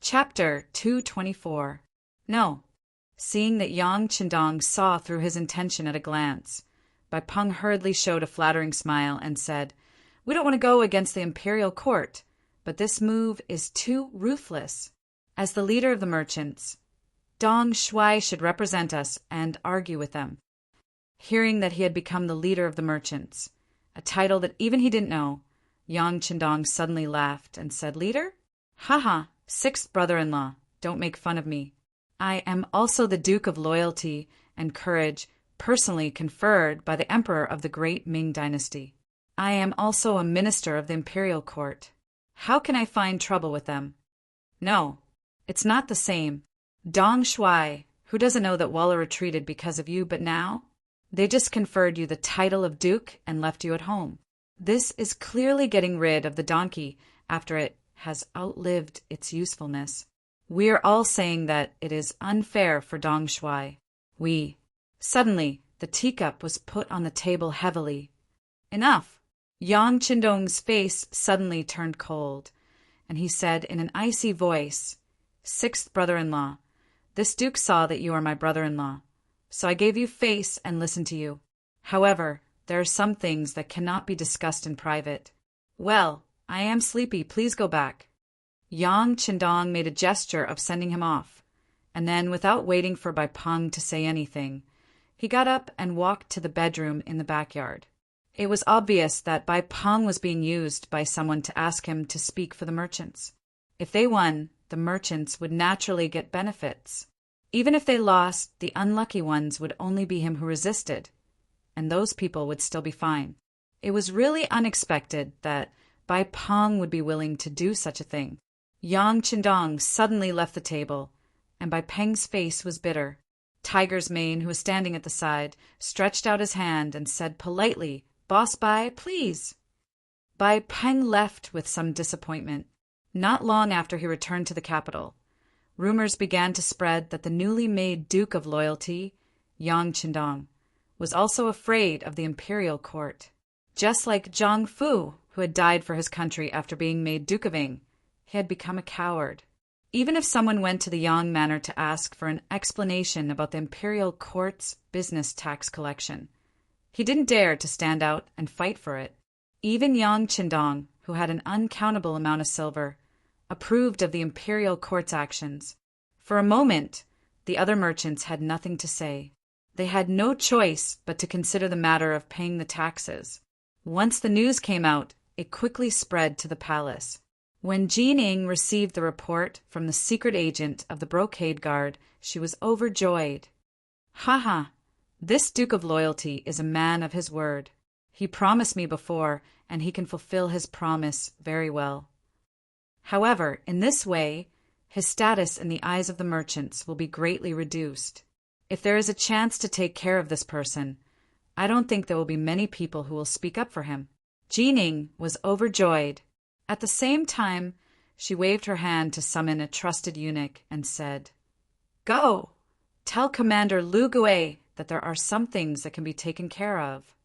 Chapter 224. No. Seeing that Yang Qindong saw through his intention at a glance, Bai Peng hurriedly showed a flattering smile and said, "We don't want to go against the imperial court, but this move is too ruthless. As the leader of the merchants, Dong Shuai should represent us and argue with them." Hearing that he had become the leader of the merchants, a title that even he didn't know, Yang Qindong suddenly laughed and said, "Leader? Ha, sixth brother-in-law, don't make fun of me. I am also the Duke of Loyalty and Courage, personally conferred by the Emperor of the great Ming dynasty. I am also a minister of the imperial court. How can I find trouble with them? No, it's not the same. Dong Shuai, who doesn't know that Walla retreated because of you, but now they just conferred you the title of Duke and left you at home. This is clearly getting rid of the donkey after it has outlived its usefulness. We are all saying that it is unfair for Dong Shuai. Suddenly, the teacup was put on the table heavily. Enough! Yang Qindong's face suddenly turned cold, and he said in an icy voice, "Sixth brother-in-law, this duke saw that you are my brother-in-law, so I gave you face and listened to you. However, there are some things that cannot be discussed in private. Well, I am sleepy, please go back." Yang Qindong made a gesture of sending him off, and then, without waiting for Bai Peng to say anything, he got up and walked to the bedroom in the backyard. It was obvious that Bai Peng was being used by someone to ask him to speak for the merchants. If they won, the merchants would naturally get benefits. Even if they lost, the unlucky ones would only be him who resisted, and those people would still be fine. It was really unexpected that Bai Peng would be willing to do such a thing. Yang Qindong suddenly left the table, and Bai Peng's face was bitter. Tiger's Mane, who was standing at the side, stretched out his hand and said politely, "Boss Bai, please." Bai Peng left with some disappointment. Not long after he returned to the capital, rumors began to spread that the newly made Duke of Loyalty, Yang Qindong, was also afraid of the imperial court. Just like Zhang Fu, who had died for his country after being made Duke of Ing, he had become a coward. Even if someone went to the Yang Manor to ask for an explanation about the imperial court's business tax collection, he didn't dare to stand out and fight for it. Even Yang Qindong, who had an uncountable amount of silver, approved of the imperial court's actions. For a moment, the other merchants had nothing to say. They had no choice but to consider the matter of paying the taxes. Once the news came out, it quickly spread to the palace. When Jining received the report from the secret agent of the Brocade Guard, she was overjoyed. This Duke of Loyalty is a man of his word. He promised me before, and he can fulfill his promise very well. However, in this way, his status in the eyes of the merchants will be greatly reduced. If there is a chance to take care of this person, I don't think there will be many people who will speak up for him. Jining was overjoyed. At the same time, she waved her hand to summon a trusted eunuch and said, "Go! Tell Commander Lu Gui that there are some things that can be taken care of."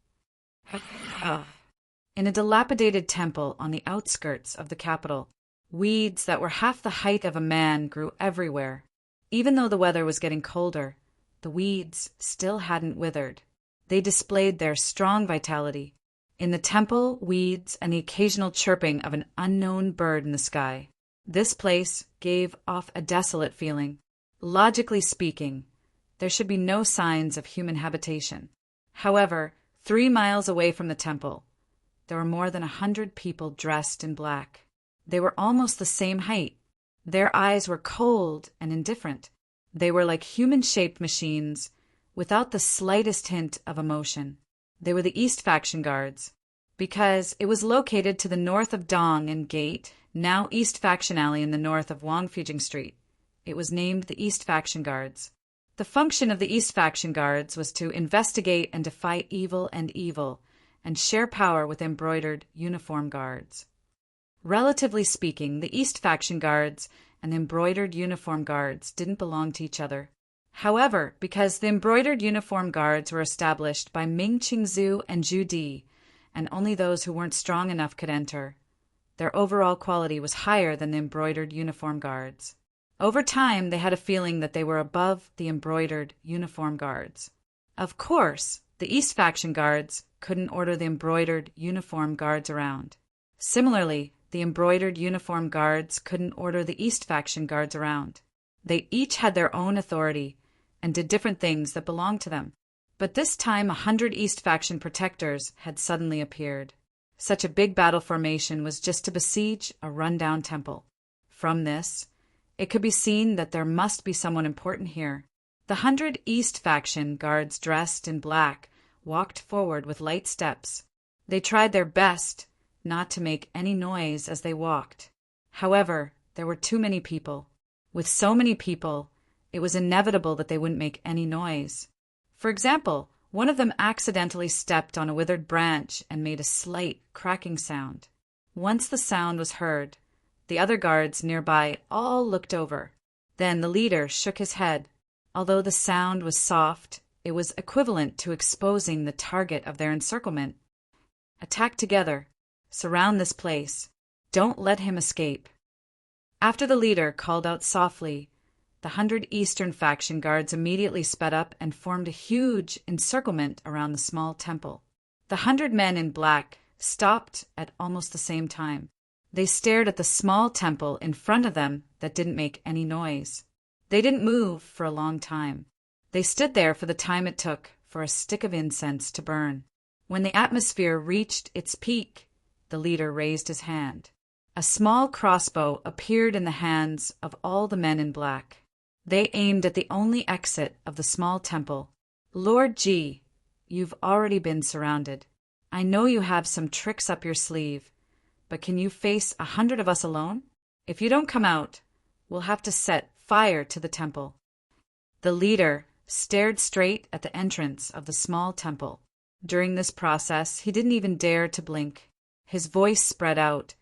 In a dilapidated temple on the outskirts of the capital, weeds that were half the height of a man grew everywhere. Even though the weather was getting colder, the weeds still hadn't withered. They displayed their strong vitality. In the temple, weeds, and the occasional chirping of an unknown bird in the sky. This place gave off a desolate feeling. Logically speaking, there should be no signs of human habitation. However, 3 miles away from the temple, there were more than 100 people dressed in black. They were almost the same height. Their eyes were cold and indifferent. They were like human-shaped machines, without the slightest hint of emotion. They were the East Faction Guards. Because it was located to the north of Dong and Gate, now East Faction Alley in the north of Wangfujing Street, it was named the East Faction Guards. The function of the East Faction Guards was to investigate and defy evil, and share power with embroidered uniform guards. Relatively speaking, the East Faction Guards and the embroidered uniform guards didn't belong to each other. However, because the embroidered uniform guards were established by Ming Qingzu and Zhu Di, and only those who weren't strong enough could enter, their overall quality was higher than the embroidered uniform guards. Over time, they had a feeling that they were above the embroidered uniform guards. Of course, the East faction guards couldn't order the embroidered uniform guards around. Similarly, the embroidered uniform guards couldn't order the East faction guards around. They each had their own authority and did different things that belonged to them. But this time 100 East faction protectors had suddenly appeared. Such a big battle formation was just to besiege a rundown temple. From this, it could be seen that there must be someone important here. The 100 East faction guards dressed in black walked forward with light steps. They tried their best not to make any noise as they walked. However, there were too many people. With so many people, it was inevitable that they wouldn't make any noise. For example, one of them accidentally stepped on a withered branch and made a slight cracking sound. Once the sound was heard, the other guards nearby all looked over. Then the leader shook his head. Although the sound was soft, it was equivalent to exposing the target of their encirclement. Attack together. Surround this place. Don't let him escape. After the leader called out softly, the 100 Eastern faction guards immediately sped up and formed a huge encirclement around the small temple. The 100 men in black stopped at almost the same time. They stared at the small temple in front of them that didn't make any noise. They didn't move for a long time. They stood there for the time it took for a stick of incense to burn. When the atmosphere reached its peak, the leader raised his hand. A small crossbow appeared in the hands of all the men in black. They aimed at the only exit of the small temple. Lord Ji, you've already been surrounded. I know you have some tricks up your sleeve, but can you face 100 of us alone? If you don't come out, we'll have to set fire to the temple. The leader stared straight at the entrance of the small temple. During this process, he didn't even dare to blink. His voice spread out,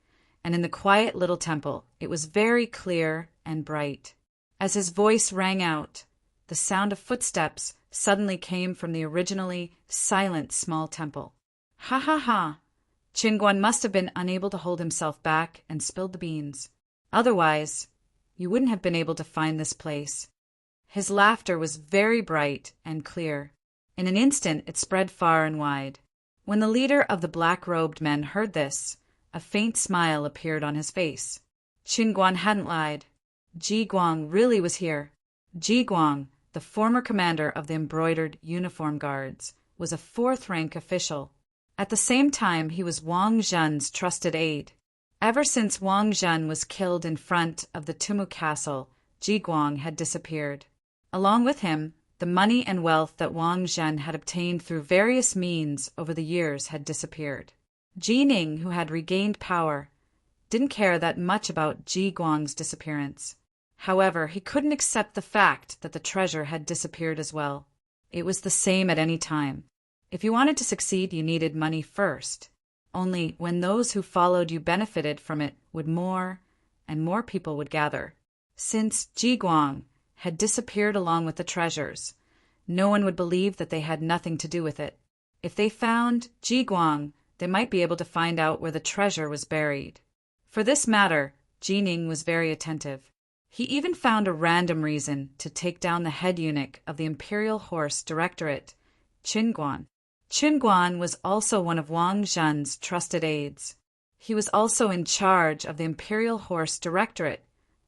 and in the quiet little temple, it was very clear and bright. As his voice rang out, the sound of footsteps suddenly came from the originally silent small temple. Ha ha ha! Qinguan must have been unable to hold himself back and spilled the beans. Otherwise, you wouldn't have been able to find this place. His laughter was very bright and clear. In an instant, it spread far and wide. When the leader of the black-robed men heard this, a faint smile appeared on his face. Qinguan hadn't lied. Ji Guang really was here. Ji Guang, the former commander of the embroidered uniform guards, was a fourth-rank official. At the same time, he was Wang Zhen's trusted aide. Ever since Wang Zhen was killed in front of the Tumu Castle, Ji Guang had disappeared. Along with him, the money and wealth that Wang Zhen had obtained through various means over the years had disappeared. Ji Ning, who had regained power, didn't care that much about Ji Guang's disappearance. However, he couldn't accept the fact that the treasure had disappeared as well. It was the same at any time. If you wanted to succeed, you needed money first. Only when those who followed you benefited from it would more and more people would gather. Since Ji Guang had disappeared along with the treasures, no one would believe that they had nothing to do with it. If they found Ji Guang, they might be able to find out where the treasure was buried. For this matter, Ji Ning was very attentive. He even found a random reason to take down the head eunuch of the Imperial Horse Directorate, Qinguan. Qinguan was also one of Wang Zhen's trusted aides. He was also in charge of the Imperial Horse Directorate,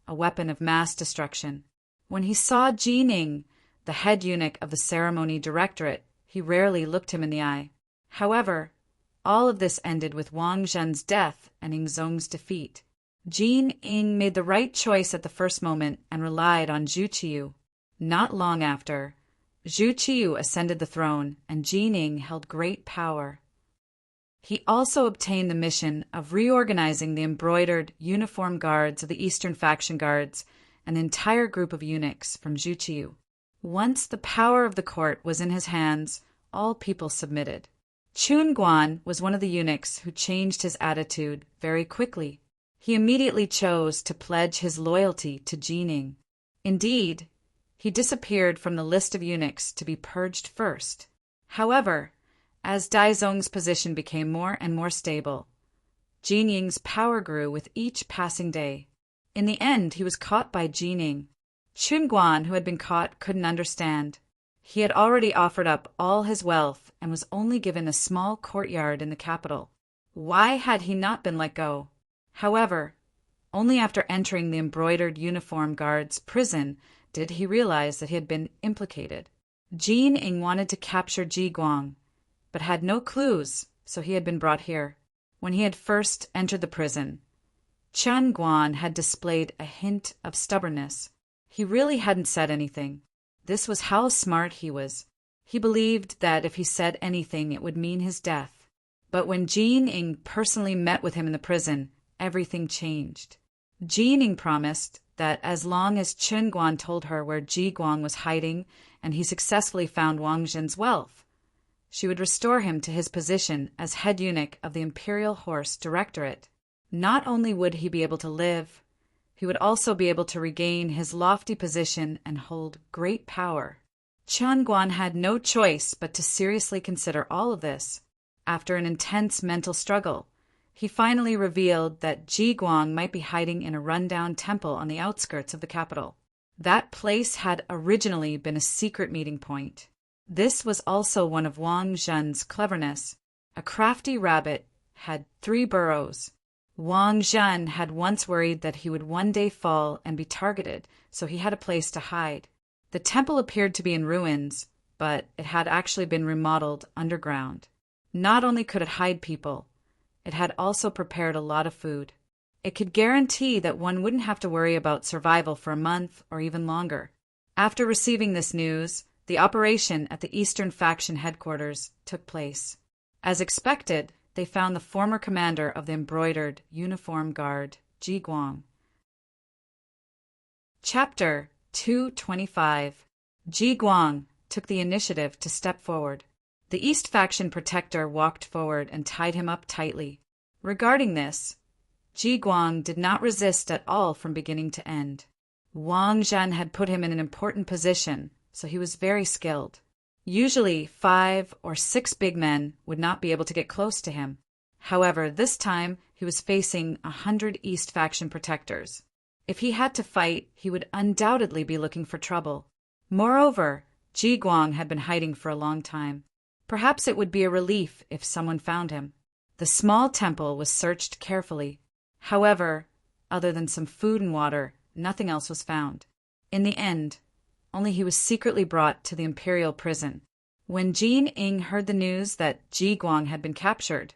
a weapon of mass destruction. When he saw Ji Ning, the head eunuch of the Ceremony Directorate, he rarely looked him in the eye. However, all of this ended with Wang Zhen's death and Yingzong's defeat. Ji Ning made the right choice at the first moment and relied on Zhu Qiyu. Not long after, Zhu Qiyu ascended the throne, and Ji Ning held great power. He also obtained the mission of reorganizing the embroidered uniform guards of the Eastern faction guards, an entire group of eunuchs from Zhu Qiyu. Once the power of the court was in his hands, all people submitted. Qinguan was one of the eunuchs who changed his attitude very quickly. He immediately chose to pledge his loyalty to Ji Ning. Indeed, he disappeared from the list of eunuchs to be purged first. However, as Daizong's position became more and more stable, Ji Ning's power grew with each passing day. In the end, he was caught by Jining. Chunguan, who had been caught, couldn't understand. He had already offered up all his wealth and was only given a small courtyard in the capital. Why had he not been let go? However, only after entering the embroidered uniform guard's prison did he realize that he had been implicated. Jining wanted to capture Ji Guang, but had no clues, so he had been brought here. When he had first entered the prison, Chen Guan had displayed a hint of stubbornness. He really hadn't said anything. This was how smart he was. He believed that if he said anything, it would mean his death. But when Jining personally met with him in the prison, everything changed. Jining promised that as long as Chen Guan told her where Ji Guang was hiding and he successfully found Wang Zhen's wealth, she would restore him to his position as head eunuch of the Imperial Horse Directorate. Not only would he be able to live, he would also be able to regain his lofty position and hold great power. Chen Guan had no choice but to seriously consider all of this. After an intense mental struggle, he finally revealed that Ji Guang might be hiding in a rundown temple on the outskirts of the capital. That place had originally been a secret meeting point. This was also one of Wang Zhen's cleverness. A crafty rabbit had 3 burrows. Wang Zhen had once worried that he would one day fall and be targeted, so he had a place to hide. The temple appeared to be in ruins, but it had actually been remodeled underground. Not only could it hide people, it had also prepared a lot of food. It could guarantee that one wouldn't have to worry about survival for a month or even longer. After receiving this news, the operation at the Eastern Faction headquarters took place. As expected, they found the former commander of the embroidered uniform guard, Ji Guang. Chapter 225. Ji Guang took the initiative to step forward. The East Faction protector walked forward and tied him up tightly. Regarding this, Ji Guang did not resist at all from beginning to end. Wang Zhen had put him in an important position, so he was very skilled. Usually 5 or 6 big men would not be able to get close to him. However, this time he was facing 100 East Faction protectors. If he had to fight, he would undoubtedly be looking for trouble. Moreover, Ji Guang had been hiding for a long time. Perhaps it would be a relief if someone found him. The small temple was searched carefully. However, other than some food and water, nothing else was found. In the end, only he was secretly brought to the imperial prison. When Jining heard the news that Ji Guang had been captured,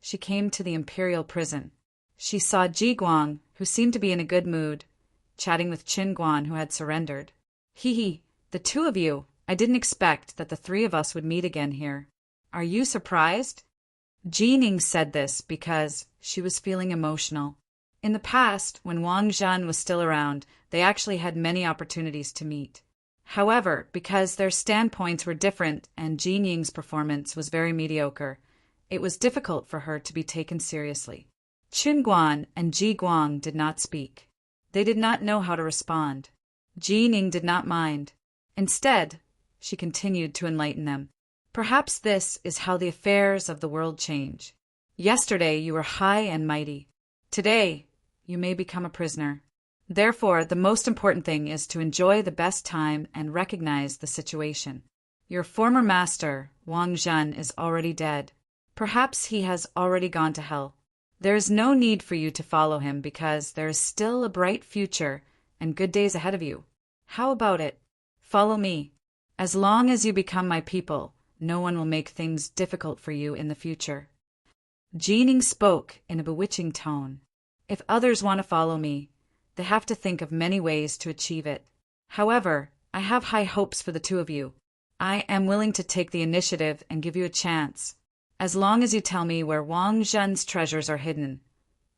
she came to the imperial prison. She saw Ji Guang, who seemed to be in a good mood, chatting with Qin Guan, who had surrendered. Hee, the 2 of you. I didn't expect that the 3 of us would meet again here. Are you surprised? Jining said this because she was feeling emotional. In the past, when Wang Zhen was still around, they actually had many opportunities to meet. However, because their standpoints were different and Jining's performance was very mediocre, it was difficult for her to be taken seriously. Qin Guan and Ji Guang did not speak. They did not know how to respond. Jining did not mind. Instead, she continued to enlighten them. Perhaps this is how the affairs of the world change. Yesterday you were high and mighty. Today, you may become a prisoner. Therefore, the most important thing is to enjoy the best time and recognize the situation. Your former master, Wang Zhen, is already dead. Perhaps he has already gone to hell. There is no need for you to follow him because there is still a bright future and good days ahead of you. How about it? Follow me. As long as you become my people, no one will make things difficult for you in the future. Jining spoke in a bewitching tone. If others want to follow me, they have to think of many ways to achieve it. However, I have high hopes for the 2 of you. I am willing to take the initiative and give you a chance. As long as you tell me where Wang Zhen's treasures are hidden,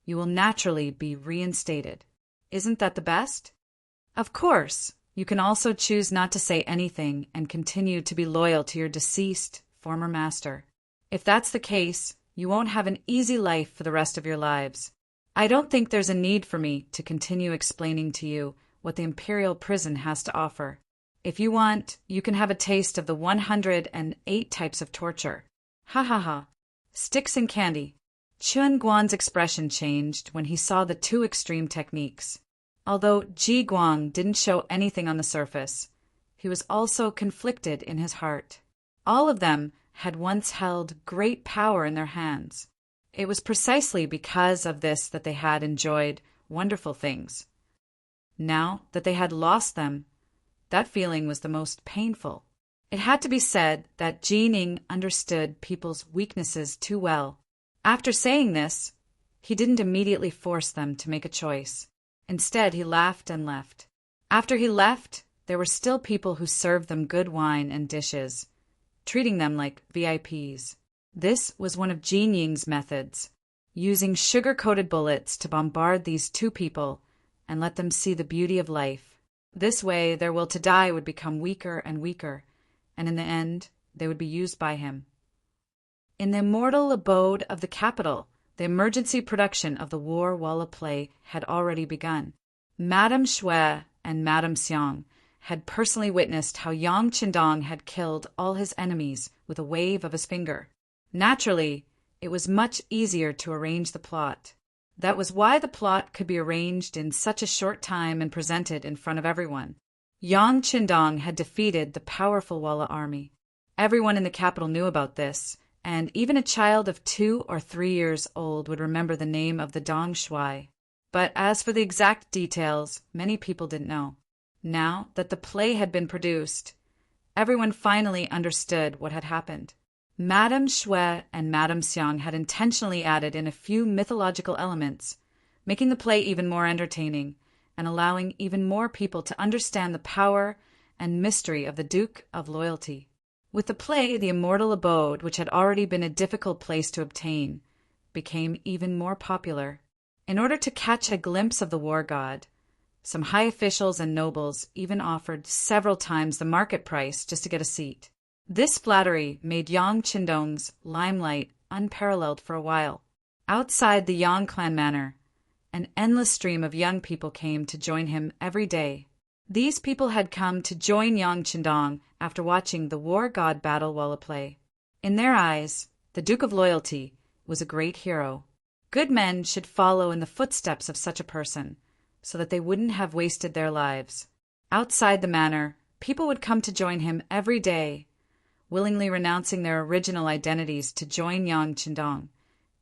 you will naturally be reinstated. Isn't that the best? Of course, you can also choose not to say anything and continue to be loyal to your deceased former master. If that's the case, you won't have an easy life for the rest of your lives. I don't think there's a need for me to continue explaining to you what the imperial prison has to offer. If you want, you can have a taste of the 108 types of torture. Ha ha ha. Sticks and candy. Chun Guan's expression changed when he saw the 2 extreme techniques. Although Ji Guang didn't show anything on the surface, he was also conflicted in his heart. All of them had once held great power in their hands. It was precisely because of this that they had enjoyed wonderful things. Now that they had lost them, that feeling was the most painful. It had to be said that Ji Ning understood people's weaknesses too well. After saying this, he didn't immediately force them to make a choice. Instead, he laughed and left. After he left, there were still people who served them good wine and dishes, treating them like VIPs. This was one of Ji Ning's methods, using sugar-coated bullets to bombard these two people and let them see the beauty of life. This way, their will to die would become weaker and weaker, and in the end, they would be used by him. In the immortal abode of the capital, the emergency production of the war walla play had already begun. Madame Shui and Madame Xiang had personally witnessed how Yang Qindong had killed all his enemies with a wave of his finger. Naturally, it was much easier to arrange the plot. That was why the plot could be arranged in such a short time and presented in front of everyone. Yang Qindong had defeated the powerful Walla army. Everyone in the capital knew about this, and even a child of 2 or 3 years old would remember the name of the Dong Shui. But as for the exact details, many people didn't know. Now that the play had been produced, everyone finally understood what had happened. Madame Shui and Madame Xiang had intentionally added in a few mythological elements, making the play even more entertaining and allowing even more people to understand the power and mystery of the Duke of Loyalty. With the play, the immortal abode, which had already been a difficult place to obtain, became even more popular. In order to catch a glimpse of the war god, some high officials and nobles even offered several times the market price just to get a seat. This flattery made Yang Qindong's limelight unparalleled for a while. Outside the Yang clan manor, an endless stream of young people came to join him every day. These people had come to join Yang Qindong after watching the war god battle walla play. In their eyes, the Duke of Loyalty was a great hero. Good men should follow in the footsteps of such a person, so that they wouldn't have wasted their lives. Outside the manor, people would come to join him every day, willingly renouncing their original identities to join Yang Qindong,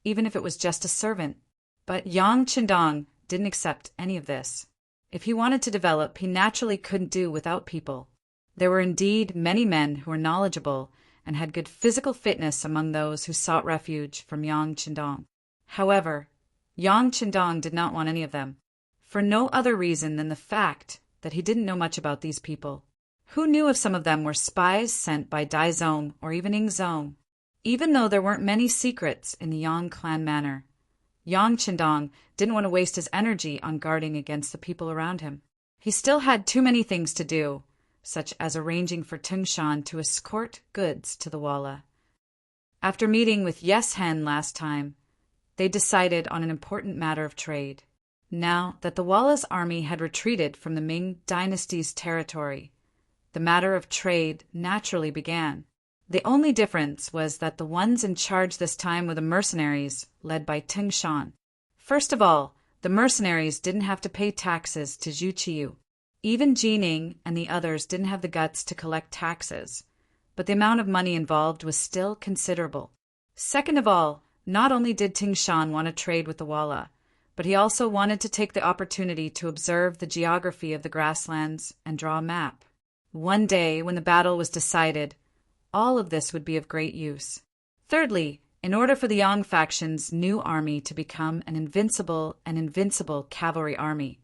even if it was just a servant. But Yang Qindong didn't accept any of this. If he wanted to develop, he naturally couldn't do without people. There were indeed many men who were knowledgeable and had good physical fitness among those who sought refuge from Yang Qindong. However, Yang Qindong did not want any of them, for no other reason than the fact that he didn't know much about these people. Who knew if some of them were spies sent by Daizong or even Yingzong? Even though there weren't many secrets in the Yang clan manor, Yang Qindong didn't want to waste his energy on guarding against the people around him. He still had too many things to do, such as arranging for Tingshan to escort goods to the Walla. After meeting with Yes Hen last time, they decided on an important matter of trade. Now that the Walla's army had retreated from the Ming dynasty's territory, the matter of trade naturally began. The only difference was that the ones in charge this time were the mercenaries, led by Tingshan. First of all, the mercenaries didn't have to pay taxes to Zhu Qiyu. Even Ji Ning and the others didn't have the guts to collect taxes, but the amount of money involved was still considerable. Second of all, not only did Tingshan want to trade with the Walla, but he also wanted to take the opportunity to observe the geography of the grasslands and draw a map. One day, when the battle was decided, all of this would be of great use. Thirdly, in order for the Yang faction's new army to become an invincible cavalry army,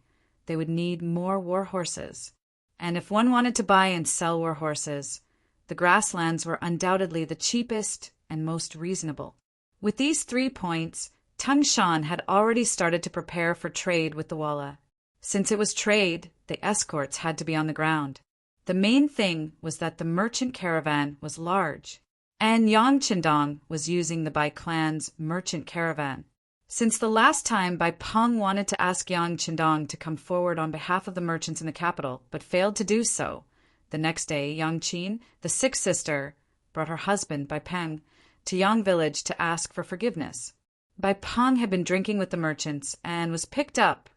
they would need more war horses. And if one wanted to buy and sell war horses, the grasslands were undoubtedly the cheapest and most reasonable. With these 3 points, Tingshan had already started to prepare for trade with the Walla. Since it was trade, the escorts had to be on the ground. The main thing was that the merchant caravan was large, and Yang Qindong was using the Bai clan's merchant caravan. Since the last time Bai Peng wanted to ask Yang Qindong to come forward on behalf of the merchants in the capital, but failed to do so, the next day Yang Qin, the sixth sister, brought her husband, Bai Peng, to Yang village to ask for forgiveness. Bai Peng had been drinking with the merchants and was picked up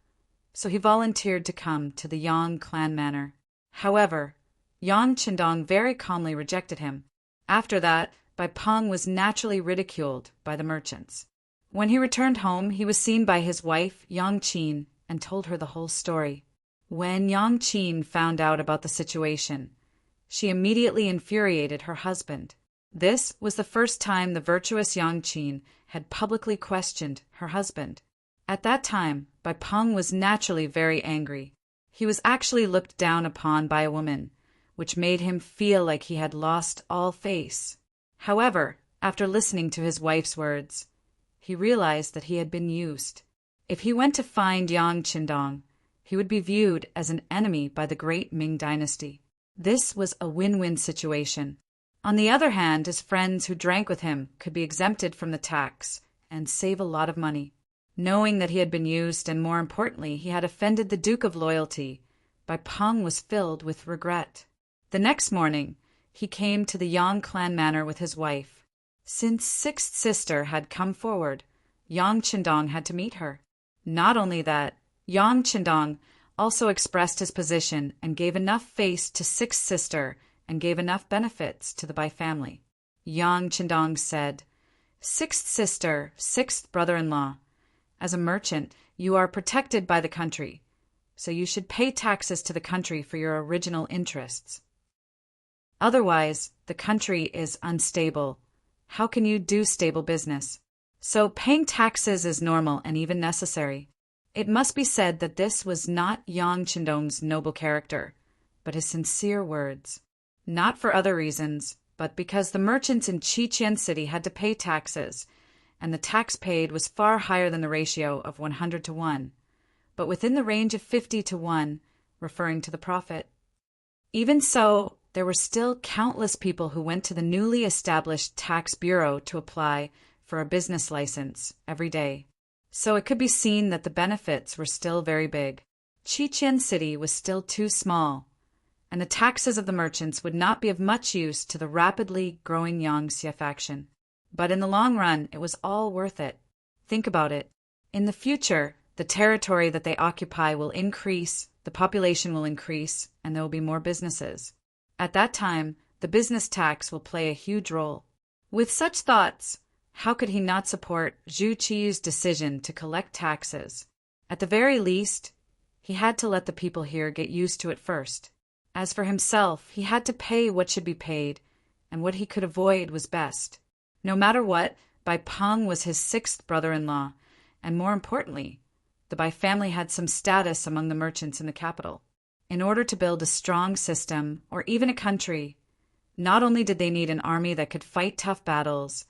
so he volunteered to come to the Yang clan manor. However, Yang Qindong very calmly rejected him. After that, Bai Peng was naturally ridiculed by the merchants. When he returned home, he was seen by his wife, Yang Qin, and told her the whole story. When Yang Qin found out about the situation, she immediately infuriated her husband. This was the first time the virtuous Yang Qin had publicly questioned her husband. At that time, Bai Peng was naturally very angry. He was actually looked down upon by a woman, which made him feel like he had lost all face. However, after listening to his wife's words, he realized that he had been used. If he went to find Yang Qindong, he would be viewed as an enemy by the great Ming dynasty. This was a win-win situation. On the other hand, his friends who drank with him could be exempted from the tax and save a lot of money. Knowing that he had been used and, more importantly, he had offended the Duke of Loyalty, Bai Peng was filled with regret. The next morning, he came to the Yang clan manor with his wife. Since sixth sister had come forward, Yang Qindong had to meet her. Not only that, Yang Qindong also expressed his position and gave enough face to sixth sister and gave enough benefits to the Bai family. Yang Qindong said, "Sixth sister, sixth brother-in-law, as a merchant, you are protected by the country, so you should pay taxes to the country for your original interests. Otherwise, the country is unstable. How can you do stable business? So paying taxes is normal and even necessary." It must be said that this was not Yang Qindong's noble character, but his sincere words. Not for other reasons, but because the merchants in Qiqian City had to pay taxes, and the tax paid was far higher than the ratio of 100 to 1, but within the range of 50 to 1, referring to the profit. Even so, there were still countless people who went to the newly established tax bureau to apply for a business license every day. So it could be seen that the benefits were still very big. Qiqian City was still too small, and the taxes of the merchants would not be of much use to the rapidly growing Yangxia faction. But in the long run, it was all worth it. Think about it. In the future, the territory that they occupy will increase, the population will increase, and there will be more businesses. At that time, the business tax will play a huge role. With such thoughts, how could he not support Zhu Qiyu's decision to collect taxes? At the very least, he had to let the people here get used to it first. As for himself, he had to pay what should be paid, and what he could avoid was best. No matter what, Bai Peng was his sixth brother-in-law, and more importantly, the Bai family had some status among the merchants in the capital. In order to build a strong system, or even a country, not only did they need an army that could fight tough battles,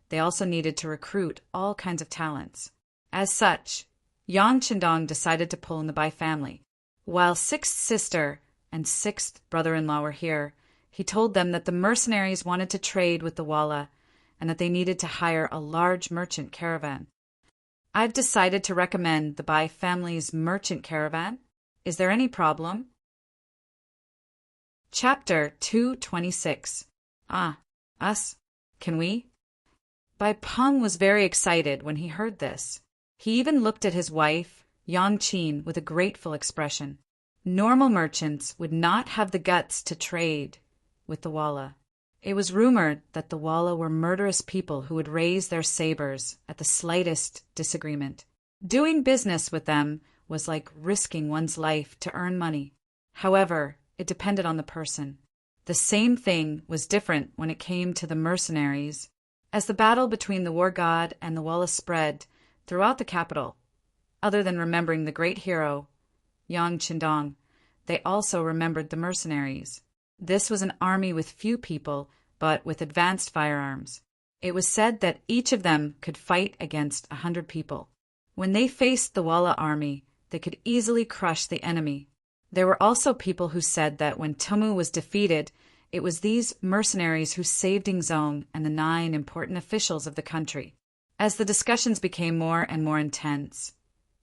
they also needed to recruit all kinds of talents. As such, Yang Qindong decided to pull in the Bai family. While sixth sister and sixth brother-in-law were here, he told them that the mercenaries wanted to trade with the Walla and that they needed to hire a large merchant caravan. "I've decided to recommend the Bai family's merchant caravan. Is there any problem?" Chapter 226. Us? Can we? Bai Peng was very excited when he heard this. He even looked at his wife, Yang Qin, with a grateful expression. Normal merchants would not have the guts to trade with the Walla. It was rumored that the Walla were murderous people who would raise their sabers at the slightest disagreement. Doing business with them was like risking one's life to earn money. However, it depended on the person. The same thing was different when it came to the mercenaries. As the battle between the war god and the Walla spread throughout the capital, other than remembering the great hero, Yang Qindong, they also remembered the mercenaries. This was an army with few people, but with advanced firearms. It was said that each of them could fight against 100 people. When they faced the Walla army, they could easily crush the enemy. There were also people who said that when Tumu was defeated, it was these mercenaries who saved Ingzong and the 9 important officials of the country. As the discussions became more and more intense,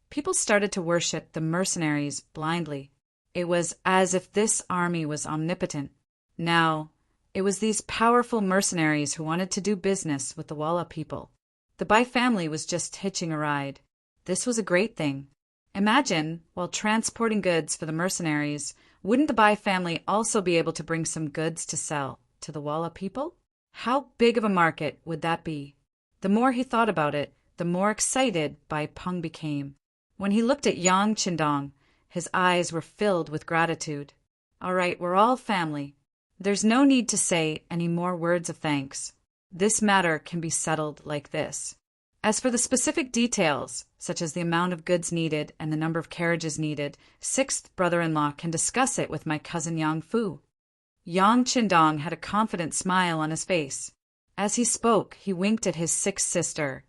people started to worship the mercenaries blindly. It was as if this army was omnipotent. Now, it was these powerful mercenaries who wanted to do business with the Walla people. The Bai family was just hitching a ride. This was a great thing. Imagine, while transporting goods for the mercenaries, wouldn't the Bai family also be able to bring some goods to sell to the Walla people? How big of a market would that be? The more he thought about it, the more excited Bai Peng became. When he looked at Yang Qindong, his eyes were filled with gratitude. All right, we're all family. There's no need to say any more words of thanks. This matter can be settled like this. As for the specific details, such as the amount of goods needed and the number of carriages needed, sixth brother-in-law can discuss it with my cousin Yang Fu. Yang Qindong had a confident smile on his face. As he spoke, he winked at his sixth sister,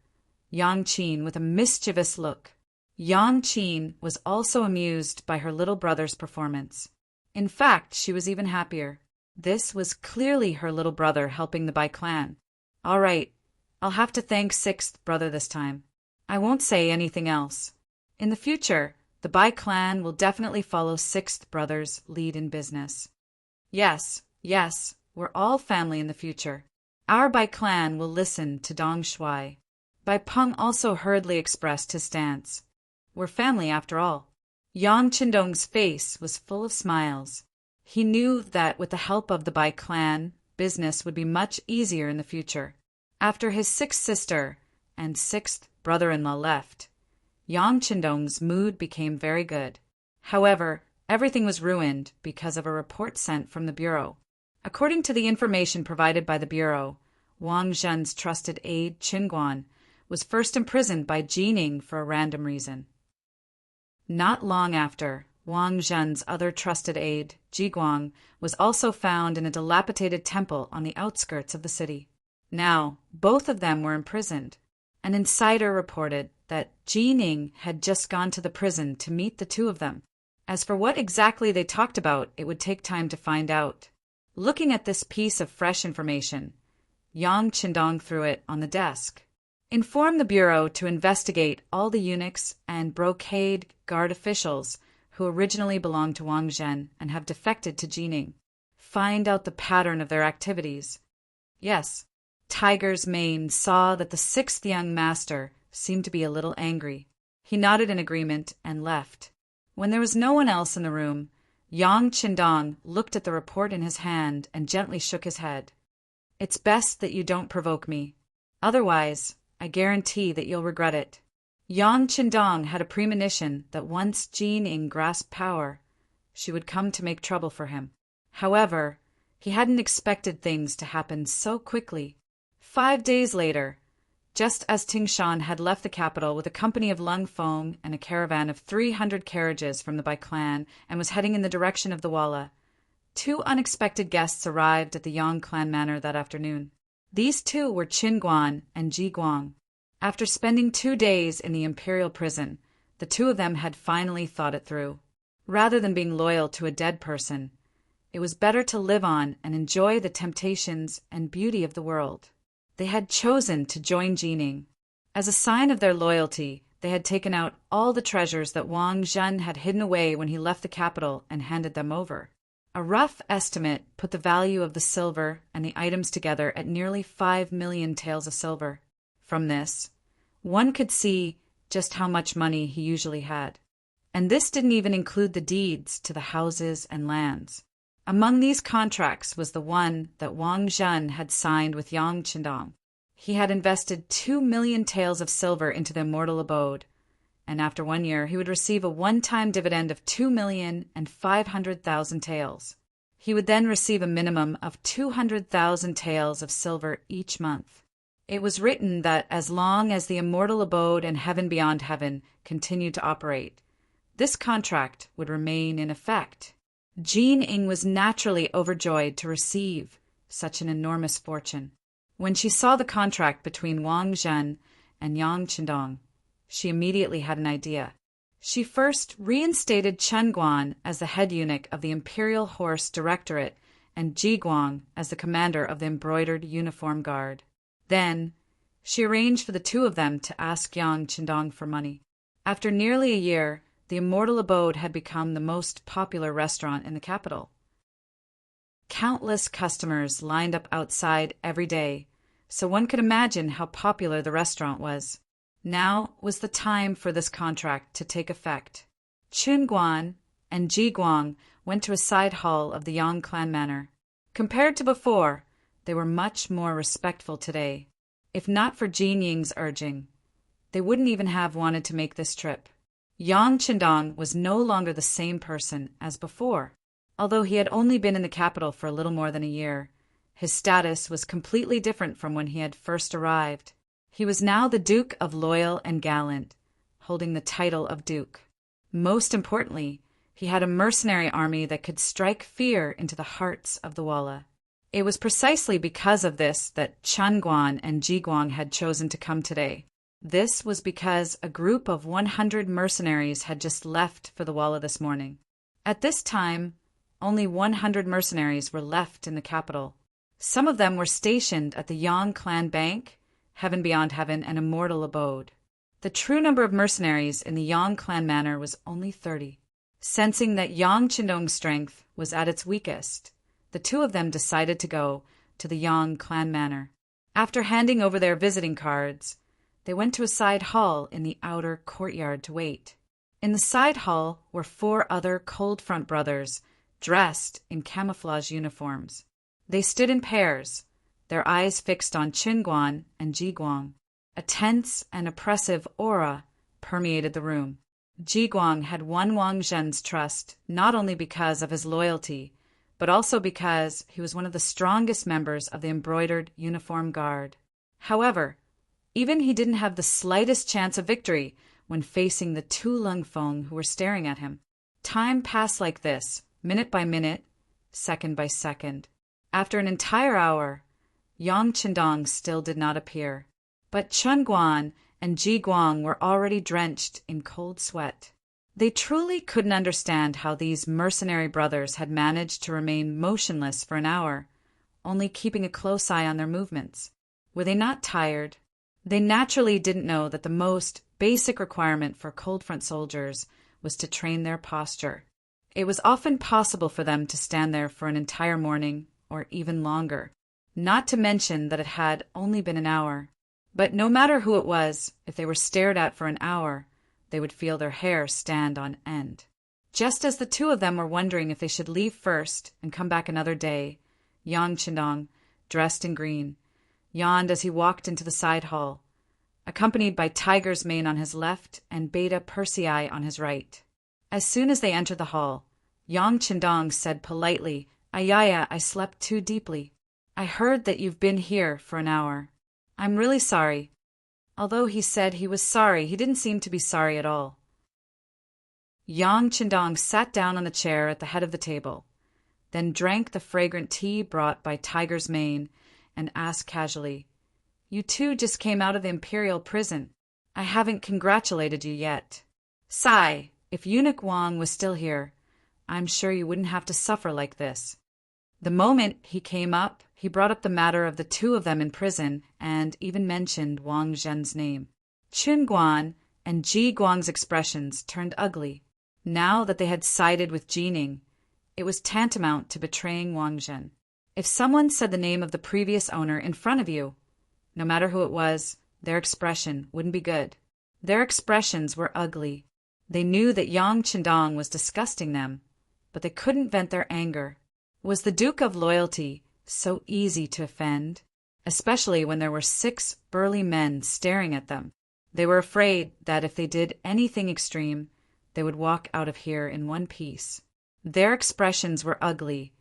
Yang Qin, with a mischievous look. Yang Qin was also amused by her little brother's performance. In fact, she was even happier. This was clearly her little brother helping the Bai clan. All right, I'll have to thank sixth brother this time. I won't say anything else. In the future, the Bai clan will definitely follow sixth brother's lead in business. Yes, we're all family in the future. Our Bai clan will listen to Dong Shuai. Bai Peng also hurriedly expressed his stance. We're family after all. Yang Qindong's face was full of smiles. He knew that with the help of the Bai clan, business would be much easier in the future. After his sixth sister and sixth brother-in-law left, Yang Qindong's mood became very good. However, everything was ruined because of a report sent from the Bureau. According to the information provided by the Bureau, Wang Zhen's trusted aide Qin Guan was first imprisoned by Jining for a random reason. Not long after, Wang Zhen's other trusted aide, Ji Guang, was also found in a dilapidated temple on the outskirts of the city. Now, both of them were imprisoned. An insider reported that Jining had just gone to the prison to meet the two of them. As for what exactly they talked about, it would take time to find out. Looking at this piece of fresh information, Yang Qindong threw it on the desk. Inform the Bureau to investigate all the eunuchs and brocade guard officials who originally belonged to Wang Zhen and have defected to Jining. Find out the pattern of their activities. Yes, Tiger's Mane saw that the sixth young master seemed to be a little angry. He nodded in agreement and left. When there was no one else in the room, Yang Qindong looked at the report in his hand and gently shook his head. It's best that you don't provoke me. Otherwise, I guarantee that you'll regret it. Yang Qindong had a premonition that once Jining grasped power, she would come to make trouble for him. However, he hadn't expected things to happen so quickly. 5 days later, just as Tingshan had left the capital with a company of Lung Fong and a caravan of 300 carriages from the Bai clan and was heading in the direction of the Walla, 2 unexpected guests arrived at the Yang clan manor that afternoon. These 2 were Qin Guan and Ji Guang. After spending 2 days in the imperial prison, the 2 of them had finally thought it through. Rather than being loyal to a dead person, it was better to live on and enjoy the temptations and beauty of the world. They had chosen to join Jining. As a sign of their loyalty, they had taken out all the treasures that Wang Zhen had hidden away when he left the capital and handed them over. A rough estimate put the value of the silver and the items together at nearly 5 million taels of silver. From this, one could see just how much money he usually had. And this didn't even include the deeds to the houses and lands. Among these contracts was the one that Wang Zhen had signed with Yang Qindong. He had invested 2 million taels of silver into the immortal abode, and after 1 year he would receive a one-time dividend of 2,500,000 taels. He would then receive a minimum of 200,000 taels of silver each month. It was written that as long as the immortal abode and heaven beyond heaven continued to operate, this contract would remain in effect. Jining was naturally overjoyed to receive such an enormous fortune. When she saw the contract between Wang Zhen and Yang Qindong, she immediately had an idea. She first reinstated Chen Guan as the head eunuch of the Imperial Horse Directorate and Ji Guang as the commander of the Embroidered Uniform Guard. Then, she arranged for the 2 of them to ask Yang Qindong for money. After nearly a year, the immortal abode had become the most popular restaurant in the capital. Countless customers lined up outside every day, so one could imagine how popular the restaurant was. Now was the time for this contract to take effect. Chun Guan and Ji Guang went to a side hall of the Yang clan manor. Compared to before, they were much more respectful today. If not for Jin Ying's urging, they wouldn't even have wanted to make this trip. Yang Qindong was no longer the same person as before. Although he had only been in the capital for a little more than a year, his status was completely different from when he had first arrived. He was now the Duke of Loyal and Gallant, holding the title of Duke. Most importantly, he had a mercenary army that could strike fear into the hearts of the Walla. It was precisely because of this that Chun Guan and Ji Guang had chosen to come today. This was because a group of 100 mercenaries had just left for the Walla this morning. At this time, only 100 mercenaries were left in the capital. Some of them were stationed at the Yang clan bank, Heaven Beyond Heaven, and Immortal Abode. The true number of mercenaries in the Yang clan manor was only 30. Sensing that Yang Qindong's strength was at its weakest, the two of them decided to go to the Yang clan manor. After handing over their visiting cards, they went to a side hall in the outer courtyard to wait. In the side hall were 4 other Cold Front brothers, dressed in camouflage uniforms. They stood in pairs, their eyes fixed on Chun Guan and Ji Guang. A tense and oppressive aura permeated the room. Ji Guang had won Wang Zhen's trust not only because of his loyalty, but also because he was one of the strongest members of the embroidered uniform guard. However, even he didn't have the slightest chance of victory when facing the 2 Lung Feng who were staring at him. Time passed like this, minute by minute, second by second. After an entire hour, Yang Qindong still did not appear. But Chun Guan and Ji Guang were already drenched in cold sweat. They truly couldn't understand how these mercenary brothers had managed to remain motionless for an hour, only keeping a close eye on their movements. Were they not tired? They naturally didn't know that the most basic requirement for cold front soldiers was to train their posture. It was often possible for them to stand there for an entire morning or even longer, not to mention that it had only been an hour. But no matter who it was, if they were stared at for an hour, they would feel their hair stand on end. Just as the two of them were wondering if they should leave first and come back another day, Yang Qindong, dressed in green, yawned as he walked into the side hall, accompanied by Tiger's Mane on his left and Beta Persei on his right. As soon as they entered the hall, Yang Qindong said politely, "Ayaya, I slept too deeply. I heard that you've been here for an hour. I'm really sorry." Although he said he was sorry, he didn't seem to be sorry at all. Yang Qindong sat down on the chair at the head of the table, then drank the fragrant tea brought by Tiger's Mane and asked casually, "You two just came out of the Imperial prison. I haven't congratulated you yet. Sigh, if Eunuch Wang was still here, I'm sure you wouldn't have to suffer like this." The moment he came up, he brought up the matter of the 2 of them in prison and even mentioned Wang Zhen's name. Chun Guan and Ji Guang's expressions turned ugly. Now that they had sided with Jining, it was tantamount to betraying Wang Zhen. If someone said the name of the previous owner in front of you, no matter who it was, their expression wouldn't be good. Their expressions were ugly. They knew that Yang Qindong was disgusting them, but they couldn't vent their anger. Was the Duke of Loyalty so easy to offend, especially when there were 6 burly men staring at them? They were afraid that if they did anything extreme, they would walk out of here in one piece. Their expressions were ugly,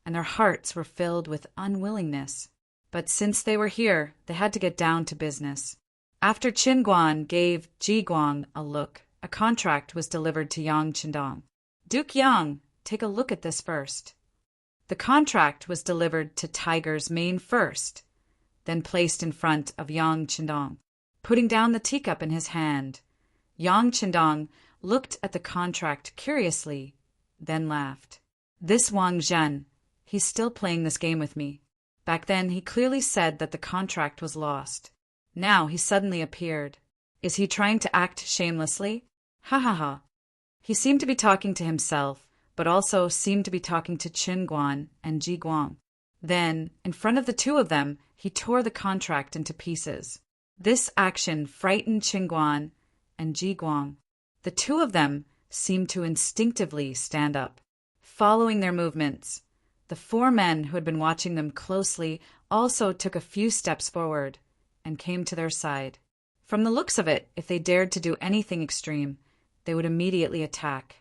and their hearts were filled with unwillingness. But since they were here, they had to get down to business. After Chun Guan gave Ji Guang a look, a contract was delivered to Yang Qindong. "Duke Yang, take a look at this first." The contract was delivered to Tiger's Mane first, then placed in front of Yang Qindong. Putting down the teacup in his hand, Yang Qindong looked at the contract curiously, then laughed. "This Wang Zhen, he's still playing this game with me. Back then he clearly said that the contract was lost. Now he suddenly appeared. Is he trying to act shamelessly? Ha ha ha." He seemed to be talking to himself, but also seemed to be talking to Chun Guan and Ji Guang. Then, in front of the 2 of them, he tore the contract into pieces. This action frightened Qinguan and Jiguang. The two of them seemed to instinctively stand up, following their movements. The four men who had been watching them closely also took a few steps forward and came to their side. From the looks of it, if they dared to do anything extreme, they would immediately attack.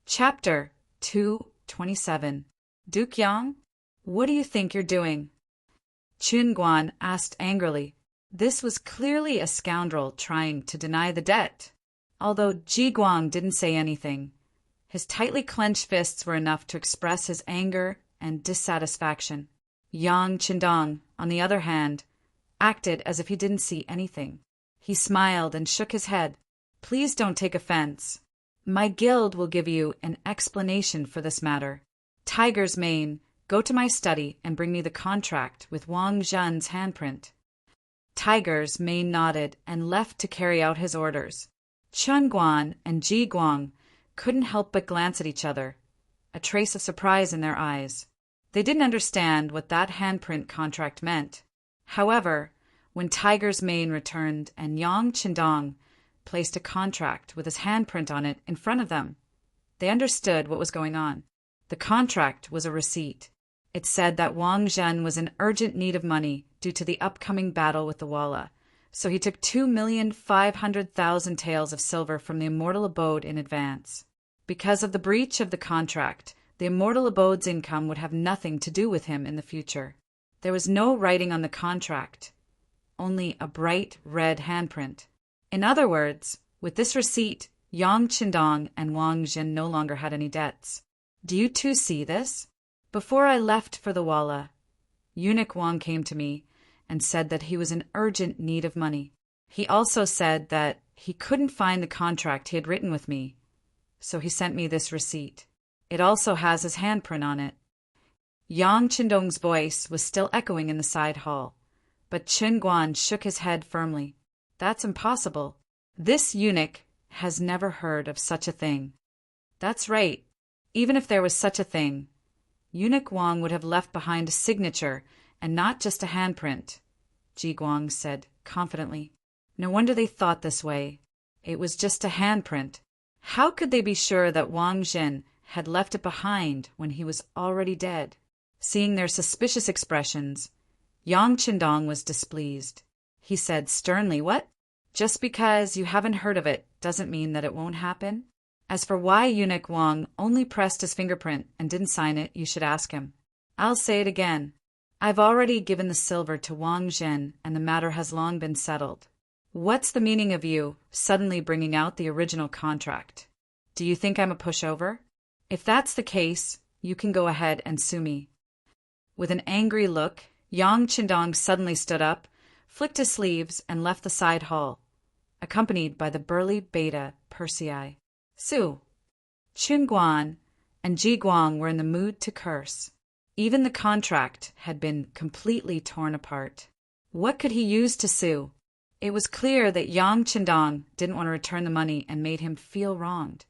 Chapter 227. Duke Yang, what do you think you're doing? Qinguan asked angrily. This was clearly a scoundrel trying to deny the debt. Although Jiguang didn't say anything, his tightly clenched fists were enough to express his anger and dissatisfaction. Yang Qindong, on the other hand, acted as if he didn't see anything. He smiled and shook his head. Please don't take offense. My guild will give you an explanation for this matter. Tiger's Mane, go to my study and bring me the contract with Wang Zhen's handprint. Tiger's Mane nodded and left to carry out his orders. Qinguan and Jiguang couldn't help but glance at each other, a trace of surprise in their eyes. They didn't understand what that handprint contract meant. However, when Tiger's Mane returned and Yang Qindong placed a contract with his handprint on it in front of them, they understood what was going on. The contract was a receipt. It said that Wang Zhen was in urgent need of money due to the upcoming battle with the Walla, so he took 2,500,000 taels of silver from the Immortal Abode in advance. Because of the breach of the contract, the Immortal Abode's income would have nothing to do with him in the future. There was no writing on the contract, only a bright red handprint. In other words, with this receipt, Yang Qindong and Wang Zhen no longer had any debts. Do you two see this? Before I left for the Walla, Eunuch Wang came to me and said that he was in urgent need of money. He also said that he couldn't find the contract he had written with me, so he sent me this receipt. It also has his handprint on it. Yang Qindong's voice was still echoing in the side hall, but Qinguan shook his head firmly. That's impossible. This eunuch has never heard of such a thing. That's right. Even if there was such a thing, Eunuch Wang would have left behind a signature and not just a handprint, Jiguang said confidently. No wonder they thought this way. It was just a handprint. How could they be sure that Wang Zhen had left it behind when he was already dead? Seeing their suspicious expressions, Yang Qindong was displeased. He said sternly, What? Just because you haven't heard of it doesn't mean that it won't happen? As for why Eunuch Wang only pressed his fingerprint and didn't sign it, you should ask him. I'll say it again. I've already given the silver to Wang Zhen, and the matter has long been settled. What's the meaning of you suddenly bringing out the original contract? Do you think I'm a pushover? If that's the case, you can go ahead and sue me. With an angry look, Yang Qindong suddenly stood up, flicked his sleeves, and left the side hall, accompanied by the burly beta Persei. Su, Qinguan, and Jiguang were in the mood to curse. Even the contract had been completely torn apart. What could he use to sue? It was clear that Yang Qindong didn't want to return the money and made him feel wronged.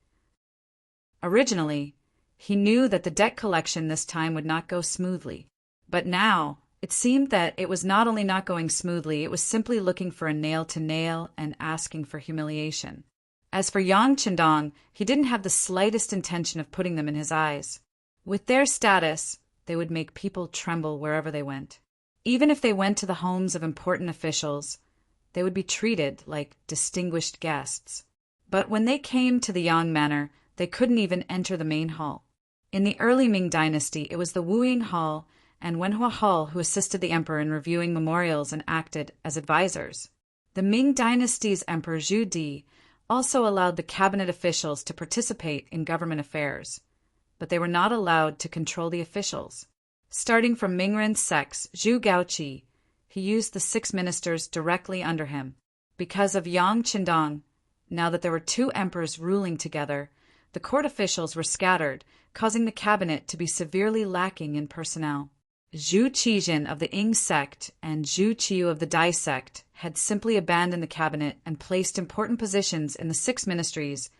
Originally, he knew that the debt collection this time would not go smoothly. But now, it seemed that it was not only not going smoothly, it was simply looking for a nail to nail and asking for humiliation. As for Yang Qindong, he didn't have the slightest intention of putting them in his eyes. With their status, they would make people tremble wherever they went. Even if they went to the homes of important officials, they would be treated like distinguished guests. But when they came to the Yang Manor, they couldn't even enter the main hall. In the early Ming dynasty, it was the Wuying Hall and Wenhua Hall who assisted the emperor in reviewing memorials and acted as advisors. The Ming dynasty's Emperor Zhu Di also allowed the cabinet officials to participate in government affairs, but they were not allowed to control the officials. Starting from Mingren's sex, Zhu Gaoqi, he used the 6 ministers directly under him. Because of Yang Qindong, now that there were 2 emperors ruling together, the court officials were scattered, causing the cabinet to be severely lacking in personnel. Zhu Qijin of the Ying sect and Zhu Qiu of the Dai sect had simply abandoned the cabinet and placed important positions in the 6 ministries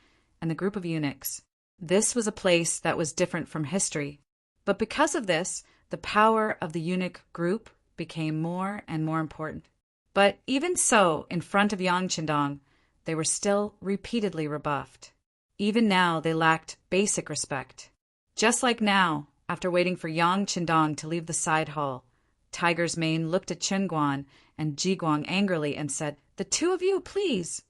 and the group of eunuchs. This was a place that was different from history. But because of this, the power of the eunuch group became more and more important. But even so, in front of Yang Qindong, they were still repeatedly rebuffed. Even now, they lacked basic respect. Just like now, after waiting for Yang Qindong to leave the side hall, Tiger's Mane looked at Chen Guan and Ji Guang angrily and said, "The two of you, please."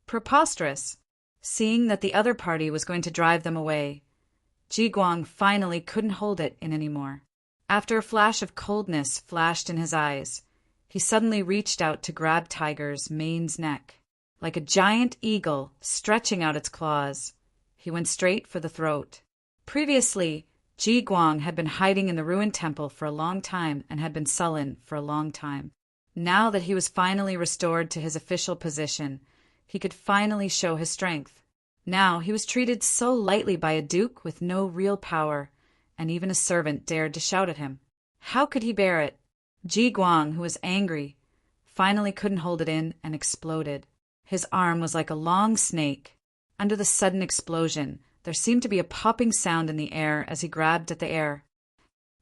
Preposterous. Seeing that the other party was going to drive them away, Ji Guang finally couldn't hold it in anymore. After a flash of coldness flashed in his eyes, he suddenly reached out to grab Tiger's Mane's neck. Like a giant eagle stretching out its claws, he went straight for the throat. Previously, Ji Guang had been hiding in the ruined temple for a long time and had been sullen for a long time. Now that he was finally restored to his official position, he could finally show his strength. Now he was treated so lightly by a duke with no real power, and even a servant dared to shout at him. How could he bear it? Ji Guang, who was angry, finally couldn't hold it in and exploded. His arm was like a long snake. Under the sudden explosion, there seemed to be a popping sound in the air as he grabbed at the air.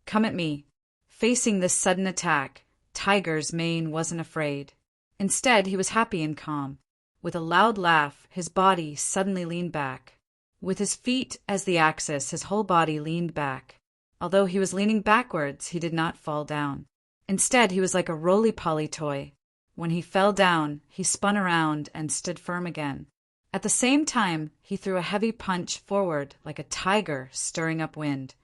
"Come at me." Facing this sudden attack, Tiger's Mane wasn't afraid. Instead, he was happy and calm. With a loud laugh, his body suddenly leaned back. With his feet as the axis, his whole body leaned back. Although he was leaning backwards, he did not fall down. Instead, he was like a roly-poly toy. When he fell down, he spun around and stood firm again. At the same time, he threw a heavy punch forward like a tiger stirring up wind.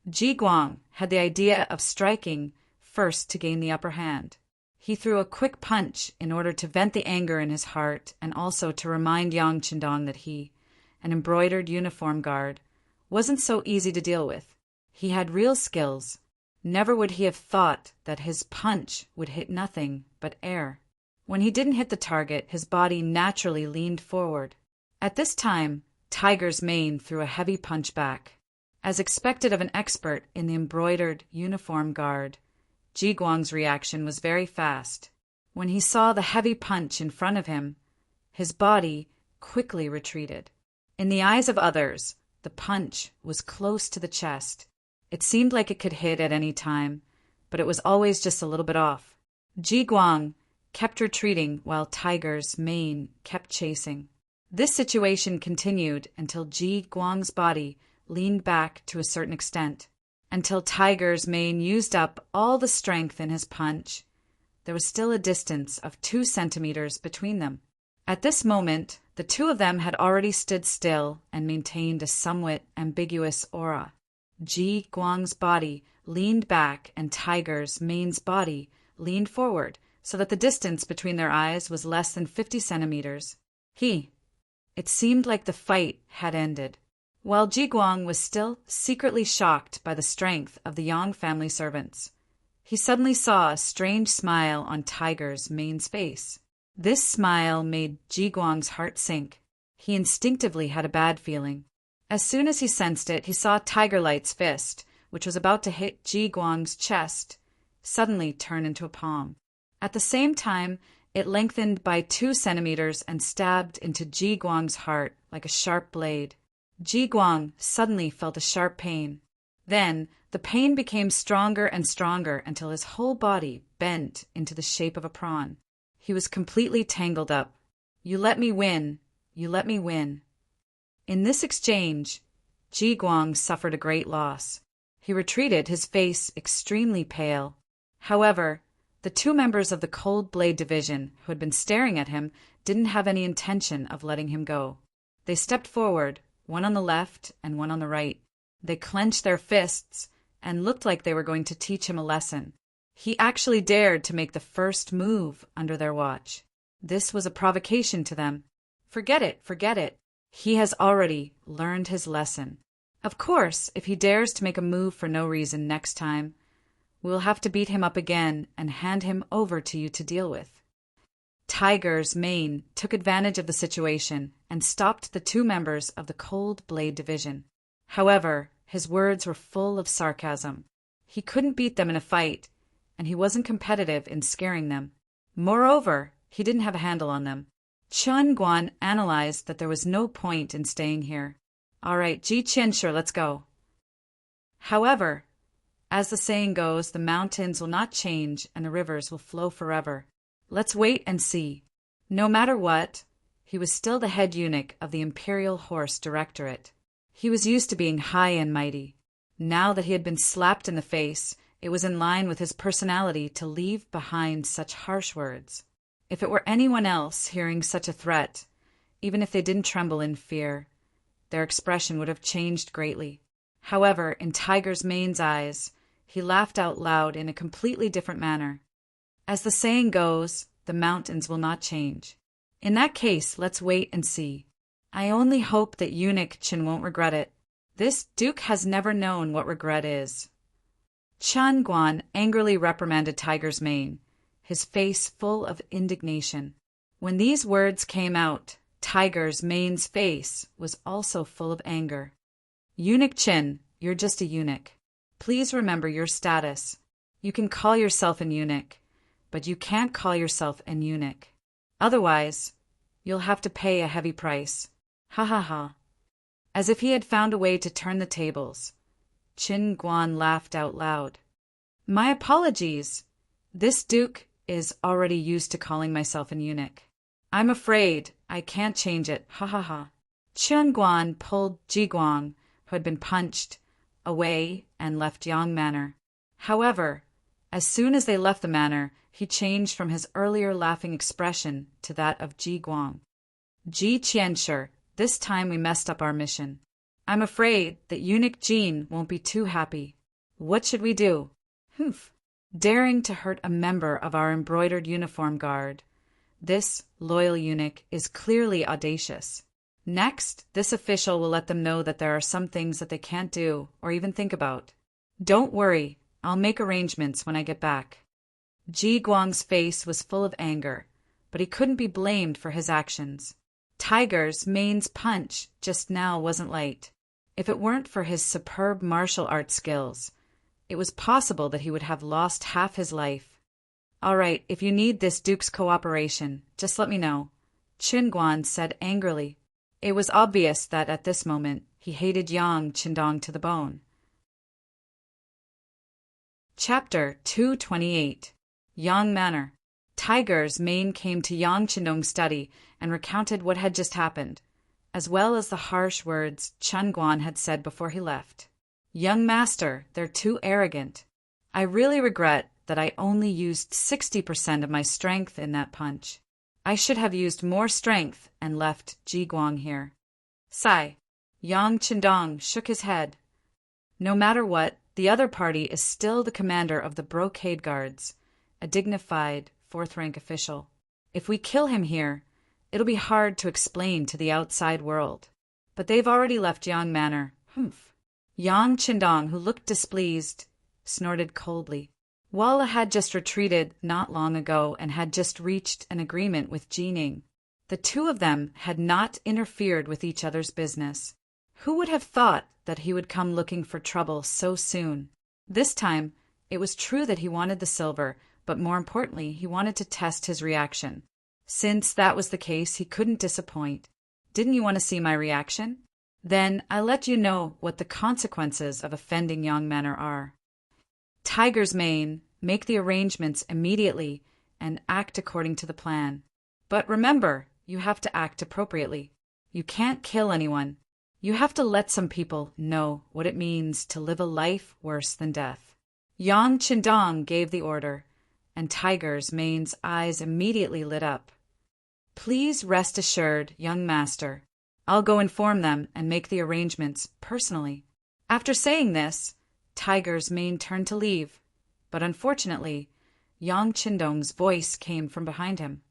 Ji Guang had the idea of striking first to gain the upper hand. He threw a quick punch in order to vent the anger in his heart and also to remind Yang Qindong that he, an embroidered uniform guard, wasn't so easy to deal with. He had real skills. Never would he have thought that his punch would hit nothing but air. When he didn't hit the target, his body naturally leaned forward. At this time, Tiger's Mane threw a heavy punch back. As expected of an expert in the embroidered uniform guard, Ji Guang's reaction was very fast. When he saw the heavy punch in front of him, his body quickly retreated. In the eyes of others, the punch was close to the chest. It seemed like it could hit at any time, but it was always just a little bit off. Ji Guang kept retreating while Tiger's Mane kept chasing. This situation continued until Ji Guang's body leaned back to a certain extent. Until Tiger's Mane used up all the strength in his punch, there was still a distance of 2 centimeters between them. At this moment, the two of them had already stood still and maintained a somewhat ambiguous aura. Ji Guang's body leaned back and Tiger's Mane's body leaned forward, so that the distance between their eyes was less than 50 centimeters. It seemed like the fight had ended. While Ji Guang was still secretly shocked by the strength of the Yang family servants, he suddenly saw a strange smile on Tiger's Mane's face. This smile made Ji Guang's heart sink. He instinctively had a bad feeling. As soon as he sensed it, he saw Tiger Light's fist, which was about to hit Ji Guang's chest, suddenly turn into a palm. At the same time, it lengthened by 2 centimeters and stabbed into Ji Guang's heart like a sharp blade. Ji Guang suddenly felt a sharp pain. Then, the pain became stronger and stronger until his whole body bent into the shape of a prawn. He was completely tangled up. "You let me win. You let me win." In this exchange, Ji Guang suffered a great loss. He retreated, his face extremely pale. However, the 2 members of the Cold Blade Division who had been staring at him didn't have any intention of letting him go. They stepped forward, one on the left and one on the right. They clenched their fists and looked like they were going to teach him a lesson. He actually dared to make the first move under their watch. This was a provocation to them. Forget it, forget it. He has already learned his lesson. Of course, if he dares to make a move for no reason next time, we will have to beat him up again and hand him over to you to deal with. Tiger's Mane took advantage of the situation and stopped the 2 members of the Cold Blade Division. However, his words were full of sarcasm. He couldn't beat them in a fight, and he wasn't competitive in scaring them. Moreover, he didn't have a handle on them. Chen Guan analyzed that there was no point in staying here. "All right, Ji Qin, sure, let's go." However, As the saying goes, the mountains will not change and the rivers will flow forever. Let's wait and see. No matter what, he was still the head eunuch of the Imperial Horse Directorate. He was used to being high and mighty. Now that he had been slapped in the face, it was in line with his personality to leave behind such harsh words. If it were anyone else hearing such a threat, even if they didn't tremble in fear, their expression would have changed greatly. However, in Tiger's Mane's eyes, he laughed out loud in a completely different manner. As the saying goes, the mountains will not change. In that case, let's wait and see. I only hope that Eunuch Chin won't regret it. This duke has never known what regret is. Chun Guan angrily reprimanded Tiger's Mane, his face full of indignation. When these words came out, Tiger's Mane's face was also full of anger. Eunuch Chin, you're just a eunuch. Please remember your status. You can call yourself an eunuch, but you can't call yourself an eunuch. Otherwise, you'll have to pay a heavy price. Ha ha ha. As if he had found a way to turn the tables, Chin Guan laughed out loud. My apologies. This duke is already used to calling myself an eunuch. I'm afraid I can't change it. Ha ha ha. Chin Guan pulled Ji Guang, who had been punched, away and left Yang Manor. However, as soon as they left the manor, he changed from his earlier laughing expression to that of Ji Guang. Ji Qianshi, this time we messed up our mission. I'm afraid that Eunuch Jean won't be too happy. What should we do? Humph. Daring to hurt a member of our embroidered uniform guard. This loyal eunuch is clearly audacious. Next, this official will let them know that there are some things that they can't do or even think about. Don't worry, I'll make arrangements when I get back. Ji Guang's face was full of anger, but he couldn't be blamed for his actions. Tiger's Mane's punch just now wasn't light. If it weren't for his superb martial arts skills, it was possible that he would have lost half his life. All right, if you need this duke's cooperation, just let me know, Chin Guan said angrily. It was obvious that at this moment he hated Yang Qindong to the bone. Chapter 228. Yang Manor. Tiger's Mane came to Yang Qindong's study and recounted what had just happened, as well as the harsh words Chun Guan had said before he left. Young master, they're too arrogant. I really regret that I only used 60% of my strength in that punch. I should have used more strength and left Ji Guang here. Sigh. Yang Qindong shook his head. No matter what, the other party is still the commander of the Brocade Guards, a dignified, fourth-rank official. If we kill him here, it'll be hard to explain to the outside world. But they've already left Yang Manor. Humph. Yang Qindong, who looked displeased, snorted coldly. Walla had just retreated not long ago and had just reached an agreement with Jining. The two of them had not interfered with each other's business. Who would have thought that he would come looking for trouble so soon? This time, it was true that he wanted the silver, but more importantly, he wanted to test his reaction. Since that was the case, he couldn't disappoint. Didn't you want to see my reaction? Then I'll let you know what the consequences of offending Yang Manor are. Tiger's Mane, make the arrangements immediately and act according to the plan. But remember, you have to act appropriately. You can't kill anyone. You have to let some people know what it means to live a life worse than death. Yang Qindong gave the order, and Tiger's Mane's eyes immediately lit up. Please rest assured, young master. I'll go inform them and make the arrangements personally. After saying this, Tiger's Mane turned to leave, but unfortunately, Yang Qindong's voice came from behind him.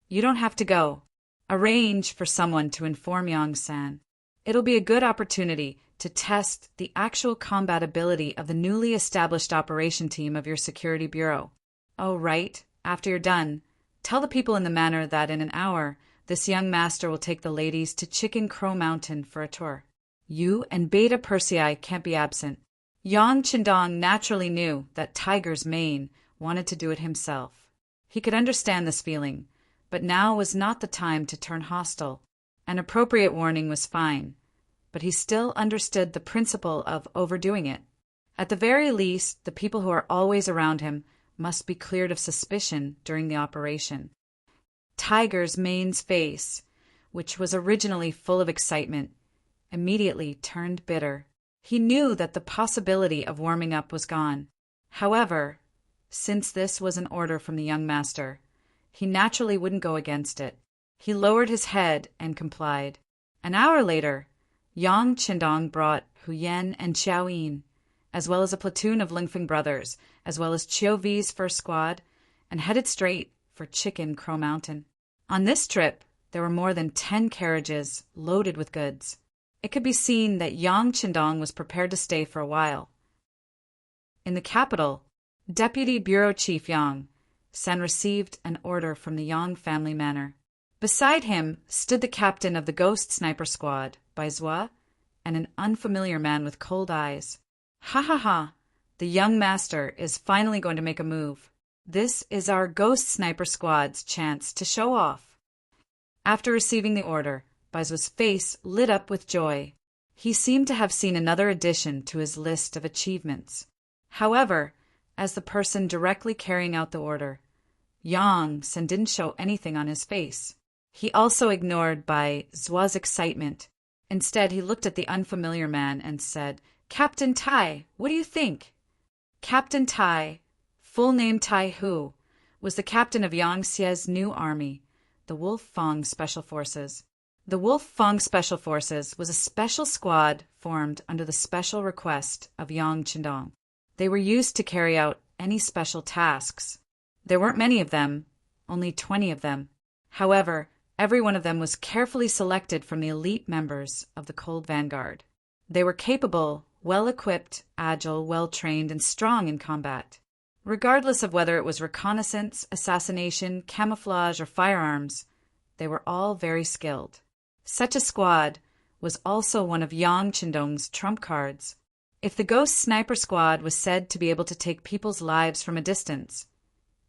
You don't have to go. Arrange for someone to inform Yang-san. It'll be a good opportunity to test the actual combat ability of the newly established operation team of your security bureau. Oh, right. After you're done, tell the people in the manor that in an hour, this young master will take the ladies to Chicken Crow Mountain for a tour. You and Beta Persei can't be absent. Yang Qindong naturally knew that Tiger's Mane wanted to do it himself. He could understand this feeling, but now was not the time to turn hostile. An appropriate warning was fine, but he still understood the principle of overdoing it. At the very least, the people who are always around him must be cleared of suspicion during the operation. Tiger's Mane's face, which was originally full of excitement, immediately turned bitter. He knew that the possibility of warming up was gone. However, since this was an order from the young master, he naturally wouldn't go against it. He lowered his head and complied. An hour later, Yang Qindong brought Hu Yan and Xiao Yin, as well as a platoon of Lingfeng brothers, as well as Chiu Vi's first squad, and headed straight for Chicken Crow Mountain. On this trip, there were more than 10 carriages loaded with goods. It could be seen that Yang Qindong was prepared to stay for a while. In the capital, Deputy Bureau Chief Yang San received an order from the Yang family manor. Beside him stood the captain of the Ghost Sniper Squad, Bai Zhua, and an unfamiliar man with cold eyes. Ha ha ha! The young master is finally going to make a move. This is our Ghost Sniper Squad's chance to show off. After receiving the order, Bai Zhua's face lit up with joy. He seemed to have seen another addition to his list of achievements. However, as the person directly carrying out the order, Yang San didn't show anything on his face. He also ignored Bai Zhua's excitement. Instead, he looked at the unfamiliar man and said, "Captain Tai, what do you think?" Captain Tai, full name Tai Hu, was the captain of Yang Xie's new army, the Wolf Fang Special Forces. The Wolf Fang Special Forces was a special squad formed under the special request of Yang Qindong. They were used to carry out any special tasks. There weren't many of them, only 20 of them. However, every one of them was carefully selected from the elite members of the Cold Vanguard. They were capable, well-equipped, agile, well-trained, and strong in combat. Regardless of whether it was reconnaissance, assassination, camouflage, or firearms, they were all very skilled. Such a squad was also one of Yang Qindong's trump cards. If the Ghost Sniper Squad was said to be able to take people's lives from a distance,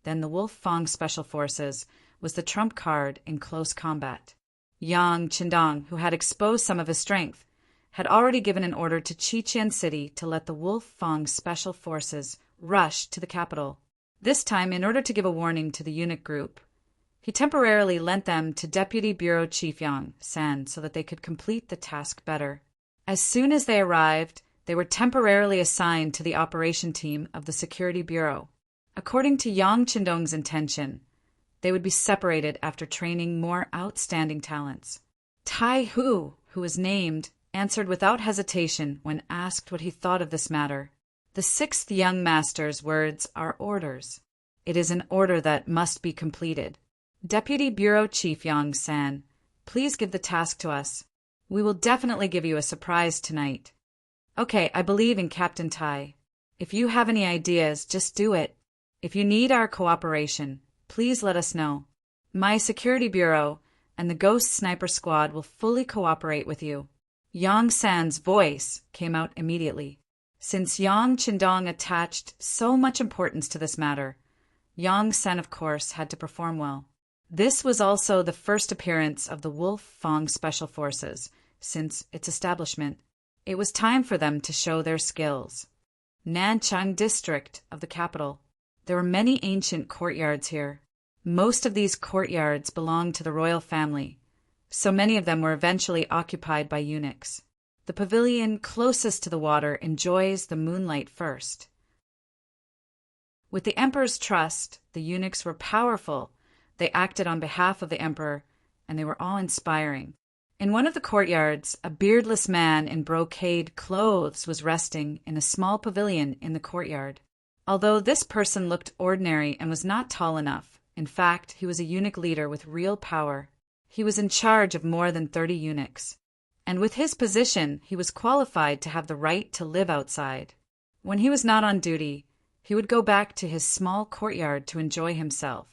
then the Wolf Fang Special Forces was the trump card in close combat. Yang Qindong, who had exposed some of his strength, had already given an order to Qiqian City to let the Wolf Fang Special Forces rush to the capital. This time, in order to give a warning to the eunuch group, he temporarily lent them to Deputy Bureau Chief Yang San so that they could complete the task better. As soon as they arrived, they were temporarily assigned to the operation team of the Security Bureau. According to Yang Qindong's intention, they would be separated after training more outstanding talents. Tai Hu, who was named, answered without hesitation when asked what he thought of this matter. The sixth young master's words are orders. It is an order that must be completed. Deputy Bureau Chief Yang San, please give the task to us. We will definitely give you a surprise tonight. Okay, I believe in Captain Tai. If you have any ideas, just do it. If you need our cooperation, please let us know. My Security Bureau and the Ghost Sniper Squad will fully cooperate with you. Yang San's voice came out immediately. Since Yang Qindong attached so much importance to this matter, Yang San, of course, had to perform well. This was also the first appearance of the Wolf Fang Special Forces since its establishment. It was time for them to show their skills. Nanchang district of the capital. There were many ancient courtyards here. Most of these courtyards belonged to the royal family, so many of them were eventually occupied by eunuchs. The pavilion closest to the water enjoys the moonlight first. With the emperor's trust, the eunuchs were powerful. They acted on behalf of the emperor, and they were awe-inspiring. In one of the courtyards, a beardless man in brocade clothes was resting in a small pavilion in the courtyard. Although this person looked ordinary and was not tall enough, in fact, he was a eunuch leader with real power. He was in charge of more than 30 eunuchs. And with his position, he was qualified to have the right to live outside. When he was not on duty, he would go back to his small courtyard to enjoy himself.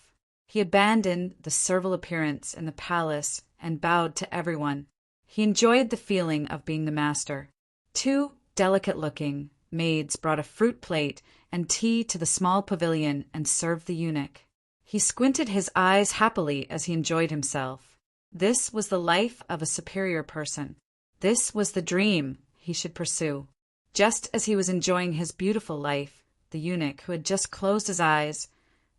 He abandoned the servile appearance in the palace and bowed to everyone. He enjoyed the feeling of being the master. 2 delicate-looking maids brought a fruit plate and tea to the small pavilion and served the eunuch. He squinted his eyes happily as he enjoyed himself. This was the life of a superior person. This was the dream he should pursue. Just as he was enjoying his beautiful life, the eunuch, who had just closed his eyes,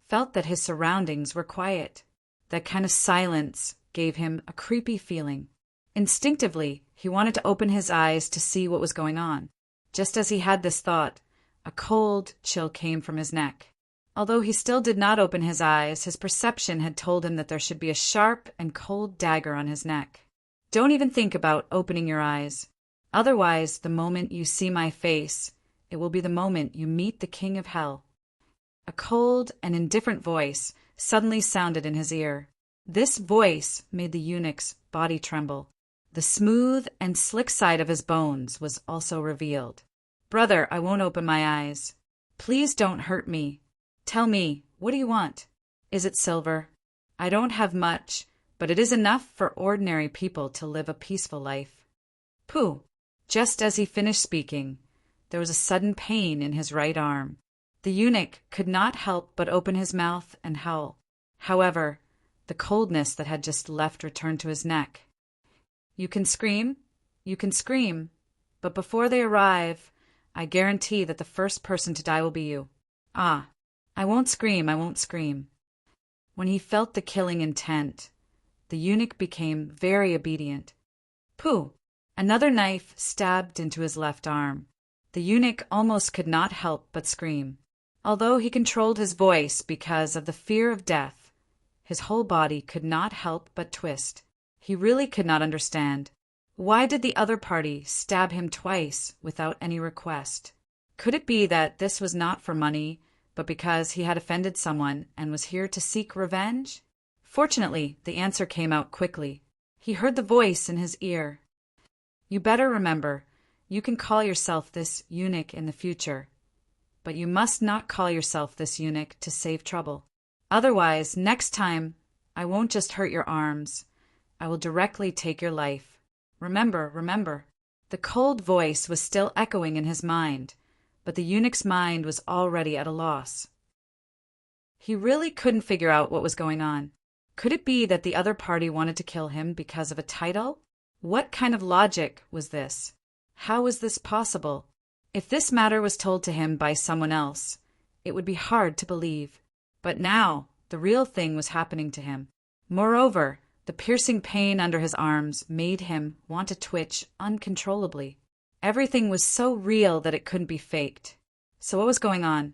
felt that his surroundings were quiet. That kind of silence gave him a creepy feeling. Instinctively, he wanted to open his eyes to see what was going on. Just as he had this thought, a cold chill came from his neck. Although he still did not open his eyes, his perception had told him that there should be a sharp and cold dagger on his neck. Don't even think about opening your eyes. Otherwise, the moment you see my face, it will be the moment you meet the king of hell. A cold and indifferent voice suddenly sounded in his ear. This voice made the eunuch's body tremble. The smooth and slick side of his bones was also revealed. "Brother, I won't open my eyes. Please don't hurt me. Tell me, what do you want? Is it silver? I don't have much, but it is enough for ordinary people to live a peaceful life." Pooh! Just as he finished speaking, there was a sudden pain in his right arm. The eunuch could not help but open his mouth and howl. However, the coldness that had just left returned to his neck. You can scream, but before they arrive, I guarantee that the first person to die will be you. Ah, I won't scream. When he felt the killing intent, the eunuch became very obedient. Pooh! Another knife stabbed into his left arm. The eunuch almost could not help but scream. Although he controlled his voice because of the fear of death, his whole body could not help but twist. He really could not understand. Why did the other party stab him twice without any request? Could it be that this was not for money, but because he had offended someone and was here to seek revenge? Fortunately, the answer came out quickly. He heard the voice in his ear. You better remember, you can call yourself this eunuch in the future, but you must not call yourself this eunuch to save trouble. Otherwise, next time, I won't just hurt your arms. I will directly take your life. Remember. The cold voice was still echoing in his mind, but the eunuch's mind was already at a loss. He really couldn't figure out what was going on. Could it be that the other party wanted to kill him because of a title? What kind of logic was this? How was this possible? If this matter was told to him by someone else, it would be hard to believe. But now, the real thing was happening to him. Moreover, the piercing pain under his arms made him want to twitch uncontrollably. Everything was so real that it couldn't be faked. So what was going on?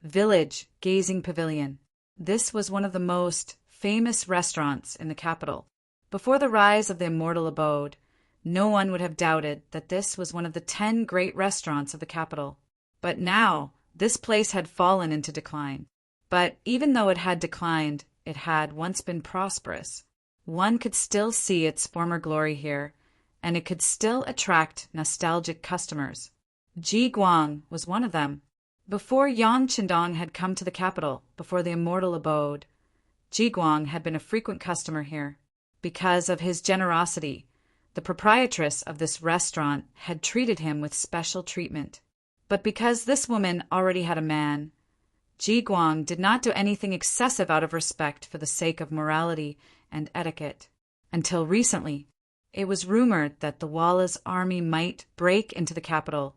Village Gazing Pavilion. This was one of the most famous restaurants in the capital. Before the rise of the immortal abode, no one would have doubted that this was one of the 10 great restaurants of the capital. But now, this place had fallen into decline. But even though it had declined, it had once been prosperous. One could still see its former glory here, and it could still attract nostalgic customers. Ji Guang was one of them. Before Yang Qindong had come to the capital, before the immortal abode, Ji Guang had been a frequent customer here. Because of his generosity, the proprietress of this restaurant had treated him with special treatment. But because this woman already had a man, Ji Guang did not do anything excessive out of respect for the sake of morality and etiquette. Until recently, it was rumored that the Walla's army might break into the capital,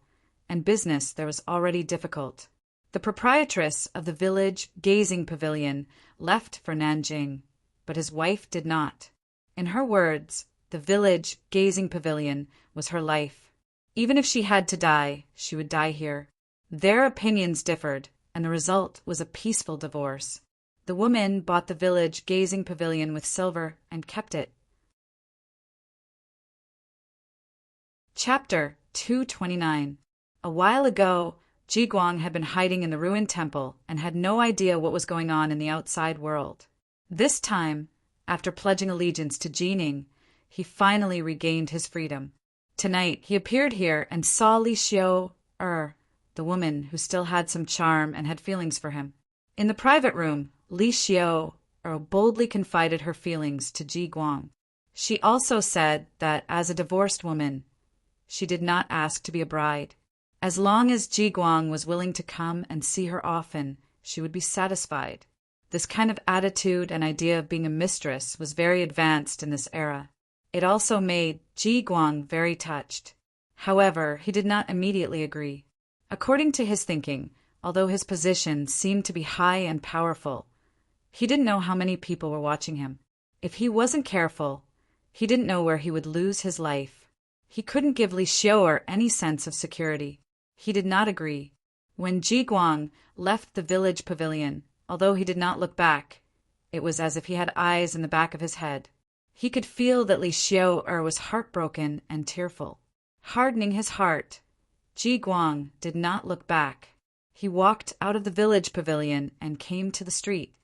and business there was already difficult. The proprietress of the village gazing pavilion left for Nanjing, but his wife did not. In her words, the village gazing pavilion was her life. Even if she had to die, she would die here. Their opinions differed, and the result was a peaceful divorce. The woman bought the village gazing pavilion with silver and kept it. Chapter 229. A while ago, Ji Guang had been hiding in the ruined temple and had no idea what was going on in the outside world. This time, after pledging allegiance to Jining, he finally regained his freedom. Tonight, he appeared here and saw Li Xiu, the woman who still had some charm and had feelings for him. In the private room, Li Xiu boldly confided her feelings to Ji Guang. She also said that as a divorced woman, she did not ask to be a bride. As long as Ji Guang was willing to come and see her often, she would be satisfied. This kind of attitude and idea of being a mistress was very advanced in this era. It also made Ji Guang very touched. However, he did not immediately agree. According to his thinking, although his position seemed to be high and powerful, he didn't know how many people were watching him. If he wasn't careful, he didn't know where he would lose his life. He couldn't give Li Xiao'er any sense of security. He did not agree. When Ji Guang left the village pavilion, although he did not look back, it was as if he had eyes in the back of his head. He could feel that Li Xiao'er was heartbroken and tearful. Hardening his heart, Ji Guang did not look back. He walked out of the village pavilion and came to the street.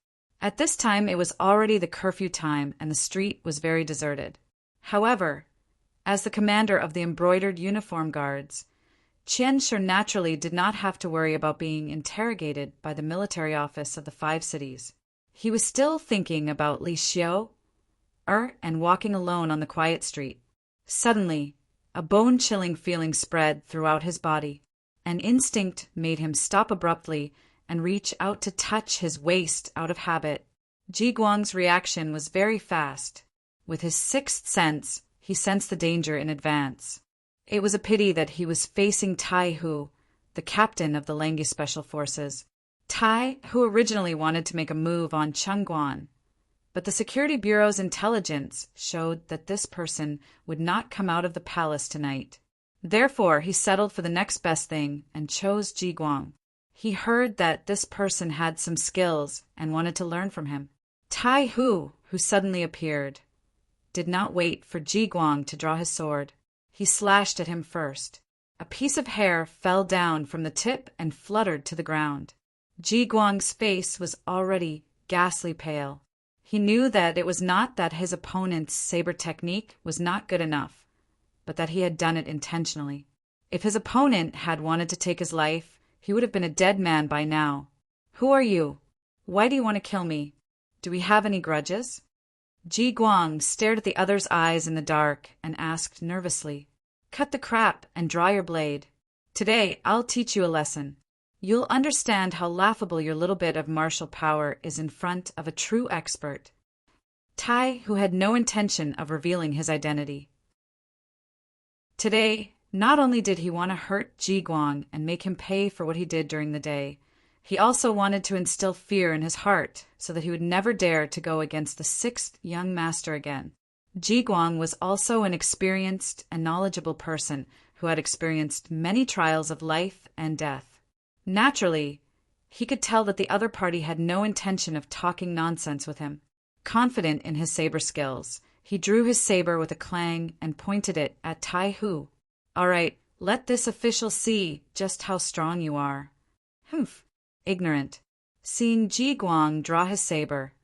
At this time it was already the curfew time and the street was very deserted. However, as the commander of the embroidered uniform guards, Qian Shi naturally did not have to worry about being interrogated by the military office of the 5 cities. He was still thinking about Li Xiao'er and walking alone on the quiet street. Suddenly, a bone-chilling feeling spread throughout his body. An instinct made him stop abruptly and reach out to touch his waist out of habit. Ji Guang's reaction was very fast. With his 6th sense, he sensed the danger in advance. It was a pity that he was facing Tai Hu, the captain of the Langyi Special Forces. Tai Hu originally wanted to make a move on Chengguan, but the Security Bureau's intelligence showed that this person would not come out of the palace tonight. Therefore, he settled for the next best thing and chose Ji Guang. He heard that this person had some skills and wanted to learn from him. Tai Hu, who suddenly appeared, did not wait for Ji Guang to draw his sword. He slashed at him first. A piece of hair fell down from the tip and fluttered to the ground. Ji Guang's face was already ghastly pale. He knew that it was not that his opponent's saber technique was not good enough, but that he had done it intentionally. If his opponent had wanted to take his life, he would have been a dead man by now. "Who are you? Why do you want to kill me? Do we have any grudges?" Ji Guang stared at the other's eyes in the dark and asked nervously, "Cut the crap and draw your blade. Today I'll teach you a lesson. You'll understand how laughable your little bit of martial power is in front of a true expert." Tai, who had no intention of revealing his identity. Today, not only did he want to hurt Ji Guang and make him pay for what he did during the day, he also wanted to instill fear in his heart so that he would never dare to go against the 6th young master again. Ji Guang was also an experienced and knowledgeable person who had experienced many trials of life and death. Naturally, he could tell that the other party had no intention of talking nonsense with him. Confident in his saber skills, he drew his saber with a clang and pointed it at Tai Hu. "All right, let this official see just how strong you are." "Humph, ignorant." Seeing Ji Guang draw his saber,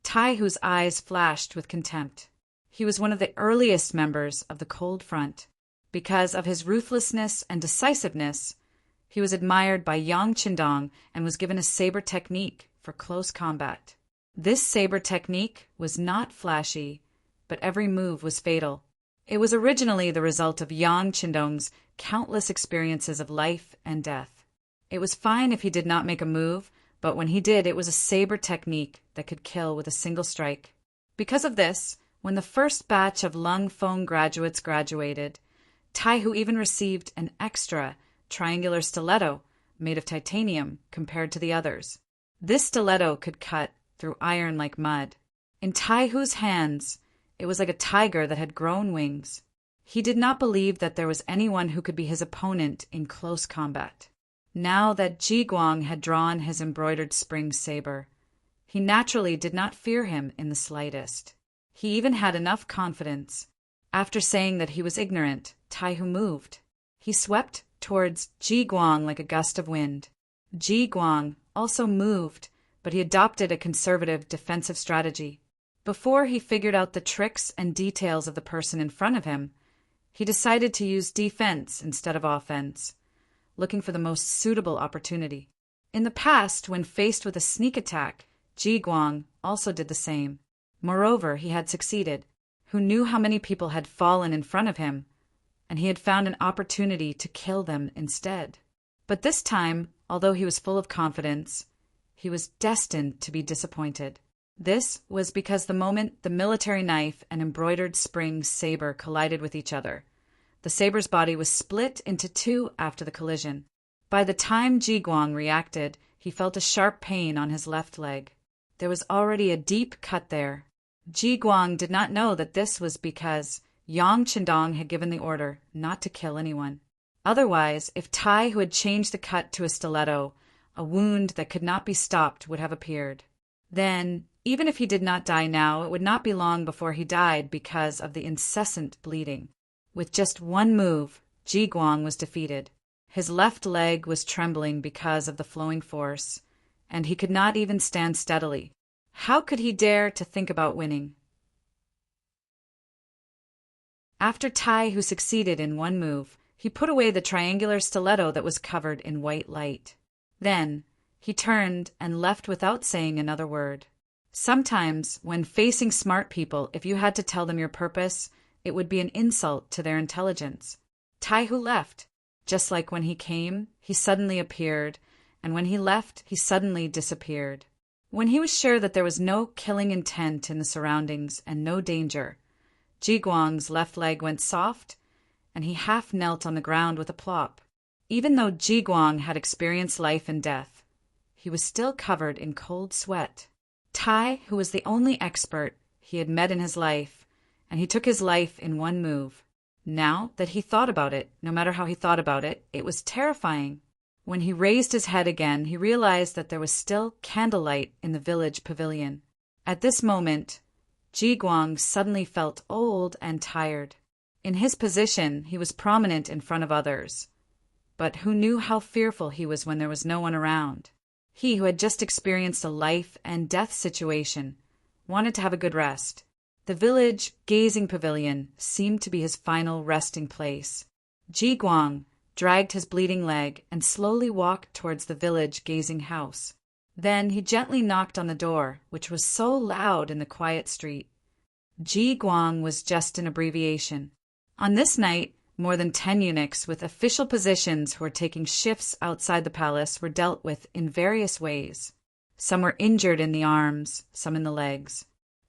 Tai Hu's eyes flashed with contempt. He was one of the earliest members of the Cold Front. Because of his ruthlessness and decisiveness, he was admired by Yang Qindong and was given a saber technique for close combat. This saber technique was not flashy, but every move was fatal. It was originally the result of Yang Qindong's countless experiences of life and death. It was fine if he did not make a move, but when he did, it was a saber technique that could kill with a single strike. Because of this, when the first batch of Lung Feng graduates graduated, Tai Hu even received an extra triangular stiletto made of titanium compared to the others. This stiletto could cut through iron like mud. In Tai Hu's hands, it was like a tiger that had grown wings. He did not believe that there was anyone who could be his opponent in close combat. Now that Ji Guang had drawn his embroidered spring saber, he naturally did not fear him in the slightest. He even had enough confidence. After saying that he was ignorant, Tai Hu moved. He swept towards Ji Guang like a gust of wind. Ji Guang also moved, but he adopted a conservative defensive strategy. Before he figured out the tricks and details of the person in front of him, he decided to use defense instead of offense, looking for the most suitable opportunity. In the past, when faced with a sneak attack, Ji Guang also did the same. Moreover, he had succeeded. Who knew how many people had fallen in front of him, and he had found an opportunity to kill them instead. But this time, although he was full of confidence, he was destined to be disappointed. This was because the moment the military knife and embroidered spring saber collided with each other, The saber's body was split into two after the collision. By the time Ji Guang reacted, he felt a sharp pain on his left leg. There was already a deep cut there. Ji Guang did not know that this was because Yang Qindong had given the order not to kill anyone. Otherwise, if Tai, who had changed the cut to a stiletto, a wound that could not be stopped would have appeared. Then, even if he did not die now, it would not be long before he died because of the incessant bleeding. With just one move, Ji Guang was defeated. His left leg was trembling because of the flowing force, and he could not even stand steadily. How could he dare to think about winning? After Tai, who succeeded in one move, he put away the triangular stiletto that was covered in white light. Then, he turned and left without saying another word. Sometimes, when facing smart people, if you had to tell them your purpose, it would be an insult to their intelligence. Tai Hu left. Just like when he came, he suddenly appeared, and when he left, he suddenly disappeared. When he was sure that there was no killing intent in the surroundings and no danger, Ji Guang's left leg went soft, and he half knelt on the ground with a plop. Even though Ji Guang had experienced life and death, he was still covered in cold sweat. Tai, who was the only expert he had met in his life, and he took his life in one move. Now that he thought about it, no matter how he thought about it, it was terrifying. When he raised his head again, he realized that there was still candlelight in the village pavilion. At this moment, Ji Guang suddenly felt old and tired. In his position, he was prominent in front of others. But who knew how fearful he was when there was no one around? He, who had just experienced a life and death situation, wanted to have a good rest. The village gazing pavilion seemed to be his final resting place. Ji Guang dragged his bleeding leg and slowly walked towards the village gazing house. Then he gently knocked on the door, which was so loud in the quiet street. Ji Guang was just an abbreviation. On this night, more than 10 eunuchs with official positions who were taking shifts outside the palace were dealt with in various ways. Some were injured in the arms, some in the legs.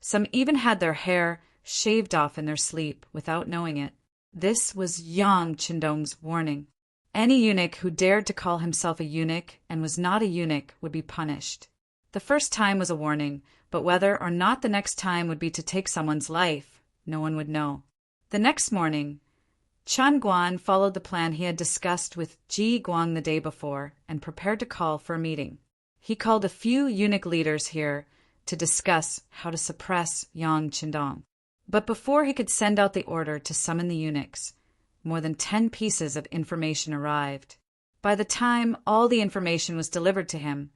Some even had their hair shaved off in their sleep without knowing it. This was Yang Qindong's warning. Any eunuch who dared to call himself a eunuch and was not a eunuch would be punished. The first time was a warning, but whether or not the next time would be to take someone's life, no one would know. The next morning, Chan Guan followed the plan he had discussed with Ji Guang the day before and prepared to call for a meeting. He called a few eunuch leaders here to discuss how to suppress Yang Qindong. But before he could send out the order to summon the eunuchs, more than 10 pieces of information arrived. By the time all the information was delivered to him,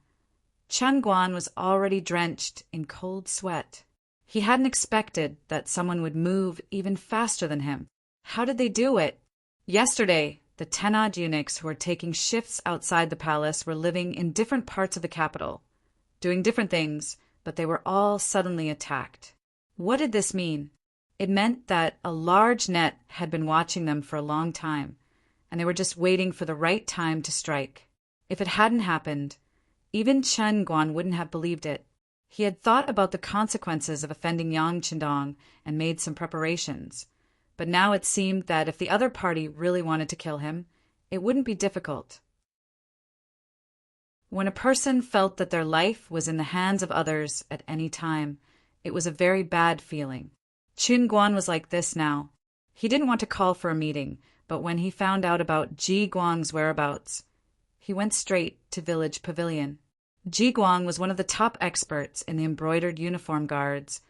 Chan Guan was already drenched in cold sweat. He hadn't expected that someone would move even faster than him. How did they do it? Yesterday, the 10-odd eunuchs who were taking shifts outside the palace were living in different parts of the capital, doing different things, but they were all suddenly attacked. What did this mean? It meant that a large net had been watching them for a long time, and they were just waiting for the right time to strike. If it hadn't happened, even Chen Guan wouldn't have believed it. He had thought about the consequences of offending Yang Qindong and made some preparations. But now it seemed that if the other party really wanted to kill him, it wouldn't be difficult. When a person felt that their life was in the hands of others at any time, it was a very bad feeling. Chun Guan was like this now. He didn't want to call for a meeting, but when he found out about Ji Guang's whereabouts, he went straight to village pavilion. Ji Guang was one of the top experts in the embroidered uniform guards,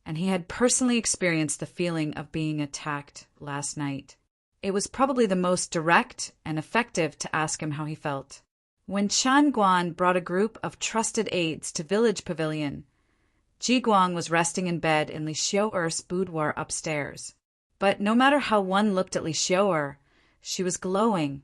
and he had personally experienced the feeling of being attacked last night. It was probably the most direct and effective to ask him how he felt. When Chan Guan brought a group of trusted aides to village pavilion, Ji Guang was resting in bed in Li Xiu'er's boudoir upstairs. But no matter how one looked at Li Xiu'er, she was glowing,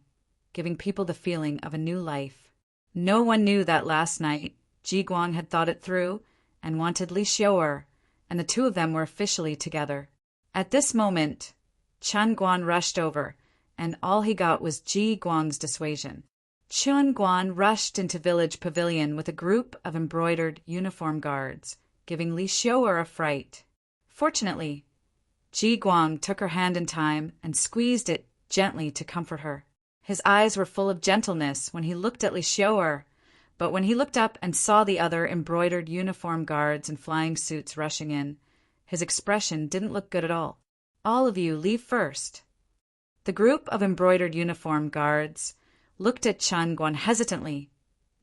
giving people the feeling of a new life. No one knew that last night Ji Guang had thought it through and wanted Li Xiu'er, and the two of them were officially together. At this moment, Chan Guan rushed over, and all he got was Ji Guang's dissuasion. Chun Guan rushed into village pavilion with a group of embroidered uniform guards, giving Li Xiu'er a fright. Fortunately, Ji Guang took her hand in time and squeezed it gently to comfort her. His eyes were full of gentleness when he looked at Li Xiao'er, but when he looked up and saw the other embroidered uniform guards in flying suits rushing in, his expression didn't look good at all. "All of you, leave first." The group of embroidered uniform guards looked at Chen Guan hesitantly,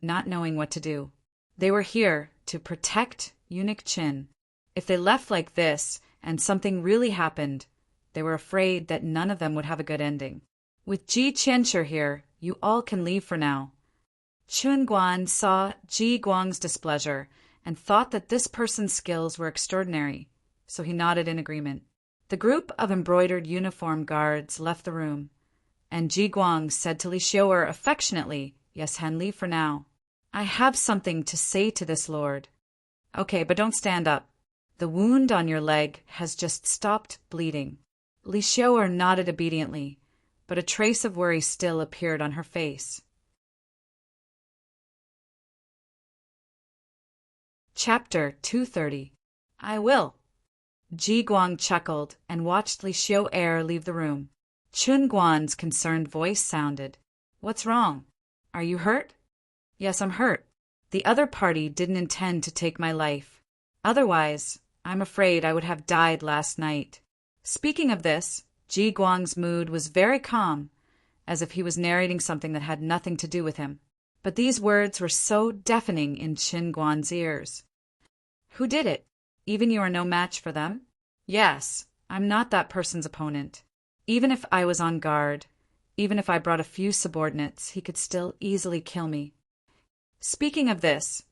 not knowing what to do. They were here to protect Eunuch Qin. If they left like this and something really happened, they were afraid that none of them would have a good ending. "With Ji Qianshi here, you all can leave for now." Chen Guan saw Ji Guang's displeasure and thought that this person's skills were extraordinary, so he nodded in agreement. The group of embroidered uniform guards left the room, and Ji Guang said to Li Xiao'er affectionately, "Yes, Hen, leave for now. I have something to say to this lord." "Okay, but don't stand up. The wound on your leg has just stopped bleeding." Li Xiao'er nodded obediently, but a trace of worry still appeared on her face. Chapter 230. "I will." Ji Guang chuckled and watched Li Xiao'er leave the room. Chen Guan's concerned voice sounded. "What's wrong? Are you hurt?" "Yes, I'm hurt. The other party didn't intend to take my life. Otherwise, I'm afraid I would have died last night." Speaking of this, Ji Guang's mood was very calm, as if he was narrating something that had nothing to do with him. But these words were so deafening in Chen Guan's ears. "Who did it? Even you are no match for them?" "Yes, I'm not that person's opponent. Even if I was on guard, even if I brought a few subordinates, he could still easily kill me." Speaking of this,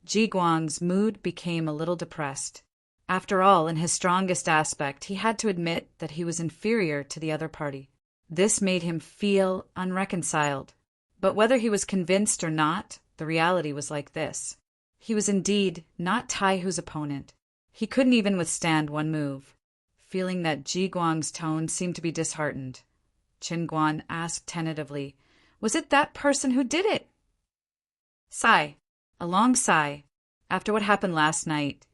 Ji Guang's mood became a little depressed. After all, in his strongest aspect, he had to admit that he was inferior to the other party. This made him feel unreconciled. But whether he was convinced or not, the reality was like this. He was indeed not Taihu's opponent. He couldn't even withstand one move. Feeling that Ji Guang's tone seemed to be disheartened, Chen Guan asked tentatively, "Was it that person who did it?" Sigh. A long sigh. After what happened last night,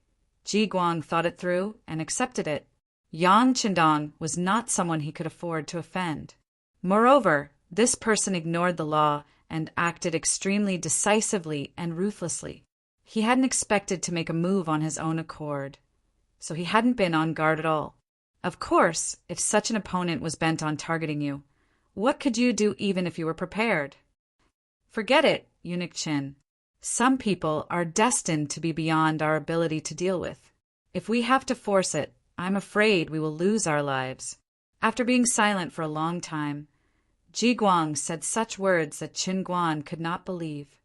Ji Guang thought it through and accepted it. Yang Qindong was not someone he could afford to offend. Moreover, this person ignored the law and acted extremely decisively and ruthlessly. He hadn't expected to make a move on his own accord, so he hadn't been on guard at all. Of course, if such an opponent was bent on targeting you, what could you do even if you were prepared? Forget it, Eunuch Qin. Some people are destined to be beyond our ability to deal with. If we have to force it, I'm afraid we will lose our lives. After being silent for a long time, Ji Guang said such words that Chen Guan could not believe.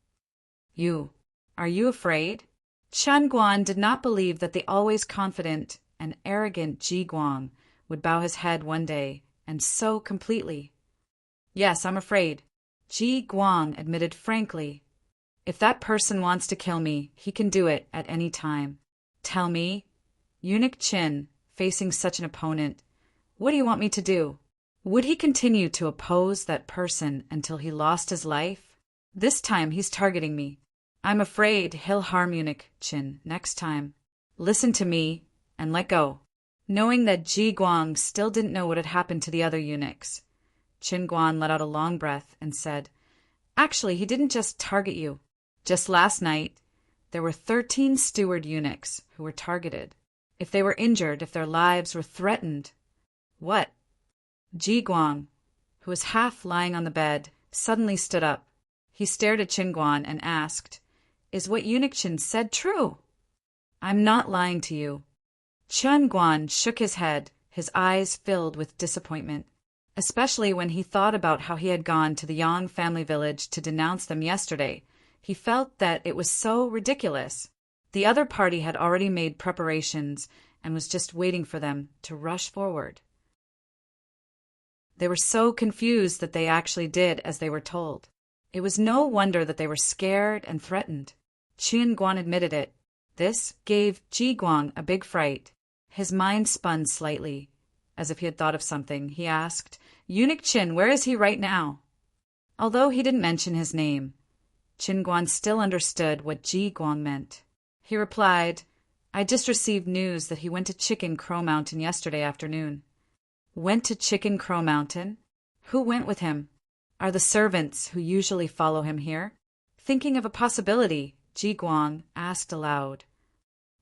Are you afraid?" Chen Guan did not believe that the always confident and arrogant Ji Guang would bow his head one day, and so completely. "Yes, I'm afraid," Ji Guang admitted frankly. "If that person wants to kill me, he can do it at any time. Tell me, Eunuch Qin, facing such an opponent, what do you want me to do? Would he continue to oppose that person until he lost his life? This time he's targeting me. I'm afraid he'll harm Eunuch Qin next time. Listen to me and let go." Knowing that Ji Guang still didn't know what had happened to the other eunuchs, Chen Guan let out a long breath and said, "Actually, he didn't just target you. Just last night, there were 13 steward eunuchs who were targeted. If they were injured, if their lives were threatened." "What?" Ji Guang, who was half lying on the bed, suddenly stood up. He stared at Chen Guan and asked, "Is what Eunuch Qin said true?" "I'm not lying to you." Chen Guan shook his head, his eyes filled with disappointment, especially when he thought about how he had gone to the Yang family village to denounce them yesterday. He felt that it was so ridiculous. The other party had already made preparations and was just waiting for them to rush forward. They were so confused that they actually did as they were told. It was no wonder that they were scared and threatened. Chen Guan admitted it. This gave Ji Guang a big fright. His mind spun slightly. As if he had thought of something, he asked, "Eunuch Qin, where is he right now?" Although he didn't mention his name, Chen Guan still understood what Ji Guang meant. He replied, "I just received news that he went to Chicken Crow Mountain yesterday afternoon." "Went to Chicken Crow Mountain? Who went with him? Are the servants who usually follow him here? Thinking of a possibility, Ji Guang asked aloud.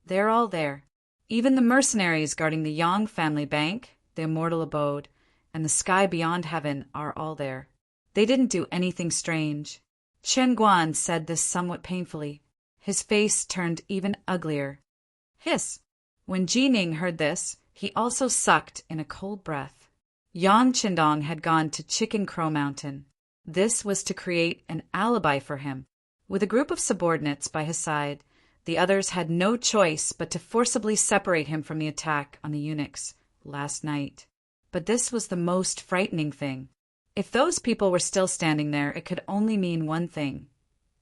They're all there. Even the mercenaries guarding the Yang family bank, the immortal abode, and the sky beyond heaven are all there. They didn't do anything strange. Chen Guan said this somewhat painfully. His face turned even uglier. Hiss! When Ji Ning heard this, he also sucked in a cold breath. Yang Qindong had gone to Chicken Crow Mountain. This was to create an alibi for him. With a group of subordinates by his side, the others had no choice but to forcibly separate him from the attack on the eunuchs last night. But this was the most frightening thing. If those people were still standing there, it could only mean one thing.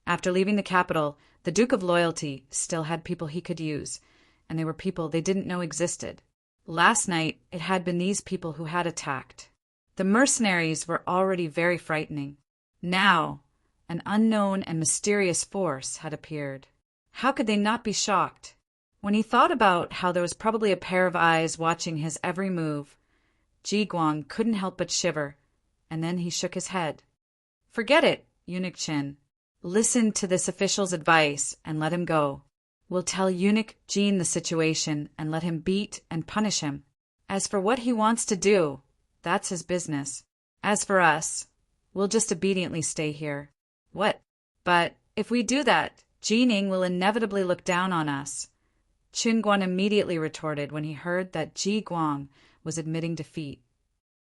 After leaving the capital, the Duke of Loyalty still had people he could use, and they were people they didn't know existed. Last night, it had been these people who had attacked. The mercenaries were already very frightening. Now, an unknown and mysterious force had appeared. How could they not be shocked? When he thought about how there was probably a pair of eyes watching his every move, Ji Guang couldn't help but shiver, and then he shook his head. Forget it, Eunuch Qin. Listen to this official's advice and let him go. We'll tell Eunuch Jean the situation and let him beat and punish him. As for what he wants to do, that's his business. As for us, we'll just obediently stay here. What? But if we do that, Ji Ning will inevitably look down on us. Qin Guan immediately retorted when he heard that Ji Guang was admitting defeat.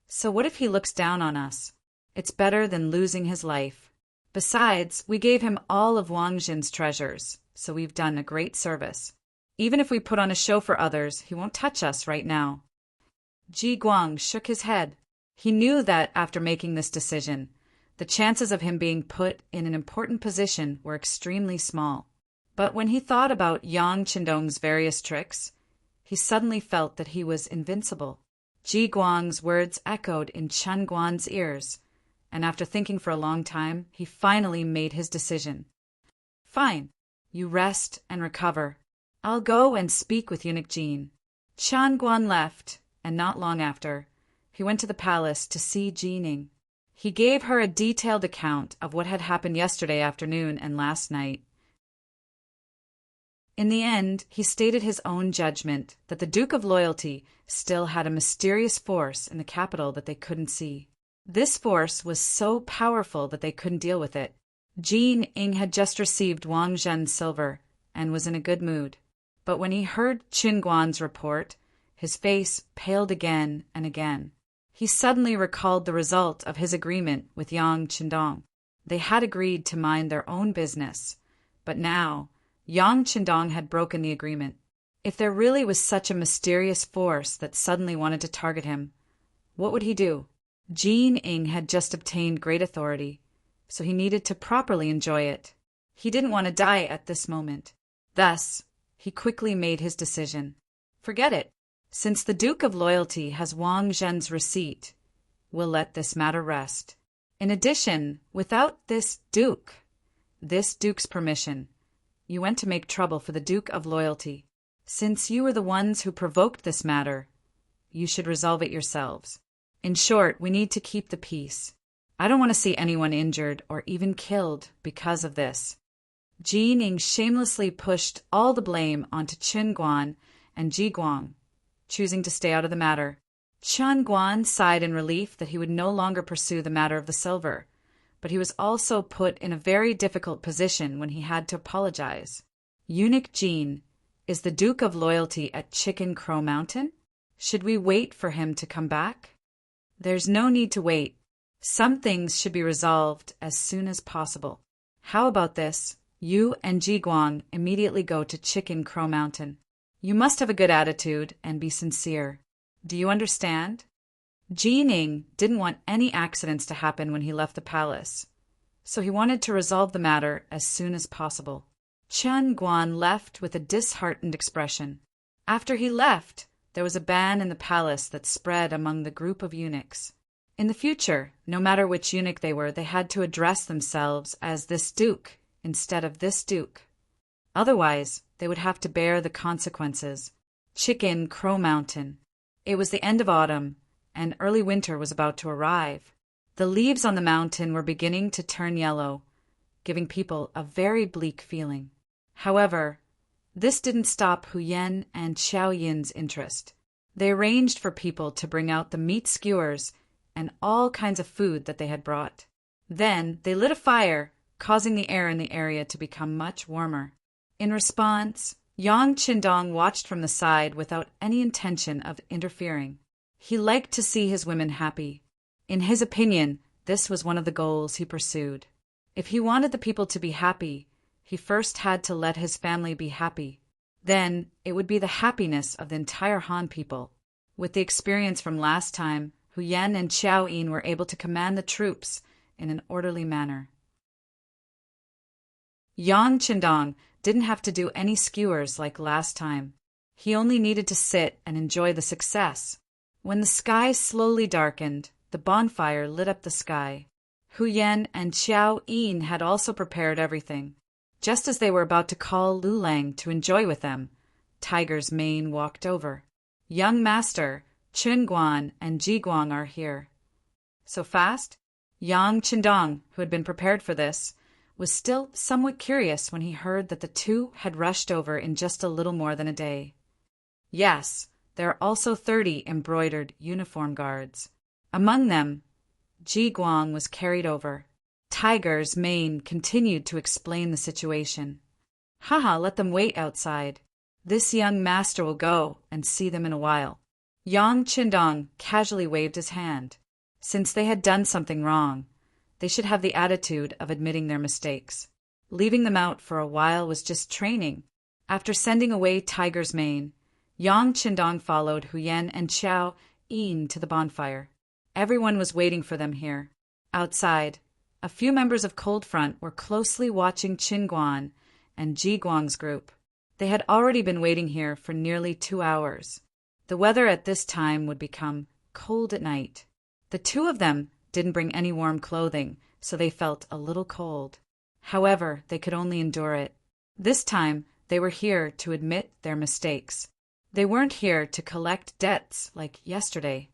So what if he looks down on us? It's better than losing his life. Besides, we gave him all of Wang Jin's treasures, so we've done a great service. Even if we put on a show for others, he won't touch us right now. Ji Guang shook his head. He knew that after making this decision, the chances of him being put in an important position were extremely small. But when he thought about Yang Qindong's various tricks, he suddenly felt that he was invincible. Ji Guang's words echoed in Chen Guan's ears, and after thinking for a long time, he finally made his decision. Fine, you rest and recover. I'll go and speak with Eunuch Jean. Chen Guan left, and not long after, he went to the palace to see Ji Ning. He gave her a detailed account of what had happened yesterday afternoon and last night. In the end, he stated his own judgment that the Duke of Loyalty still had a mysterious force in the capital that they couldn't see. This force was so powerful that they couldn't deal with it. Ji Ning had just received Wang Zhen's silver and was in a good mood. But when he heard Qin Guan's report, his face paled again and again. He suddenly recalled the result of his agreement with Yang Qindong. They had agreed to mind their own business, but now Yang Qindong had broken the agreement. If there really was such a mysterious force that suddenly wanted to target him, what would he do? Ji Ning had just obtained great authority, so he needed to properly enjoy it. He didn't want to die at this moment. Thus, he quickly made his decision. Forget it. Since the Duke of Loyalty has Wang Zhen's receipt, we'll let this matter rest. In addition, without this Duke's permission, you went to make trouble for the Duke of Loyalty. Since you were the ones who provoked this matter, you should resolve it yourselves. In short, we need to keep the peace. I don't want to see anyone injured or even killed because of this. Ji Ning shamelessly pushed all the blame onto Qin Guan and Ji Guang, choosing to stay out of the matter. Chen Guan sighed in relief that he would no longer pursue the matter of the silver, but he was also put in a very difficult position when he had to apologize. Eunuch Jean, is the Duke of Loyalty at Chicken Crow Mountain? Should we wait for him to come back? There's no need to wait. Some things should be resolved as soon as possible. How about this? You and Ji Guang immediately go to Chicken Crow Mountain. You must have a good attitude and be sincere. Do you understand? Ji Ning didn't want any accidents to happen when he left the palace, so he wanted to resolve the matter as soon as possible. Chen Guan left with a disheartened expression. After he left, there was a ban in the palace that spread among the group of eunuchs. In the future, no matter which eunuch they were, they had to address themselves as this duke instead of this duke. Otherwise, they would have to bear the consequences. Chicken Crow Mountain. It was the end of autumn, and early winter was about to arrive. The leaves on the mountain were beginning to turn yellow, giving people a very bleak feeling. However, this didn't stop Huyen and Xiaoyin's interest. They arranged for people to bring out the meat skewers and all kinds of food that they had brought. Then they lit a fire, causing the air in the area to become much warmer. In response, Yang Qindong watched from the side without any intention of interfering. He liked to see his women happy. In his opinion, this was one of the goals he pursued. If he wanted the people to be happy, he first had to let his family be happy. Then it would be the happiness of the entire Han people. With the experience from last time, Huyen and Xiaoyin were able to command the troops in an orderly manner. Yang Qindong didn't have to do any skewers like last time. He only needed to sit and enjoy the success. When the sky slowly darkened, the bonfire lit up the sky. Huyen and Xiaoyin had also prepared everything. Just as they were about to call Lu Lang to enjoy with them, Tiger's Mane walked over. "Young master, Chen Guan and Ji Guang are here." So fast? Yang Qindong, who had been prepared for this, was still somewhat curious when he heard that the two had rushed over in just a little more than a day. Yes, there are also 30 embroidered uniform guards. Among them, Ji Guang was carried over. Tiger's Mane continued to explain the situation. "Haha, let them wait outside. This young master will go and see them in a while." Yang Qindong casually waved his hand. Since they had done something wrong, they should have the attitude of admitting their mistakes. Leaving them out for a while was just training. After sending away Tiger's Mane, Yang Qindong followed Huyen and Xiaoyin to the bonfire. Everyone was waiting for them here. Outside, a few members of Cold Front were closely watching Qin Guan and Ji Guang's group. They had already been waiting here for nearly 2 hours. The weather at this time would become cold at night. The two of them didn't bring any warm clothing, so they felt a little cold. However, they could only endure it. This time, they were here to admit their mistakes. They weren't here to collect debts like yesterday.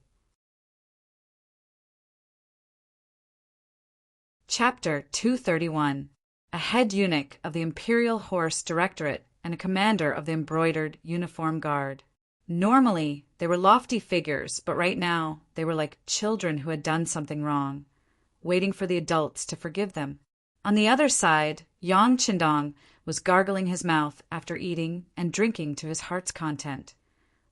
Chapter 231. A head eunuch of the Imperial Horse Directorate and a commander of the Embroidered Uniform Guard. Normally, they were lofty figures, but right now, they were like children who had done something wrong, waiting for the adults to forgive them. On the other side, Yang Qindong was gargling his mouth after eating and drinking to his heart's content,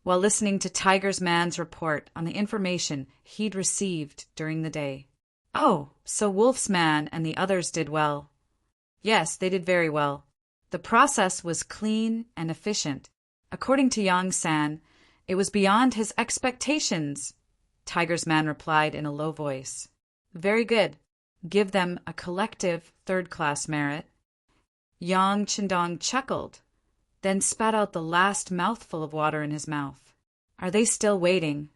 while listening to Tiger's Man's report on the information he'd received during the day. Oh, so Wolf's Man and the others did well. Yes, they did very well. The process was clean and efficient. According to Yang San, it was beyond his expectations. Tiger's Man replied in a low voice. Very good. Give them a collective third-class merit. Yang Qindong chuckled, then spat out the last mouthful of water in his mouth. Are they still waiting?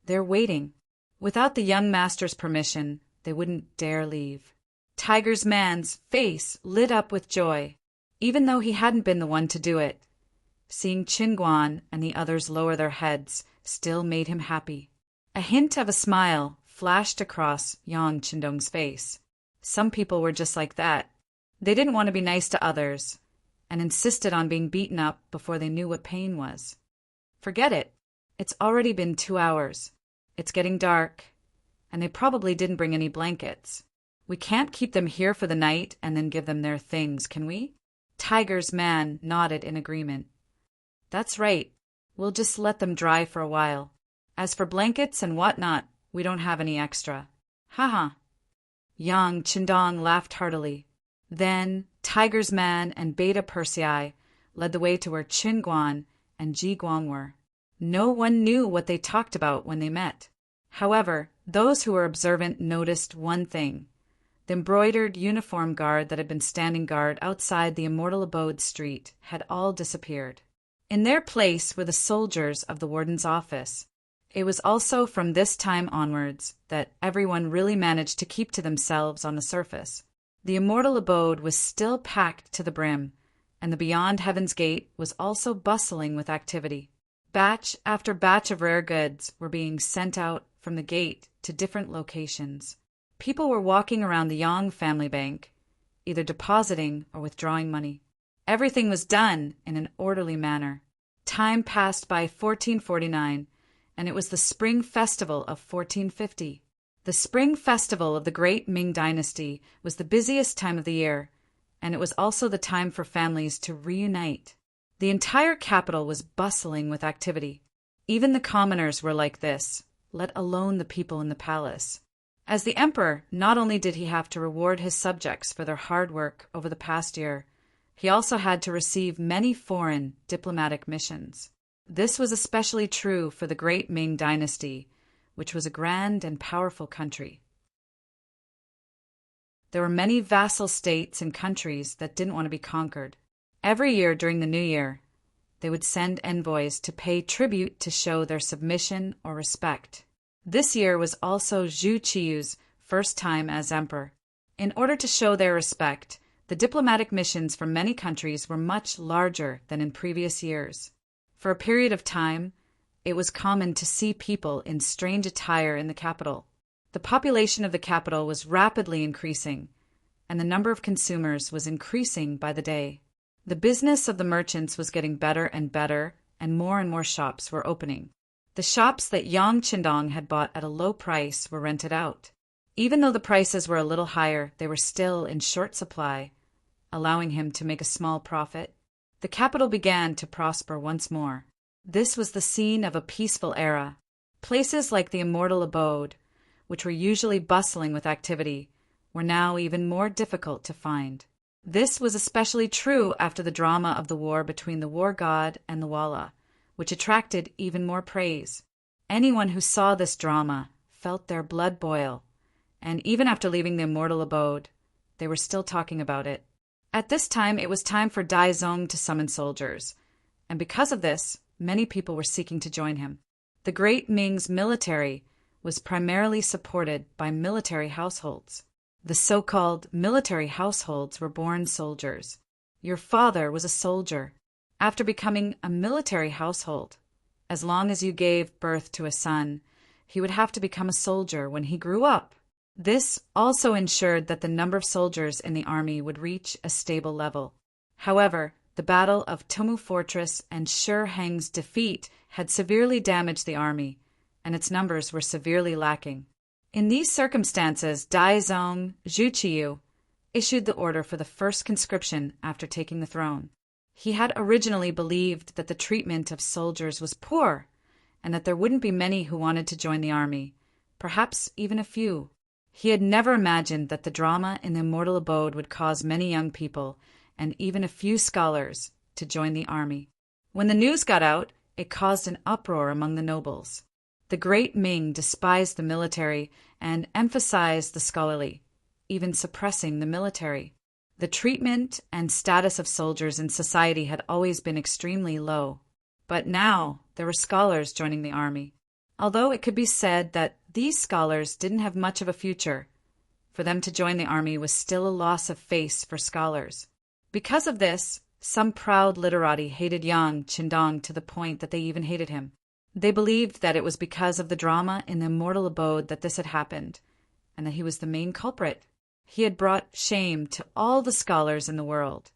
They're waiting. Without the young master's permission, they wouldn't dare leave. Tiger's Man's face lit up with joy, even though he hadn't been the one to do it. Seeing Qin Guan and the others lower their heads still made him happy. A hint of a smile flashed across Yang Qindong's face. Some people were just like that. They didn't want to be nice to others, and insisted on being beaten up before they knew what pain was. Forget it. It's already been 2 hours. It's getting dark, and they probably didn't bring any blankets. We can't keep them here for the night and then give them their things, can we? Tiger's Man nodded in agreement. That's right. We'll just let them dry for a while. As for blankets and whatnot, we don't have any extra. Ha. Yang Qindong laughed heartily. Then Tiger's Man and Beta Persei led the way to where Qin Guan and Ji Guang were. No one knew what they talked about when they met. However, those who were observant noticed one thing. The embroidered uniform guard that had been standing guard outside the Immortal Abode street had all disappeared. In their place were the soldiers of the warden's office. It was also from this time onwards that everyone really managed to keep to themselves on the surface. The Immortal Abode was still packed to the brim, and the Beyond Heaven's Gate was also bustling with activity. Batch after batch of rare goods were being sent out from the gate to different locations. People were walking around the Yang family bank, either depositing or withdrawing money. Everything was done in an orderly manner. Time passed by 1449, and it was the Spring Festival of 1450. The Spring Festival of the Great Ming Dynasty was the busiest time of the year, and it was also the time for families to reunite. The entire capital was bustling with activity. Even the commoners were like this, let alone the people in the palace. As the emperor, not only did he have to reward his subjects for their hard work over the past year, he also had to receive many foreign diplomatic missions. This was especially true for the Great Ming Dynasty, which was a grand and powerful country. There were many vassal states and countries that didn't want to be conquered. Every year during the New Year, they would send envoys to pay tribute to show their submission or respect. This year was also Zhu Qiyu's first time as emperor. In order to show their respect, the diplomatic missions from many countries were much larger than in previous years. For a period of time, it was common to see people in strange attire in the capital. The population of the capital was rapidly increasing, and the number of consumers was increasing by the day. The business of the merchants was getting better, and more shops were opening. The shops that Yang Qindong had bought at a low price were rented out. Even though the prices were a little higher, they were still in short supply, allowing him to make a small profit. The capital began to prosper once more. This was the scene of a peaceful era. Places like the Immortal Abode, which were usually bustling with activity, were now even more difficult to find. This was especially true after the drama of the war between the war god and the Walla, which attracted even more praise. Anyone who saw this drama felt their blood boil, and even after leaving the Immortal Abode, they were still talking about it. At this time, it was time for Dai Zong to summon soldiers, and because of this, many people were seeking to join him. The Great Ming's military was primarily supported by military households. The so-called military households were born soldiers. Your father was a soldier. After becoming a military household, as long as you gave birth to a son, he would have to become a soldier when he grew up. This also ensured that the number of soldiers in the army would reach a stable level. However, the Battle of Tumu Fortress and Shi Heng's defeat had severely damaged the army, and its numbers were severely lacking. In these circumstances, Dai Zong Zhu Qiyu issued the order for the first conscription after taking the throne. He had originally believed that the treatment of soldiers was poor, and that there wouldn't be many who wanted to join the army, perhaps even a few. He had never imagined that the drama in the Immortal Abode would cause many young people, and even a few scholars, to join the army. When the news got out, it caused an uproar among the nobles. The Great Ming despised the military and emphasized the scholarly, even suppressing the military. The treatment and status of soldiers in society had always been extremely low, but now there were scholars joining the army. Although it could be said that these scholars didn't have much of a future, for them to join the army was still a loss of face for scholars. Because of this, some proud literati hated Yang Qindong to the point that they even hated him. They believed that it was because of the drama in the Immortal Abode that this had happened, and that he was the main culprit. He had brought shame to all the scholars in the world.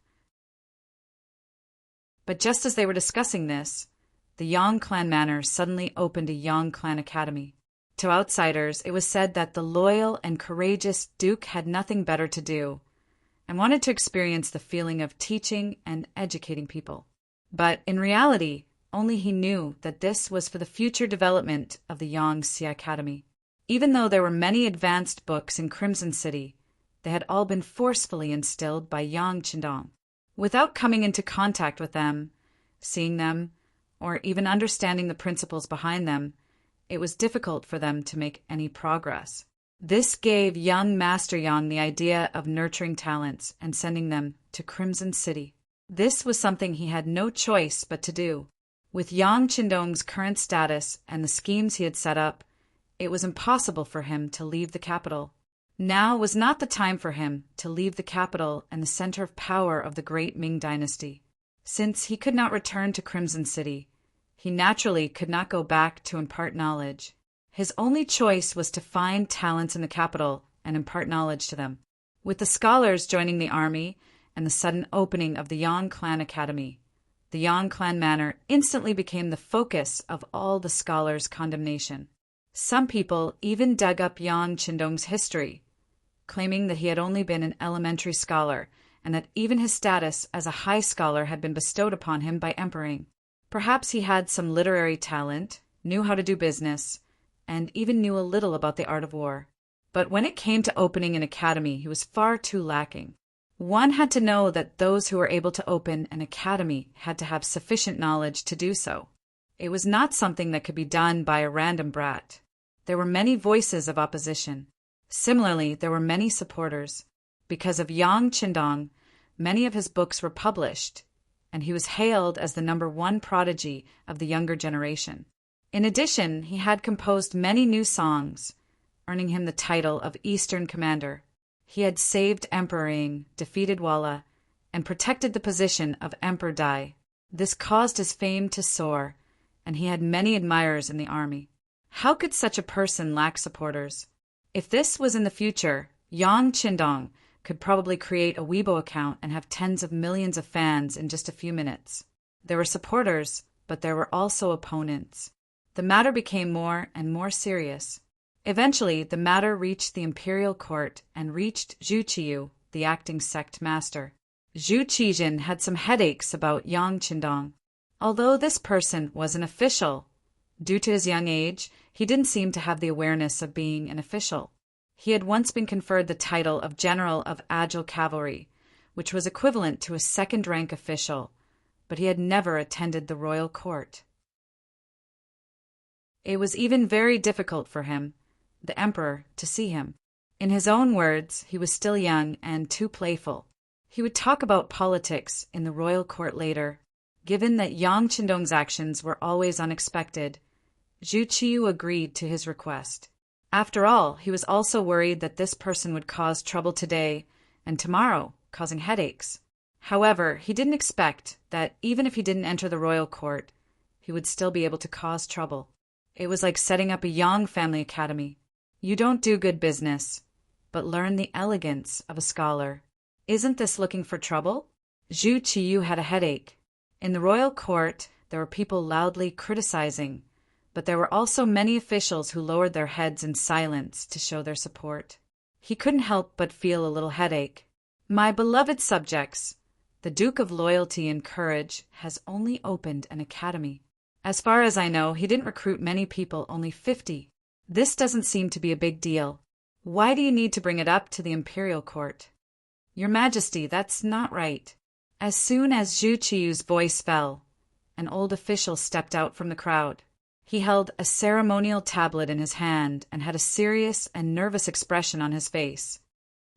But just as they were discussing this, the Yang clan manor suddenly opened a Yang clan academy. To outsiders, it was said that the loyal and courageous Duke had nothing better to do, and wanted to experience the feeling of teaching and educating people. But in reality, only he knew that this was for the future development of the Yangtze Academy. Even though there were many advanced books in Crimson City, they had all been forcefully instilled by Yang Qindong. Without coming into contact with them, seeing them, or even understanding the principles behind them, it was difficult for them to make any progress. This gave young Master Yang the idea of nurturing talents and sending them to Crimson City. This was something he had no choice but to do. With Yang Qindong's current status and the schemes he had set up, it was impossible for him to leave the capital. Now was not the time for him to leave the capital and the center of power of the Great Ming Dynasty. Since he could not return to Crimson City, he naturally could not go back to impart knowledge. His only choice was to find talents in the capital and impart knowledge to them. With the scholars joining the army and the sudden opening of the Yang Clan Academy, the Yang Clan Manor instantly became the focus of all the scholars' condemnation. Some people even dug up Yang Qindong's history, claiming that he had only been an elementary scholar and that even his status as a high scholar had been bestowed upon him by emperor. Perhaps he had some literary talent, knew how to do business, and even knew a little about the art of war. But when it came to opening an academy, he was far too lacking. One had to know that those who were able to open an academy had to have sufficient knowledge to do so. It was not something that could be done by a random brat. There were many voices of opposition. Similarly, there were many supporters. Because of Yang Qindong, many of his books were published, and he was hailed as the #1 prodigy of the younger generation. In addition, he had composed many new songs, earning him the title of Eastern Commander. He had saved Emperor Ming, defeated Walla, and protected the position of Emperor Dai. This caused his fame to soar, and he had many admirers in the army. How could such a person lack supporters? If this was in the future, Yang Qindong could probably create a Weibo account and have tens of millions of fans in just a few minutes. There were supporters, but there were also opponents. The matter became more and more serious. Eventually, the matter reached the imperial court and reached Zhu Qiyu, the acting sect master. Zhu Qijin had some headaches about Yang Qindong. Although this person was an official, due to his young age, he didn't seem to have the awareness of being an official. He had once been conferred the title of General of Agile Cavalry, which was equivalent to a second-rank official, but he had never attended the royal court. It was even very difficult for him, the emperor, to see him. In his own words, he was still young and too playful. He would talk about politics in the royal court later. Given that Yang Qindong's actions were always unexpected, Zhu Qiyu agreed to his request. After all, he was also worried that this person would cause trouble today and tomorrow, causing headaches. However, he didn't expect that even if he didn't enter the royal court, he would still be able to cause trouble. It was like setting up a Yang family academy. You don't do good business, but learn the elegance of a scholar. Isn't this looking for trouble? Zhu Qiyu had a headache. In the royal court, there were people loudly criticizing, but there were also many officials who lowered their heads in silence to show their support. He couldn't help but feel a little headache. My beloved subjects, the Duke of Loyalty and Courage has only opened an academy. As far as I know, he didn't recruit many people, only 50. This doesn't seem to be a big deal. Why do you need to bring it up to the imperial court? Your Majesty, that's not right. As soon as Zhu Qiyu's voice fell, an old official stepped out from the crowd. He held a ceremonial tablet in his hand and had a serious and nervous expression on his face.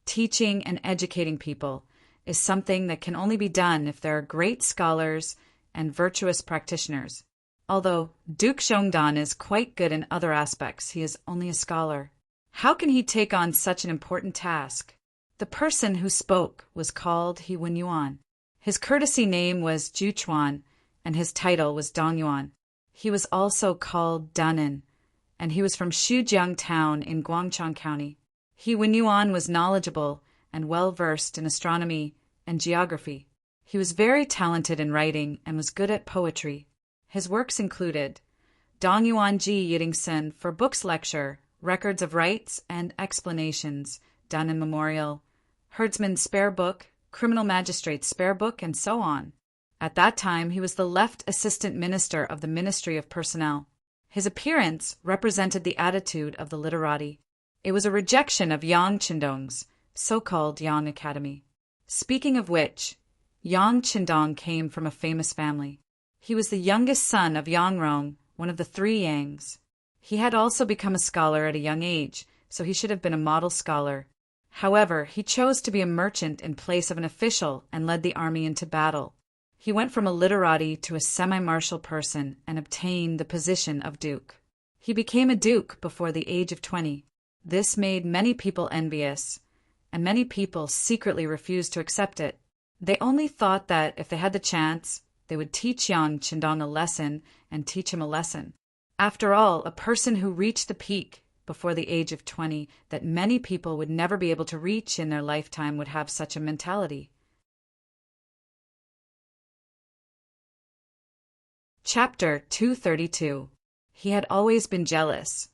Teaching and educating people is something that can only be done if there are great scholars and virtuous practitioners. Although Duke Xiongdan is quite good in other aspects, he is only a scholar. How can he take on such an important task? The person who spoke was called He Wen Yuan. His courtesy name was Ju Chuan, and his title was Dong Yuan. He was also called Dunan, and he was from Shujiang Town in Guangchang County. He Wen Yuan was knowledgeable and well-versed in astronomy and geography. He was very talented in writing and was good at poetry. His works included Dong Yuan Ji Yiting Sen for Books Lecture, Records of Rights and Explanations, done in memorial, Herdsman's Spare Book, Criminal Magistrate's Spare Book, and so on. At that time, he was the left assistant minister of the Ministry of Personnel. His appearance represented the attitude of the literati. It was a rejection of Yang Qindong's so-called Yang Academy. Speaking of which, Yang Qindong came from a famous family. He was the youngest son of Yang Rong, one of the 3 Yangs. He had also become a scholar at a young age, so he should have been a model scholar. However, he chose to be a merchant in place of an official and led the army into battle. He went from a literati to a semi-martial person and obtained the position of duke. He became a duke before the age of 20. This made many people envious, and many people secretly refused to accept it. They only thought that if they had the chance, they would teach Yang Qindong a lesson and teach him a lesson. After all, a person who reached the peak before the age of 20 that many people would never be able to reach in their lifetime would have such a mentality. Chapter 232. He had always been jealous,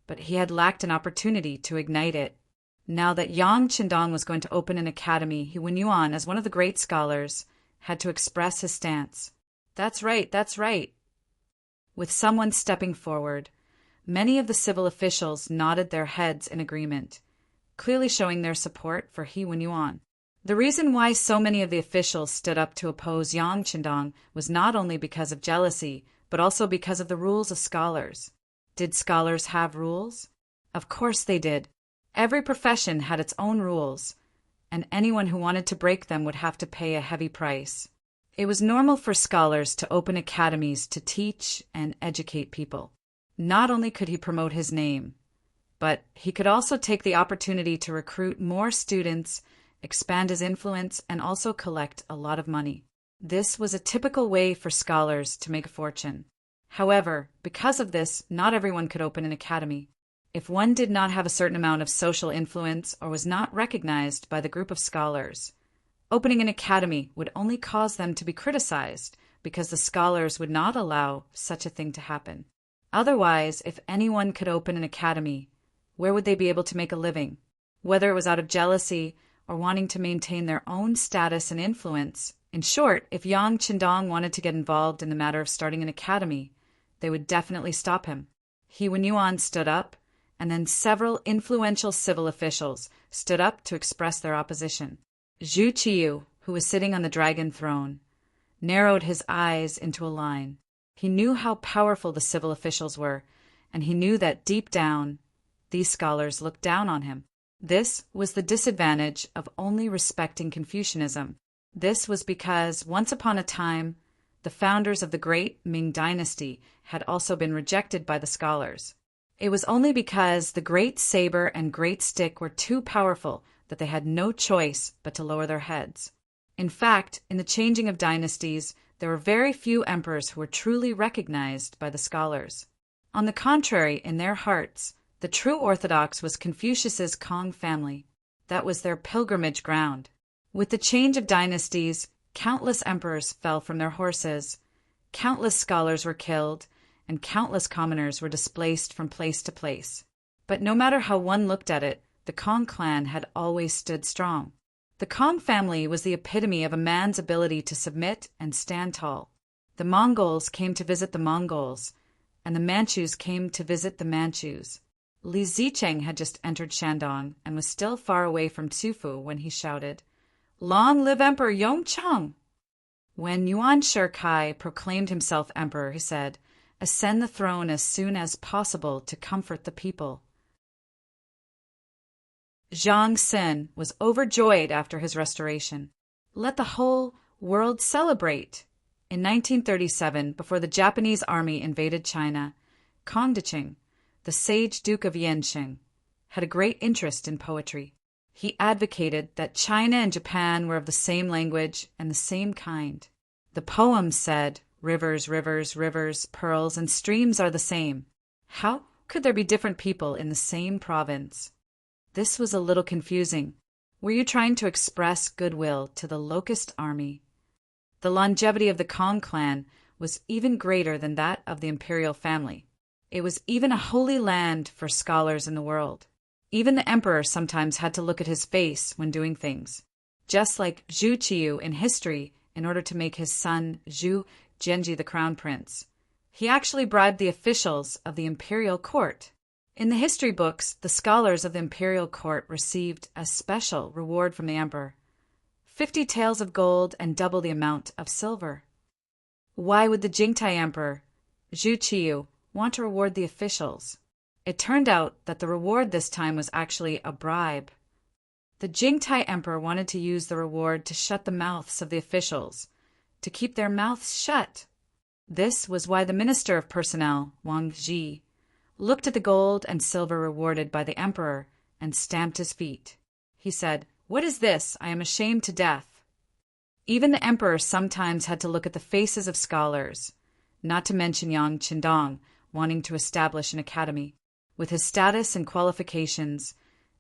but he had lacked an opportunity to ignite it. Now that Yang Qindong was going to open an academy, he Wenyuan, as one of the great scholars, had to express his stance. That's right, that's right. With someone stepping forward, many of the civil officials nodded their heads in agreement, clearly showing their support for He Wenyuan. The reason why so many of the officials stood up to oppose Yang Qindong was not only because of jealousy, but also because of the rules of scholars. Did scholars have rules? Of course they did. Every profession had its own rules, and anyone who wanted to break them would have to pay a heavy price. It was normal for scholars to open academies to teach and educate people. Not only could he promote his name, but he could also take the opportunity to recruit more students, expand his influence, and also collect a lot of money. This was a typical way for scholars to make a fortune. However, because of this, not everyone could open an academy. If one did not have a certain amount of social influence or was not recognized by the group of scholars, opening an academy would only cause them to be criticized because the scholars would not allow such a thing to happen. Otherwise, if anyone could open an academy, where would they be able to make a living? Whether it was out of jealousy or wanting to maintain their own status and influence. In short, if Yang Qindong wanted to get involved in the matter of starting an academy, they would definitely stop him. He Wenyuan stood up, and then several influential civil officials stood up to express their opposition. Zhu Qiyu, who was sitting on the dragon throne, narrowed his eyes into a line. He knew how powerful the civil officials were, and he knew that deep down, these scholars looked down on him. This was the disadvantage of only respecting Confucianism. This was because, once upon a time, the founders of the great Ming dynasty had also been rejected by the scholars. It was only because the great saber and great stick were too powerful that they had no choice but to lower their heads. In fact, in the changing of dynasties, there were very few emperors who were truly recognized by the scholars. On the contrary, in their hearts, the true orthodox was Confucius's Kong family. That was their pilgrimage ground. With the change of dynasties, countless emperors fell from their horses, countless scholars were killed, and countless commoners were displaced from place to place. But no matter how one looked at it, the Kong clan had always stood strong. The Kong family was the epitome of a man's ability to submit and stand tall. The Mongols came to visit the Mongols, and the Manchus came to visit the Manchus. Li Zicheng had just entered Shandong and was still far away from Tsufu when he shouted, "Long live Emperor Yongchang!" When Yuan Shikai proclaimed himself emperor, he said, "Ascend the throne as soon as possible to comfort the people." Zhang Xin was overjoyed after his restoration. Let the whole world celebrate. In 1937, before the Japanese army invaded China, Kong Deqing, the sage Duke of Yanqing, had a great interest in poetry. He advocated that China and Japan were of the same language and the same kind. The poem said, "Rivers, rivers, rivers, pearls, and streams are the same. How could there be different people in the same province?" This was a little confusing. Were you trying to express goodwill to the locust army? The longevity of the Kong clan was even greater than that of the imperial family. It was even a holy land for scholars in the world. Even the emperor sometimes had to look at his face when doing things. Just like Zhu Qiyu in history, in order to make his son Zhu Genji the crown prince, he actually bribed the officials of the imperial court. In the history books, the scholars of the imperial court received a special reward from the emperor, 50 taels of gold and double the amount of silver. Why would the Jingtai emperor, Zhu Qiyu, want to reward the officials? It turned out that the reward this time was actually a bribe. The Jingtai emperor wanted to use the reward to shut the mouths of the officials, to keep their mouths shut. This was why the Minister of Personnel, Wang Ji, looked at the gold and silver rewarded by the emperor and stamped his feet. He said, "What is this? I am ashamed to death." Even the emperor sometimes had to look at the faces of scholars, not to mention Yang Qindong, wanting to establish an academy. With his status and qualifications,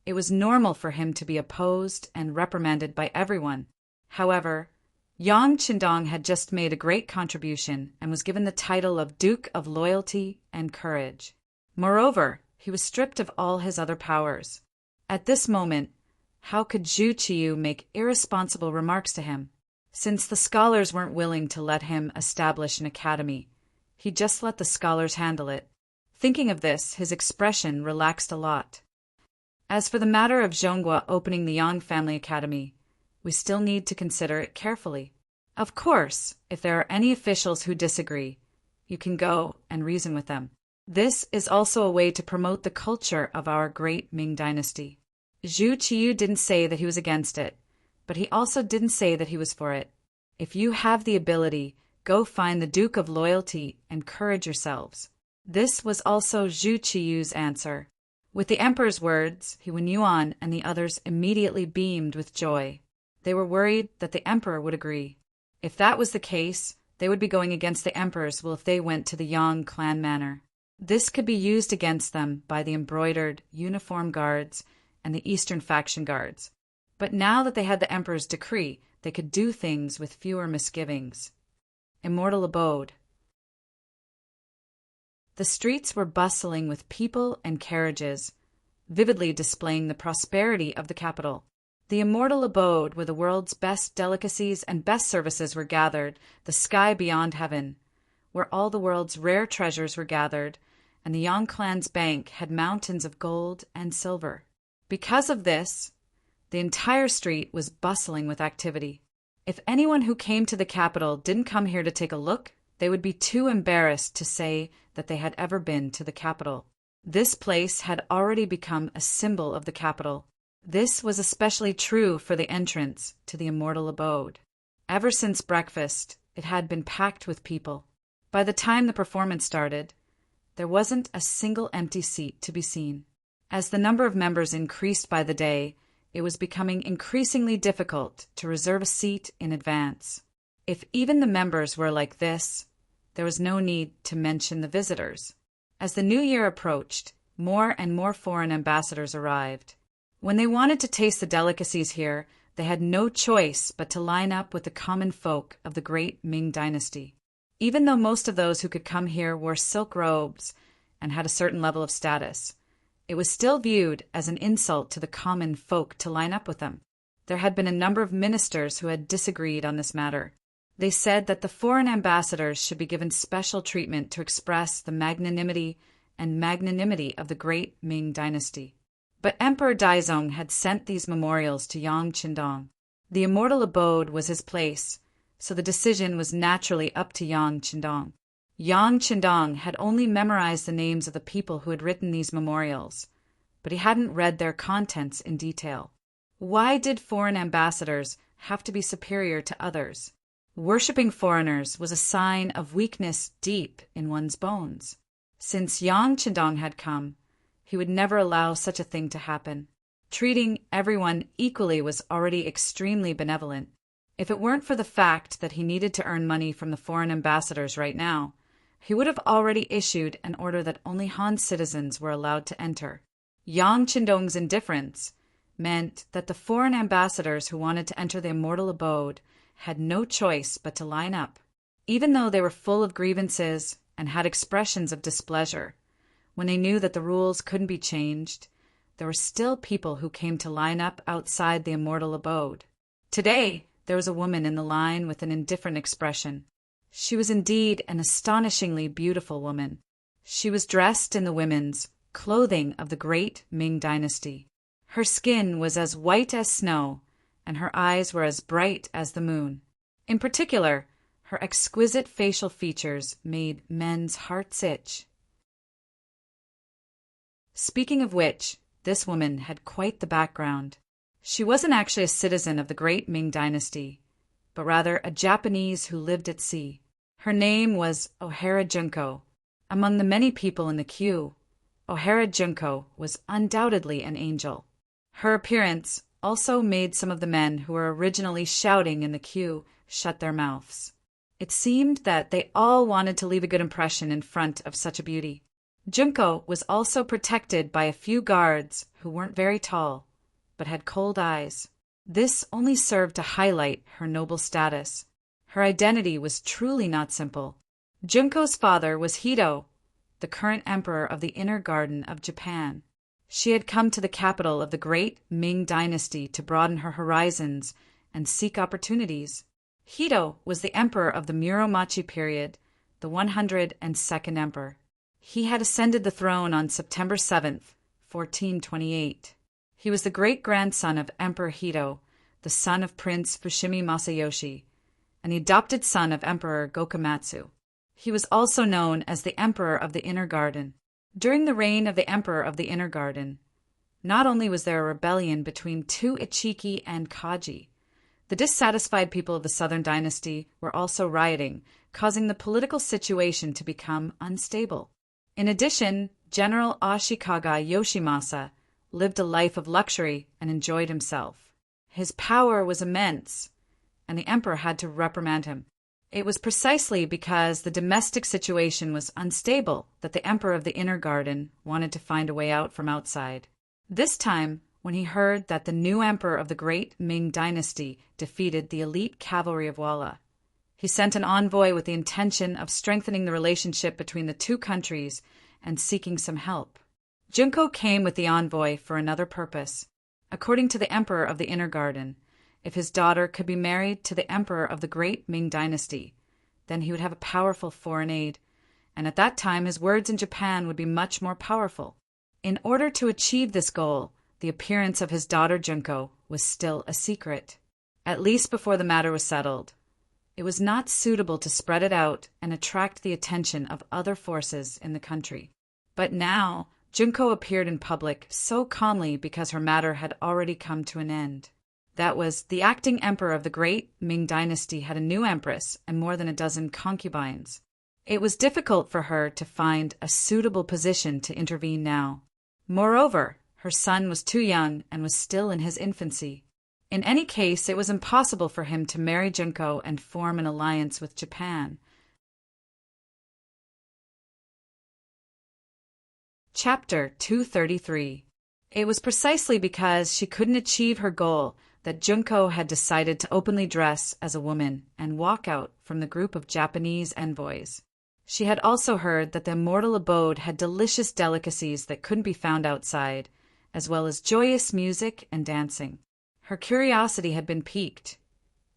it was normal for him to be opposed and reprimanded by everyone. However, Yang Qindong had just made a great contribution and was given the title of Duke of Loyalty and Courage. Moreover, he was stripped of all his other powers. At this moment, how could Zhu Qiyu make irresponsible remarks to him? Since the scholars weren't willing to let him establish an academy, he just let the scholars handle it. Thinking of this, his expression relaxed a lot. As for the matter of Zhonghua opening the Yang family academy, we still need to consider it carefully. Of course, if there are any officials who disagree, you can go and reason with them. This is also a way to promote the culture of our great Ming dynasty. Zhu Qiyu didn't say that he was against it, but he also didn't say that he was for it. If you have the ability, go find the Duke of Loyalty and courage yourselves. This was also Zhu Qiyu's answer. With the emperor's words, Wen Yuan and the others immediately beamed with joy. They were worried that the emperor would agree. If that was the case, they would be going against the emperor's will if they went to the Yang clan manor. This could be used against them by the embroidered, uniform guards and the Eastern faction guards. But now that they had the emperor's decree, they could do things with fewer misgivings. Immortal Abode. The streets were bustling with people and carriages, vividly displaying the prosperity of the capital. The Immortal Abode, where the world's best delicacies and best services were gathered, the sky beyond heaven, where all the world's rare treasures were gathered, and the Yang clan's bank had mountains of gold and silver. Because of this, the entire street was bustling with activity. If anyone who came to the capital didn't come here to take a look, they would be too embarrassed to say that they had ever been to the capital. This place had already become a symbol of the capital. This was especially true for the entrance to the Immortal Abode. Ever since breakfast, it had been packed with people. By the time the performance started, there wasn't a single empty seat to be seen. As the number of members increased by the day, it was becoming increasingly difficult to reserve a seat in advance. If even the members were like this, there was no need to mention the visitors. As the new year approached, more and more foreign ambassadors arrived. When they wanted to taste the delicacies here, they had no choice but to line up with the common folk of the great Ming dynasty. Even though most of those who could come here wore silk robes and had a certain level of status, it was still viewed as an insult to the common folk to line up with them. There had been a number of ministers who had disagreed on this matter. They said that the foreign ambassadors should be given special treatment to express the magnanimity of the great Ming dynasty. But Emperor Daizong had sent these memorials to Yang Qindong. The Immortal Abode was his place, so the decision was naturally up to Yang Qindong. Yang Qindong had only memorized the names of the people who had written these memorials, but he hadn't read their contents in detail. Why did foreign ambassadors have to be superior to others? Worshipping foreigners was a sign of weakness deep in one's bones. Since Yang Qindong had come, he would never allow such a thing to happen. Treating everyone equally was already extremely benevolent. If it weren't for the fact that he needed to earn money from the foreign ambassadors right now, he would have already issued an order that only Han citizens were allowed to enter. Yang Qindong's indifference meant that the foreign ambassadors who wanted to enter the Immortal Abode had no choice but to line up. Even though they were full of grievances and had expressions of displeasure, when they knew that the rules couldn't be changed, there were still people who came to line up outside the Immortal Abode. Today, there was a woman in the line with an indifferent expression. She was indeed an astonishingly beautiful woman. She was dressed in the women's clothing of the great Ming dynasty. Her skin was as white as snow, and her eyes were as bright as the moon. In particular, her exquisite facial features made men's hearts itch. Speaking of which, this woman had quite the background. She wasn't actually a citizen of the great Ming dynasty, but rather a Japanese who lived at sea. Her name was Ohara Junko. Among the many people in the queue, Ohara Junko was undoubtedly an angel. Her appearance also made some of the men who were originally shouting in the queue shut their mouths. It seemed that they all wanted to leave a good impression in front of such a beauty. Junko was also protected by a few guards who weren't very tall, but had cold eyes. This only served to highlight her noble status. Her identity was truly not simple. Junko's father was Hido, the current emperor of the Inner Garden of Japan. She had come to the capital of the great Ming dynasty to broaden her horizons and seek opportunities. Hido was the emperor of the Muromachi period, the 102nd emperor. He had ascended the throne on September 7th, 1428. He was the great-grandson of Emperor Hido, the son of Prince Fushimi Masayoshi, and the adopted son of Emperor Gokomatsu. He was also known as the Emperor of the Inner Garden. During the reign of the Emperor of the Inner Garden, not only was there a rebellion between two Ichiki and Kaji, the dissatisfied people of the Southern Dynasty were also rioting, causing the political situation to become unstable. In addition, General Ashikaga Yoshimasa lived a life of luxury and enjoyed himself. His power was immense, and the emperor had to reprimand him. It was precisely because the domestic situation was unstable that the emperor of the Inner Garden wanted to find a way out from outside. This time, when he heard that the new emperor of the great Ming dynasty defeated the elite cavalry of Wala, he sent an envoy with the intention of strengthening the relationship between the two countries and seeking some help. Junko came with the envoy for another purpose. According to the emperor of the Inner Garden, if his daughter could be married to the emperor of the great Ming dynasty, then he would have a powerful foreign aid, and at that time his words in Japan would be much more powerful. In order to achieve this goal, the appearance of his daughter Junko was still a secret, at least before the matter was settled. It was not suitable to spread it out and attract the attention of other forces in the country. But now, Junko appeared in public so calmly because her matter had already come to an end. That was, the acting emperor of the great Ming dynasty had a new empress and more than a dozen concubines. It was difficult for her to find a suitable position to intervene now. Moreover, her son was too young and was still in his infancy. In any case, it was impossible for him to marry Junko and form an alliance with Japan. Chapter 233. It was precisely because she couldn't achieve her goal that Junko had decided to openly dress as a woman and walk out from the group of Japanese envoys. She had also heard that the immortal abode had delicious delicacies that couldn't be found outside, as well as joyous music and dancing. Her curiosity had been piqued,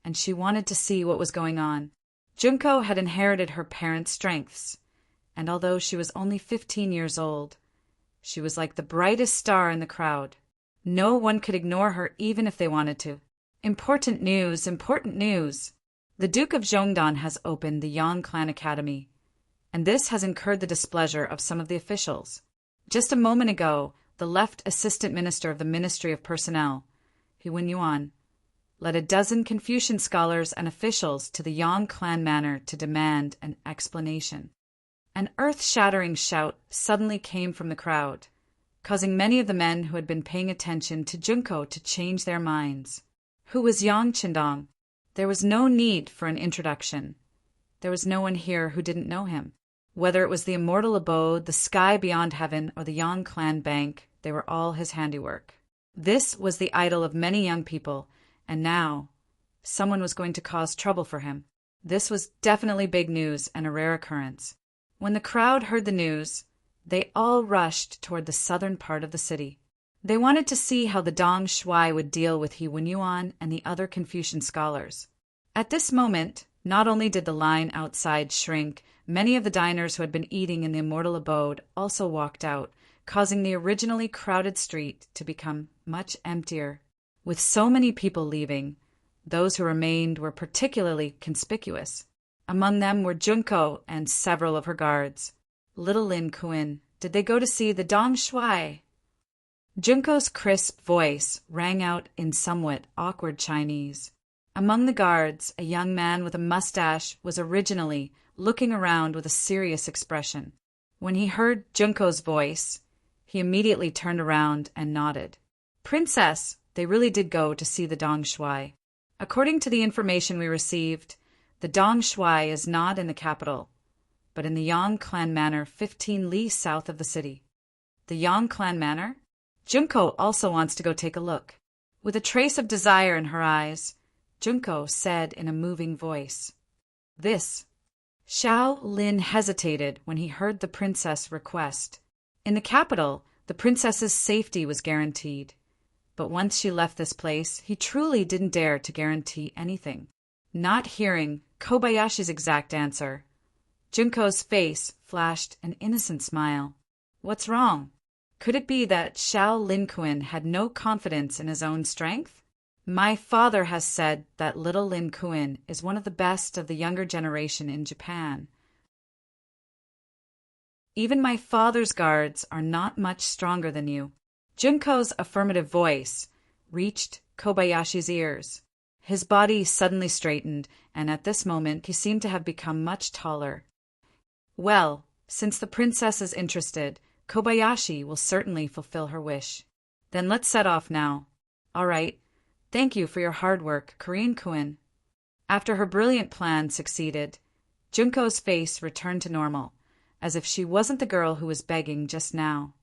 and she wanted to see what was going on. Junko had inherited her parents' strengths, and although she was only 15 years old, she was like the brightest star in the crowd. No one could ignore her even if they wanted to. Important news, important news! The Duke of Zhongdan has opened the Yang Clan Academy, and this has incurred the displeasure of some of the officials. Just a moment ago, the left assistant minister of the Ministry of Personnel, Wen Yuan, led a dozen Confucian scholars and officials to the Yang Clan manor to demand an explanation. An earth-shattering shout suddenly came from the crowd, causing many of the men who had been paying attention to Junko to change their minds. Who was Yang Qindong? There was no need for an introduction. There was no one here who didn't know him. Whether it was the immortal abode, the sky beyond heaven, or the Yang Clan Bank, they were all his handiwork. This was the idol of many young people, and now someone was going to cause trouble for him. This was definitely big news and a rare occurrence. When the crowd heard the news, they all rushed toward the southern part of the city. They wanted to see how the Dong Shuai would deal with Wen Yuan and the other Confucian scholars. At this moment, not only did the line outside shrink, many of the diners who had been eating in the immortal abode also walked out, causing the originally crowded street to become much emptier. With so many people leaving, those who remained were particularly conspicuous. Among them were Junko and several of her guards. Little Lin Kuan, did they go to see the Dong Shuai? Junko's crisp voice rang out in somewhat awkward Chinese. Among the guards, a young man with a mustache was originally looking around with a serious expression. When he heard Junko's voice, he immediately turned around and nodded. Princess, they really did go to see the Dong Shuai. According to the information we received, The Dong Shuai is not in the capital, but in the Yang clan manor 15 li south of the city. The Yang clan manor? Junko also wants to go take a look. With a trace of desire in her eyes, Junko said in a moving voice, "This." Xiao Lin hesitated when he heard the princess' request. In the capital, the princess's safety was guaranteed. But once she left this place, he truly didn't dare to guarantee anything. Not hearing Kobayashi's exact answer, Junko's face flashed an innocent smile. What's wrong? Could it be that Xiao Linquin had no confidence in his own strength? My father has said that little Lin Kuan is one of the best of the younger generation in Japan. Even my father's guards are not much stronger than you. Junko's affirmative voice reached Kobayashi's ears. His body suddenly straightened, and at this moment he seemed to have become much taller. Well, since the princess is interested, Kobayashi will certainly fulfill her wish. Then let's set off now. All right. Thank you for your hard work, Korean Kuin. After her brilliant plan succeeded, Junko's face returned to normal, as if she wasn't the girl who was begging just now.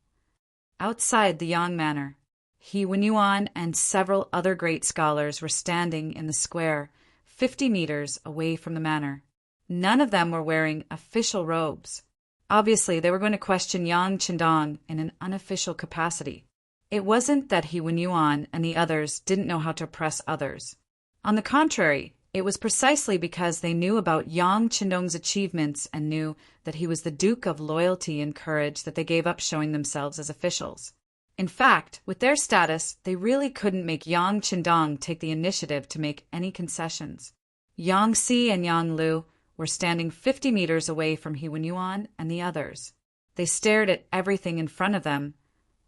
Outside the Yang Manor, He Wenyuan and several other great scholars were standing in the square, 50 meters away from the manor. None of them were wearing official robes. Obviously, they were going to question Yang Qindong in an unofficial capacity. It wasn't that He Wenyuan and the others didn't know how to oppress others. On the contrary, it was precisely because they knew about Yang Qindong's achievements and knew that he was the Duke of Loyalty and Courage that they gave up showing themselves as officials. In fact, with their status, they really couldn't make Yang Qindong take the initiative to make any concessions. Yang Si and Yang Lu were standing 50 meters away from He Wenyuan and the others. They stared at everything in front of them,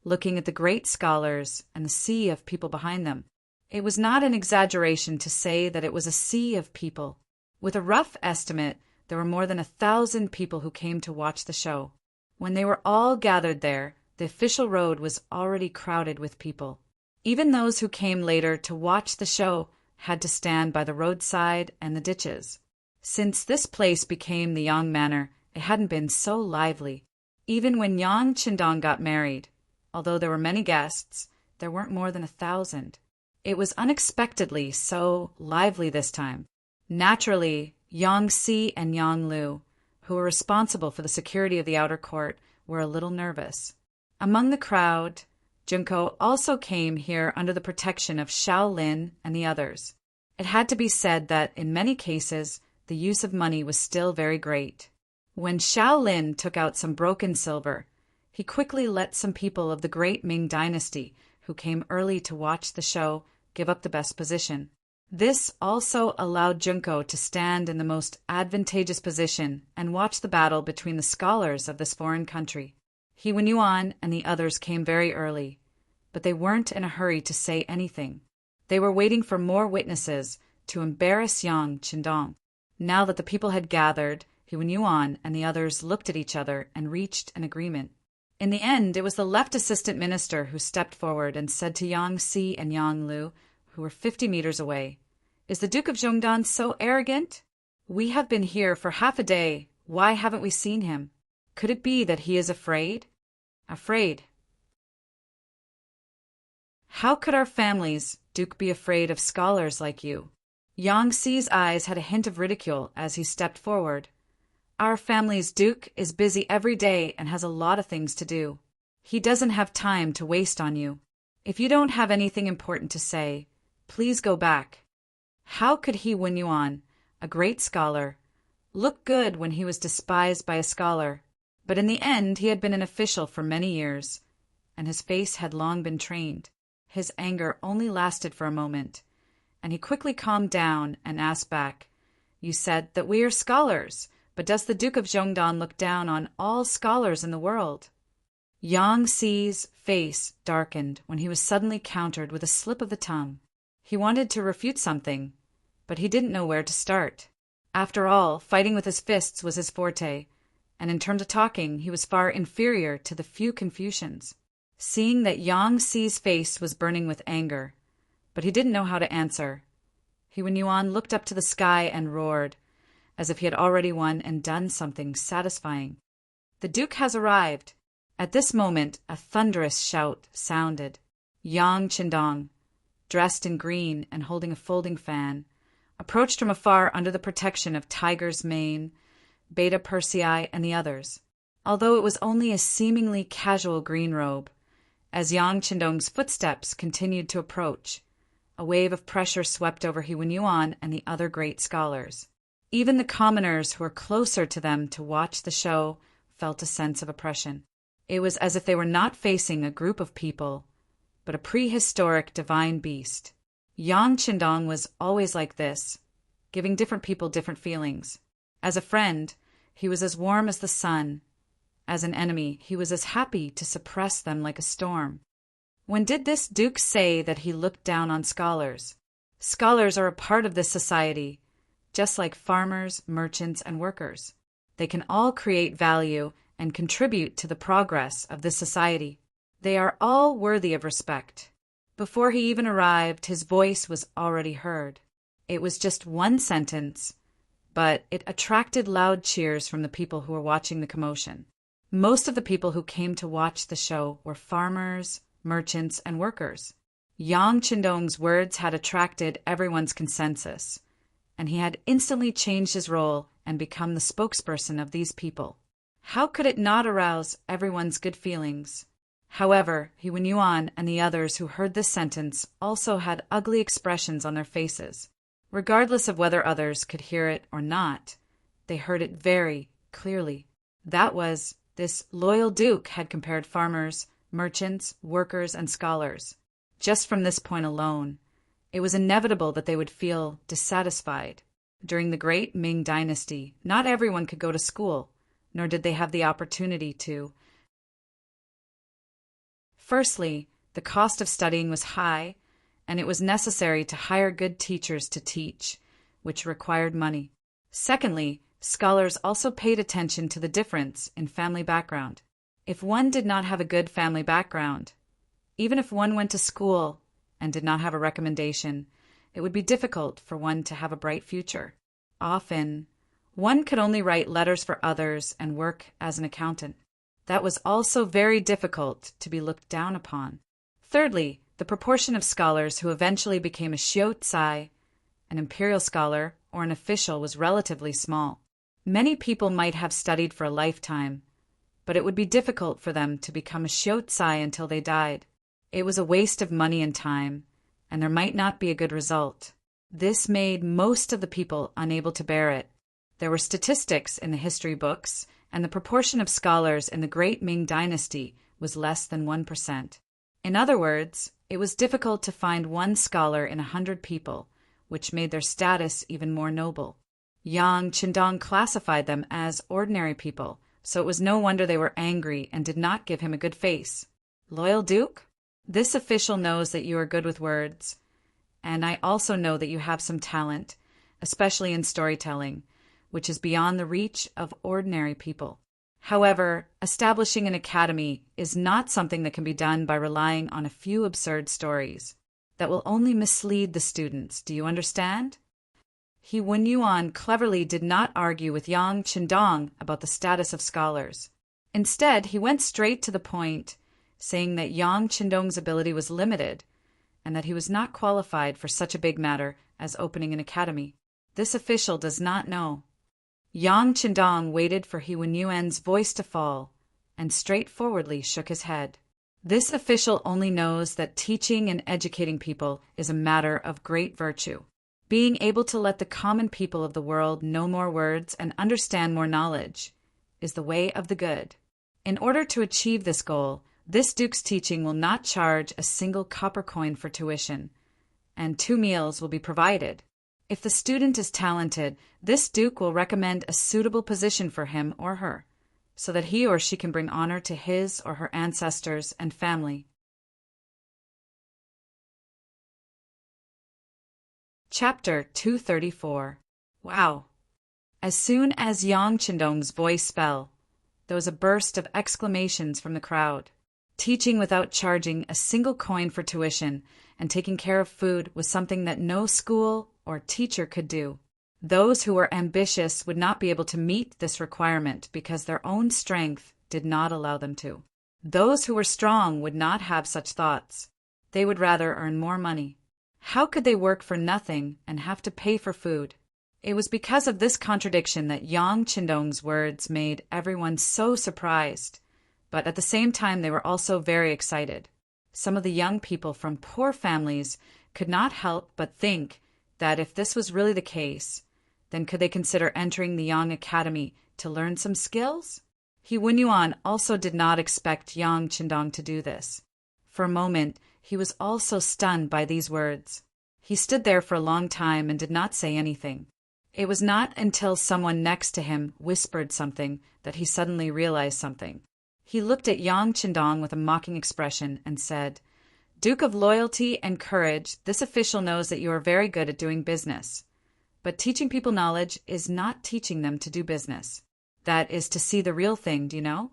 looking at the great scholars and the sea of people behind them. It was not an exaggeration to say that it was a sea of people. With a rough estimate, there were more than 1,000 people who came to watch the show. When they were all gathered there, the official road was already crowded with people. Even those who came later to watch the show had to stand by the roadside and the ditches. Since this place became the Yang Manor, it hadn't been so lively. Even when Yang Qindong got married, although there were many guests, there weren't more than 1,000. It was unexpectedly so lively this time. Naturally, Yang Si and Yang Lu, who were responsible for the security of the outer court, were a little nervous. Among the crowd, Junko also came here under the protection of Xiao Lin and the others. It had to be said that, in many cases, the use of money was still very great. When Xiao Lin took out some broken silver, he quickly let some people of the great Ming dynasty, who came early to watch the show, give up the best position. This also allowed Junko to stand in the most advantageous position and watch the battle between the scholars of this foreign country. He Wenyuan and the others came very early, but they weren't in a hurry to say anything. They were waiting for more witnesses to embarrass Yang Qindong. Now that the people had gathered, He Wenyuan and the others looked at each other and reached an agreement. In the end, it was the left assistant minister who stepped forward and said to Yang Si and Yang Lu, who were 50 meters away, "Is the Duke of Zhongdan so arrogant? We have been here for half a day. Why haven't we seen him? Could it be that he is afraid?" Afraid? How could our family's Duke be afraid of scholars like you? Yang Si's eyes had a hint of ridicule as he stepped forward. Our family's Duke is busy every day and has a lot of things to do. He doesn't have time to waste on you. If you don't have anything important to say, please go back. How could He Wenyuan, a great scholar, look good when he was despised by a scholar? But in the end, he had been an official for many years, and his face had long been trained. His anger only lasted for a moment, and he quickly calmed down and asked back, "You said that we are scholars, but does the Duke of Zhongdan look down on all scholars in the world?" Yang Si's face darkened when he was suddenly countered with a slip of the tongue. He wanted to refute something, but he didn't know where to start. After all, fighting with his fists was his forte, and in terms of talking, he was far inferior to the few Confucians. Seeing that Yang Si's face was burning with anger, but he didn't know how to answer, He Wenyuan looked up to the sky and roared, as if he had already won and done something satisfying. "The Duke has arrived." At this moment, a thunderous shout sounded. Yang Qindong, dressed in green and holding a folding fan, approached from afar under the protection of Tiger's Mane, Beta Persei, and the others, although it was only a seemingly casual green robe. As Yang Qindong's footsteps continued to approach, a wave of pressure swept over He Yuan and the other great scholars. Even the commoners who were closer to them to watch the show felt a sense of oppression. It was as if they were not facing a group of people, but a prehistoric divine beast. Yang Qindong was always like this, giving different people different feelings. As a friend, he was as warm as the sun. As an enemy, he was as happy to suppress them like a storm. When did this Duke say that he looked down on scholars? Scholars are a part of this society, just like farmers, merchants, and workers. They can all create value and contribute to the progress of this society. They are all worthy of respect. Before he even arrived, his voice was already heard. It was just one sentence, but it attracted loud cheers from the people who were watching the commotion. Most of the people who came to watch the show were farmers, merchants, and workers. Yang Qindong's words had attracted everyone's consensus, and he had instantly changed his role and become the spokesperson of these people. How could it not arouse everyone's good feelings? However, He Yuan and the others who heard this sentence also had ugly expressions on their faces. Regardless of whether others could hear it or not, they heard it very clearly. That was, this loyal Duke had compared farmers, merchants, workers, and scholars. Just from this point alone, it was inevitable that they would feel dissatisfied. During the great Ming dynasty, not everyone could go to school, nor did they have the opportunity to. Firstly, the cost of studying was high, and it was necessary to hire good teachers to teach, which required money. Secondly, scholars also paid attention to the difference in family background. If one did not have a good family background, even if one went to school and did not have a recommendation, it would be difficult for one to have a bright future. Often, one could only write letters for others and work as an accountant. That was also very difficult to be looked down upon. Thirdly, the proportion of scholars who eventually became a Shiozai, an imperial scholar, or an official was relatively small. Many people might have studied for a lifetime, but it would be difficult for them to become a Shiozai until they died. It was a waste of money and time, and there might not be a good result. This made most of the people unable to bear it. There were statistics in the history books, and the proportion of scholars in the Great Ming Dynasty was less than 1%. In other words, it was difficult to find one scholar in 100 people, which made their status even more noble. Yang Qindong classified them as ordinary people, so it was no wonder they were angry and did not give him a good face. Loyal Duke? This official knows that you are good with words, and I also know that you have some talent, especially in storytelling, which is beyond the reach of ordinary people. However, establishing an academy is not something that can be done by relying on a few absurd stories that will only mislead the students. Do you understand? He Yuan cleverly did not argue with Yang Qindong about the status of scholars. Instead, he went straight to the point, saying that Yang Qindong's ability was limited and that he was not qualified for such a big matter as opening an academy. This official does not know. Yang Qindong waited for He Yuan's voice to fall and straightforwardly shook his head. This official only knows that teaching and educating people is a matter of great virtue. Being able to let the common people of the world know more words and understand more knowledge is the way of the good. In order to achieve this goal, this Duke's teaching will not charge a single copper coin for tuition, and 2 meals will be provided. If the student is talented, this Duke will recommend a suitable position for him or her, so that he or she can bring honor to his or her ancestors and family. Chapter 234. Wow! As soon as Yang Qindong's voice fell, there was a burst of exclamations from the crowd. Teaching without charging a single coin for tuition and taking care of food was something that no school or teacher could do. Those who were ambitious would not be able to meet this requirement because their own strength did not allow them to. Those who were strong would not have such thoughts. They would rather earn more money. How could they work for nothing and have to pay for food? It was because of this contradiction that Yang Qindong's words made everyone so surprised, but at the same time they were also very excited. Some of the young people from poor families could not help but think that if this was really the case, then could they consider entering the Yang Academy to learn some skills? He Wenyuan also did not expect Yang Qindong to do this. For a moment, he was also stunned by these words. He stood there for a long time and did not say anything. It was not until someone next to him whispered something that he suddenly realized something. He looked at Yang Qindong with a mocking expression and said, "Duke of Loyalty and Courage, this official knows that you are very good at doing business. But teaching people knowledge is not teaching them to do business. That is to see the real thing, do you know?"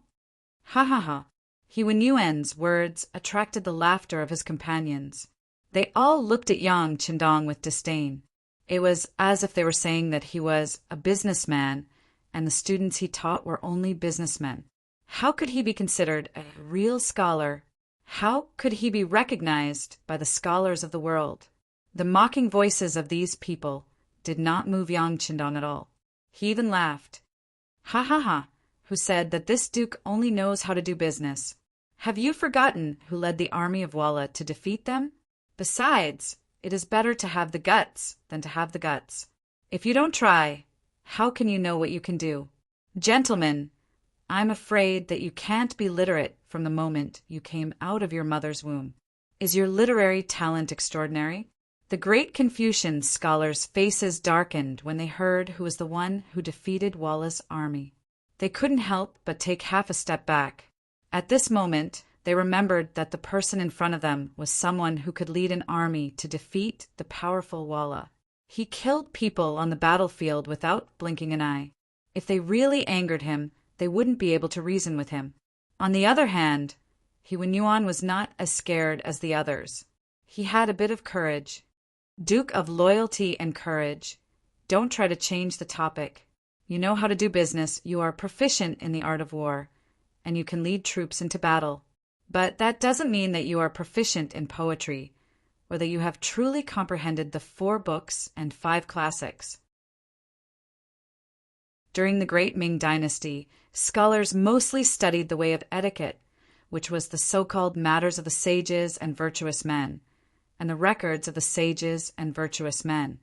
Ha ha ha. He Wenyuan's words attracted the laughter of his companions. They all looked at Yang Qindong with disdain. It was as if they were saying that he was a businessman and the students he taught were only businessmen. How could he be considered a real scholar? How could he be recognized by the scholars of the world? The mocking voices of these people did not move Yang Qindong at all. He even laughed. Ha ha ha, who said that this duke only knows how to do business. Have you forgotten who led the army of Walla to defeat them? Besides, it is better to have the guts than to have the guts. If you don't try, how can you know what you can do? Gentlemen, I'm afraid that you can't be literate from the moment you came out of your mother's womb. Is your literary talent extraordinary? The great Confucian scholars' faces darkened when they heard who was the one who defeated Walla's army. They couldn't help but take half a step back. At this moment, they remembered that the person in front of them was someone who could lead an army to defeat the powerful Walla. He killed people on the battlefield without blinking an eye. If they really angered him, they wouldn't be able to reason with him. On the other hand, He Wenyuan was not as scared as the others. He had a bit of courage. Duke of Loyalty and Courage, don't try to change the topic. You know how to do business, you are proficient in the art of war, and you can lead troops into battle. But that doesn't mean that you are proficient in poetry, or that you have truly comprehended the 4 books and 5 classics. During the Great Ming Dynasty, scholars mostly studied the way of etiquette, which was the so-called matters of the sages and virtuous men, and the records of the sages and virtuous men.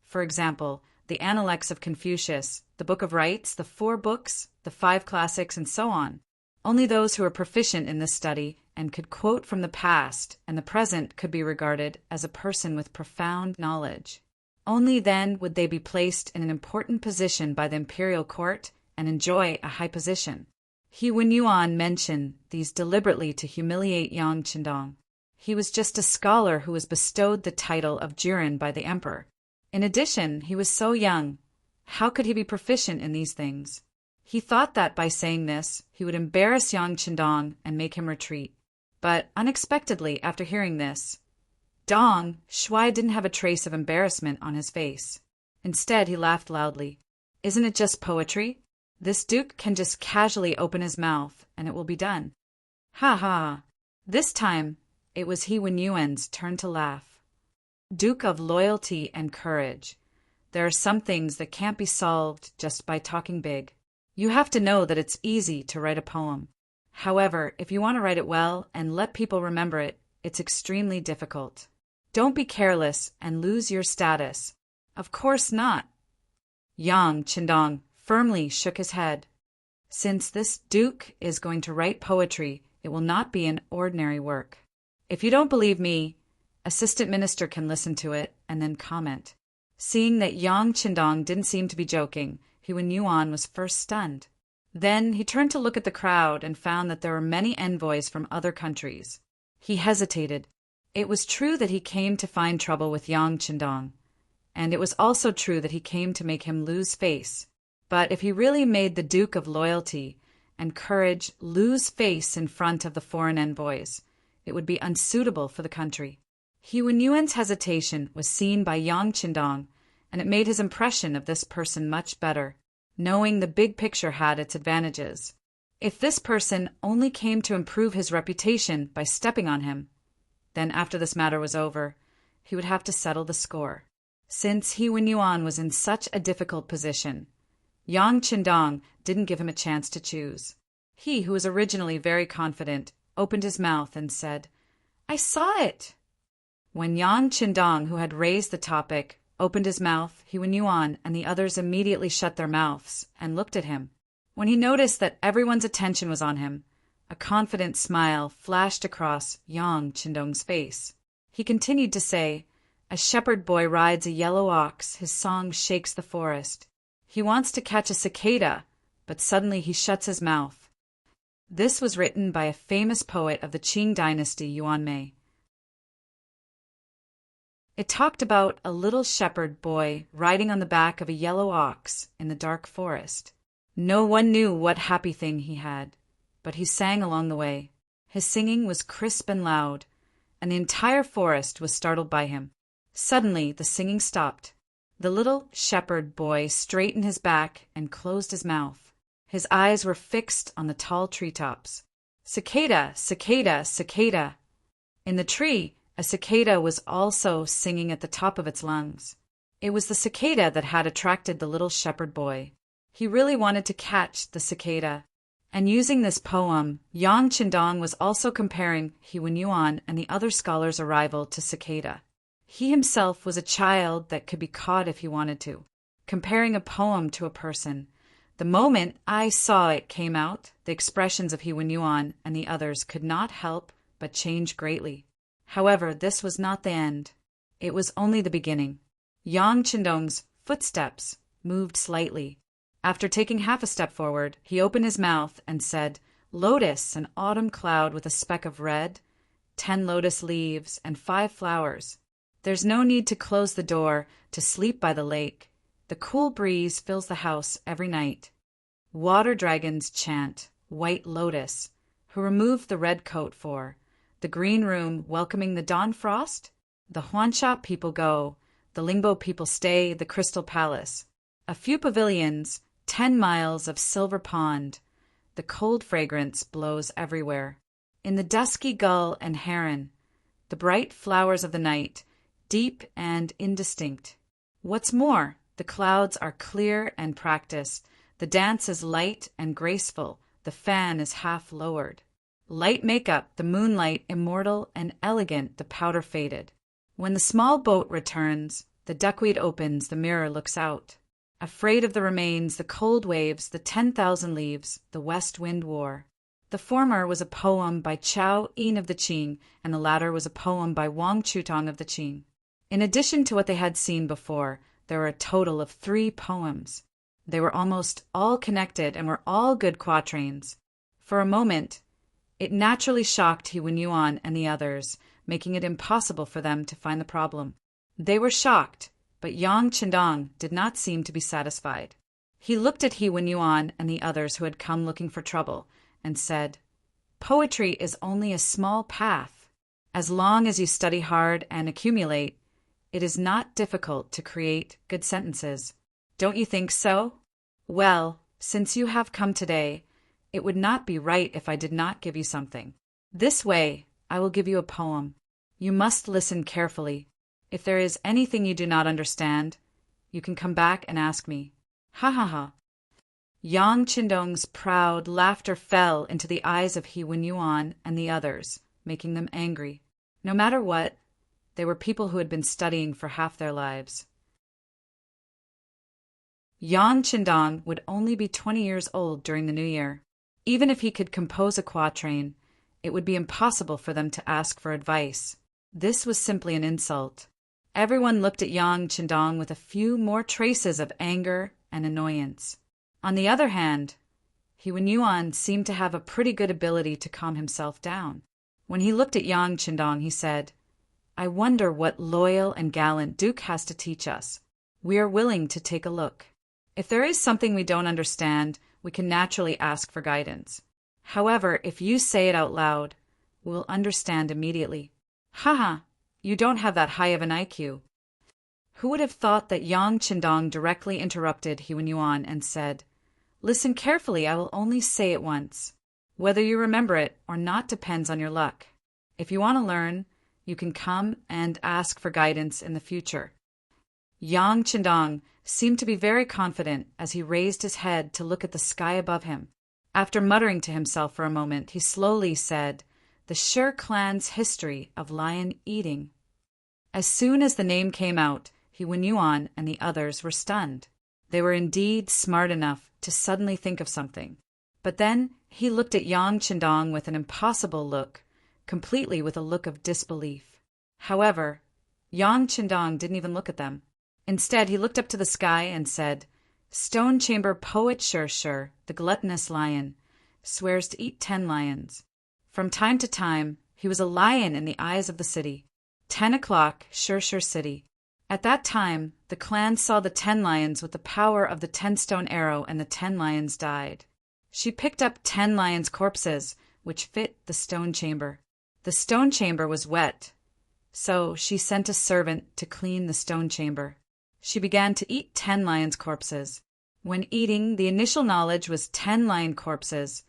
For example, the Analects of Confucius, the Book of Rites, the 4 books, the 5 classics, and so on. Only those who were proficient in this study and could quote from the past and the present could be regarded as a person with profound knowledge. Only then would they be placed in an important position by the imperial court and enjoy a high position. He Wenyuan mentioned these deliberately to humiliate Yang Qindong. He was just a scholar who was bestowed the title of Juren by the emperor. In addition, he was so young. How could he be proficient in these things? He thought that by saying this, he would embarrass Yang Qindong and make him retreat. But unexpectedly, after hearing this, Shuai didn't have a trace of embarrassment on his face. Instead, he laughed loudly. Isn't it just poetry? This duke can just casually open his mouth, and it will be done. Ha ha! This time, it was He Wenyuan's turn to laugh. Duke of Loyalty and Courage. There are some things that can't be solved just by talking big. You have to know that it's easy to write a poem. However, if you want to write it well and let people remember it, it's extremely difficult. Don't be careless and lose your status. Of course not. Yang Qindong firmly shook his head. Since this duke is going to write poetry, it will not be an ordinary work. If you don't believe me, Assistant Minister can listen to it and then comment. Seeing that Yang Qindong didn't seem to be joking, He Wenyuan was first stunned. Then he turned to look at the crowd and found that there were many envoys from other countries. He hesitated. It was true that he came to find trouble with Yang Qindong, and it was also true that he came to make him lose face. But if he really made the Duke of Loyalty and Courage lose face in front of the foreign envoys, it would be unsuitable for the country. He Wenyuan's hesitation was seen by Yang Qindong, and it made his impression of this person much better, knowing the big picture had its advantages. If this person only came to improve his reputation by stepping on him, then after this matter was over, he would have to settle the score. Since He Wen-Yuan was in such a difficult position, Yang Qindong didn't give him a chance to choose. He, who was originally very confident, opened his mouth and said, "I saw it." When Yang Qindong, who had raised the topic, opened his mouth, He Wen-Yuan and the others immediately shut their mouths and looked at him. When he noticed that everyone's attention was on him, a confident smile flashed across Yang Qindong's face. He continued to say, "A shepherd boy rides a yellow ox, his song shakes the forest. He wants to catch a cicada, but suddenly he shuts his mouth." This was written by a famous poet of the Qing dynasty, Yuan Mei. It talked about a little shepherd boy riding on the back of a yellow ox in the dark forest. No one knew what happy thing he had, but he sang along the way. His singing was crisp and loud, and the entire forest was startled by him. Suddenly the singing stopped. The little shepherd boy straightened his back and closed his mouth. His eyes were fixed on the tall treetops. "Cicada, cicada, cicada." In the tree, a cicada was also singing at the top of its lungs. It was the cicada that had attracted the little shepherd boy. He really wanted to catch the cicada. And using this poem, Yang Qindong was also comparing He Wen-Yuan and the other scholars' arrival to cicada. He himself was a child that could be caught if he wanted to. Comparing a poem to a person, the moment "I saw it" came out, the expressions of He Wen-Yuan and the others could not help but change greatly. However, this was not the end. It was only the beginning. Yang Qindong's footsteps moved slightly. After taking half a step forward, he opened his mouth and said, "Lotus, an autumn cloud with a speck of red, 10 lotus leaves, and 5 flowers. There's no need to close the door to sleep by the lake. The cool breeze fills the house every night. Water dragons chant, white lotus, who removed the red coat for. The green room welcoming the dawn frost. The Huansha people go, the Lingbo people stay, the crystal palace. A few pavilions, 10 miles of silver pond. The cold fragrance blows everywhere. In the dusky gull and heron, the bright flowers of the night, deep and indistinct. What's more, the clouds are clear and practiced. The dance is light and graceful. The fan is half lowered. Light makeup, the moonlight immortal and elegant, the powder faded. When the small boat returns, the duckweed opens, the mirror looks out. Afraid of the remains, the cold waves, the 10,000 leaves, the west wind wore. The former was a poem by Chao Yin of the Qing, and the latter was a poem by Wang Chutong of the Qing. In addition to what they had seen before, there were a total of 3 poems. They were almost all connected and were all good quatrains. For a moment, it naturally shocked He Wen-Yuan and the others, making it impossible for them to find the problem. They were shocked, but Yang Qindong did not seem to be satisfied. He looked at He Wen-Yuan and the others who had come looking for trouble, and said, "Poetry is only a small path. As long as you study hard and accumulate, it is not difficult to create good sentences. Don't you think so? Well, since you have come today, it would not be right if I did not give you something. This way, I will give you a poem. You must listen carefully. If there is anything you do not understand, you can come back and ask me." Ha ha ha. Yang Qindong's proud laughter fell into the eyes of He Wen-Yuan and the others, making them angry. No matter what, they were people who had been studying for half their lives. Yang Qindong would only be 20 years old during the new year. Even if he could compose a quatrain, it would be impossible for them to ask for advice. This was simply an insult. Everyone looked at Yang Qindong with a few more traces of anger and annoyance. On the other hand, He Wen-Yuan seemed to have a pretty good ability to calm himself down. When he looked at Yang Qindong, he said, "I wonder what loyal and gallant Duke has to teach us. We are willing to take a look. If there is something we don't understand, we can naturally ask for guidance. However, if you say it out loud, we will understand immediately." "Haha, you don't have that high of an IQ." Who would have thought that Yang Qindong directly interrupted He Yuan and said, "Listen carefully, I will only say it once. Whether you remember it or not depends on your luck. If you want to learn, you can come and ask for guidance in the future." Yang Qindong seemed to be very confident as he raised his head to look at the sky above him. After muttering to himself for a moment, he slowly said, "The Shi clan's history of lion eating." As soon as the name came out, He Yuan and the others were stunned. They were indeed smart enough to suddenly think of something. But then he looked at Yang Qindong with an impossible look, completely with a look of disbelief. However, Yang Qindong didn't even look at them. Instead, he looked up to the sky and said, "Stone Chamber poet Shi, the gluttonous lion, swears to eat 10 lions. From time to time, he was a lion in the eyes of the city. 10 o'clock, Shi city. At that time, the clan saw the 10 lions with the power of the 10-stone arrow, and the 10 lions died. She picked up 10 lions' corpses, which fit the stone chamber. The stone chamber was wet, so she sent a servant to clean the stone chamber. She began to eat 10 lions' corpses. When eating, the initial knowledge was 10 lion corpses,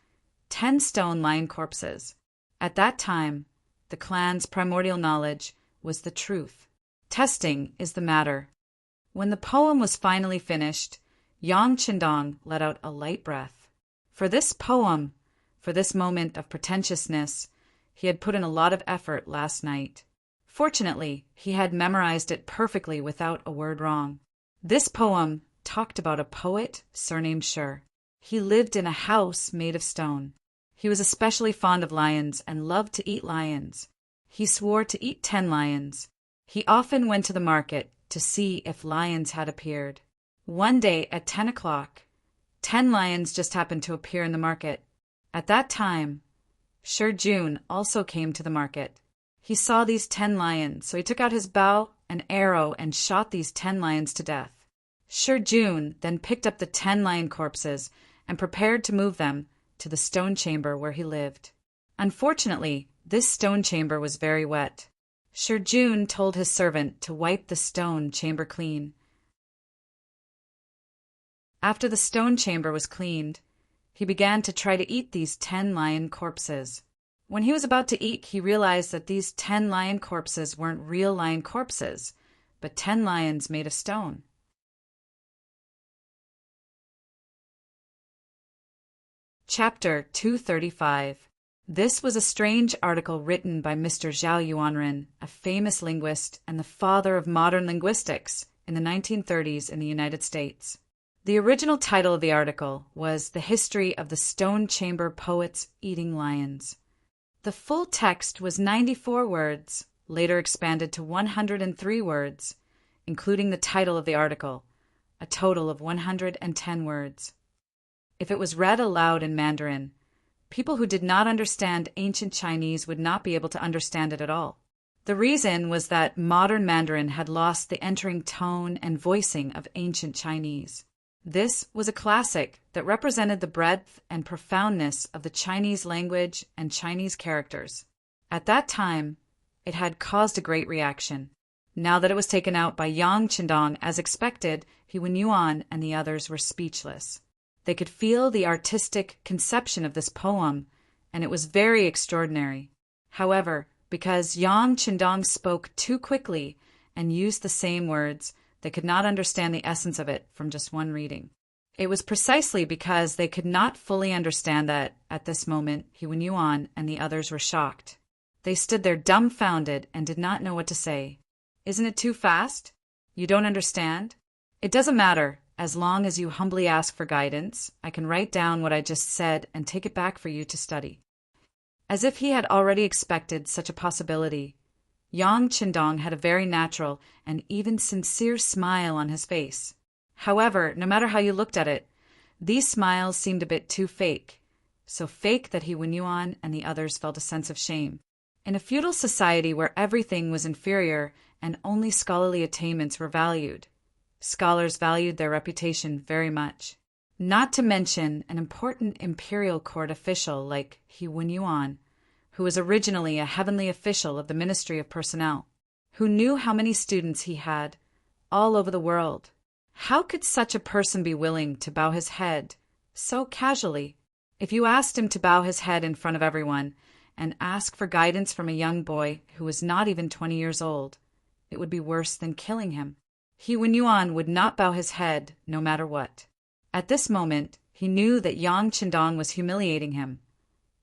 10 stone lion corpses. At that time, the clan's primordial knowledge was the truth. Testing is the matter. When the poem was finally finished, Yang Qindong let out a light breath. For this poem, for this moment of pretentiousness, he had put in a lot of effort last night. Fortunately, he had memorized it perfectly without a word wrong. This poem talked about a poet surnamed Shi. He lived in a house made of stone. He was especially fond of lions and loved to eat lions. He swore to eat 10 lions. He often went to the market to see if lions had appeared. One day at 10 o'clock, 10 lions just happened to appear in the market. At that time, Shi Jun also came to the market. He saw these 10 lions, so he took out his bow and arrow and shot these 10 lions to death. Shi Jun then picked up the 10 lion corpses and prepared to move them to the stone chamber where he lived. Unfortunately, this stone chamber was very wet. Shi Jun told his servant to wipe the stone chamber clean. After the stone chamber was cleaned, he began to try to eat these 10 lion corpses. When he was about to eat, he realized that these 10 lion corpses weren't real lion corpses, but 10 lions made of stone. Chapter 235. This was a strange article written by Mr. Zhao Yuanren, a famous linguist and the father of modern linguistics in the 1930s in the United States. The original title of the article was The History of the Stone Chamber Poets Eating Lions. The full text was 94 words, later expanded to 103 words, including the title of the article, a total of 110 words. If it was read aloud in Mandarin, people who did not understand ancient Chinese would not be able to understand it at all. The reason was that modern Mandarin had lost the entering tone and voicing of ancient Chinese. This was a classic that represented the breadth and profoundness of the Chinese language and Chinese characters. At that time, it had caused a great reaction. Now that it was taken out by Yang Qindong as expected, He Yuan and the others were speechless. They could feel the artistic conception of this poem, and it was very extraordinary. However, because Yang Qindong spoke too quickly and used the same words, they could not understand the essence of it from just one reading. It was precisely because they could not fully understand that, at this moment, He Yuan and the others were shocked. They stood there dumbfounded and did not know what to say. "Isn't it too fast? You don't understand? It doesn't matter. As long as you humbly ask for guidance, I can write down what I just said and take it back for you to study." As if he had already expected such a possibility, Yang Qindong had a very natural and even sincere smile on his face. However, no matter how you looked at it, these smiles seemed a bit too fake, so fake that He Yuan and the others felt a sense of shame. In a feudal society where everything was inferior and only scholarly attainments were valued, scholars valued their reputation very much. Not to mention an important imperial court official like He Yuan, who was originally a heavenly official of the Ministry of Personnel, who knew how many students he had, all over the world. How could such a person be willing to bow his head so casually? If you asked him to bow his head in front of everyone and ask for guidance from a young boy who was not even 20 years old, it would be worse than killing him. He Yuan would not bow his head no matter what. At this moment, he knew that Yang Qindong was humiliating him.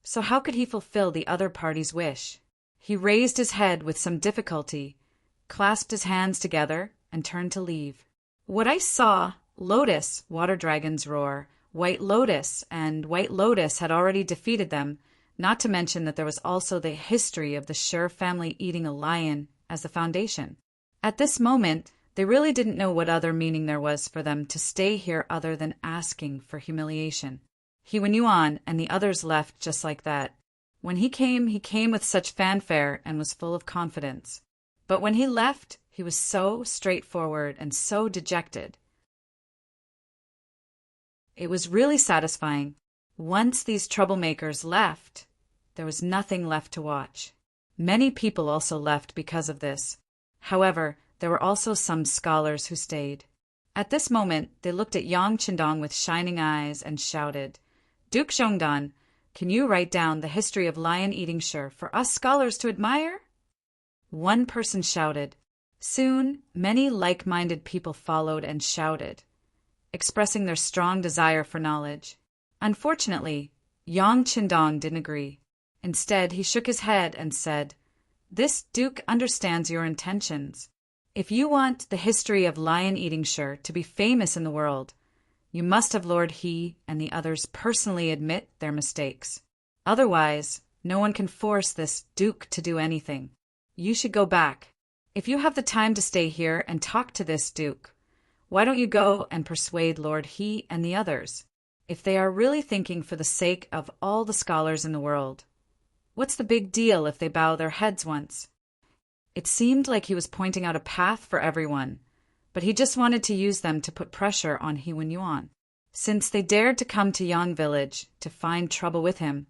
So how could he fulfill the other party's wish? He raised his head with some difficulty, clasped his hands together, and turned to leave. What I saw, Lotus, water dragons roar, White Lotus, and White Lotus had already defeated them, not to mention that there was also the history of the Shi family eating a lion as the foundation. At this moment, they really didn't know what other meaning there was for them to stay here other than asking for humiliation. He Yuan and the others left just like that. When he came with such fanfare and was full of confidence. But when he left, he was so straightforward and so dejected. It was really satisfying. Once these troublemakers left, there was nothing left to watch. Many people also left because of this. However, there were also some scholars who stayed. At this moment, they looked at Yang Qindong with shining eyes and shouted, "Duke Zhongdan, can you write down the history of lion-eating Shi for us scholars to admire?" One person shouted. Soon, many like-minded people followed and shouted, expressing their strong desire for knowledge. Unfortunately, Yang Qindong didn't agree. Instead, he shook his head and said, "This duke understands your intentions. If you want the history of lion-eating Shi to be famous in the world, you must have Lord He and the others personally admit their mistakes. Otherwise, no one can force this duke to do anything. You should go back. If you have the time to stay here and talk to this duke, why don't you go and persuade Lord He and the others, if they are really thinking for the sake of all the scholars in the world? What's the big deal if they bow their heads once?" It seemed like he was pointing out a path for everyone, but he just wanted to use them to put pressure on He Yuan. Since they dared to come to Yang village to find trouble with him,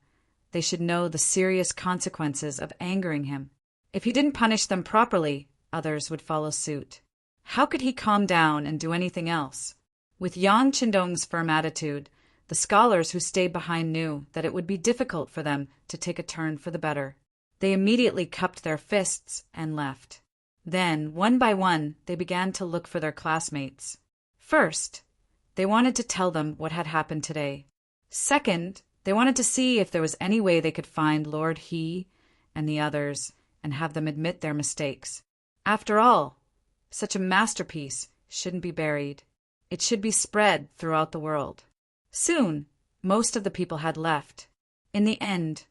they should know the serious consequences of angering him. If he didn't punish them properly, others would follow suit. How could he calm down and do anything else? With Yang Qindong's firm attitude, the scholars who stayed behind knew that it would be difficult for them to take a turn for the better. They immediately cupped their fists and left. Then, one by one, they began to look for their classmates. First, they wanted to tell them what had happened today. Second, they wanted to see if there was any way they could find Lord He and the others and have them admit their mistakes. After all, such a masterpiece shouldn't be buried. It should be spread throughout the world. Soon, most of the people had left. In the end,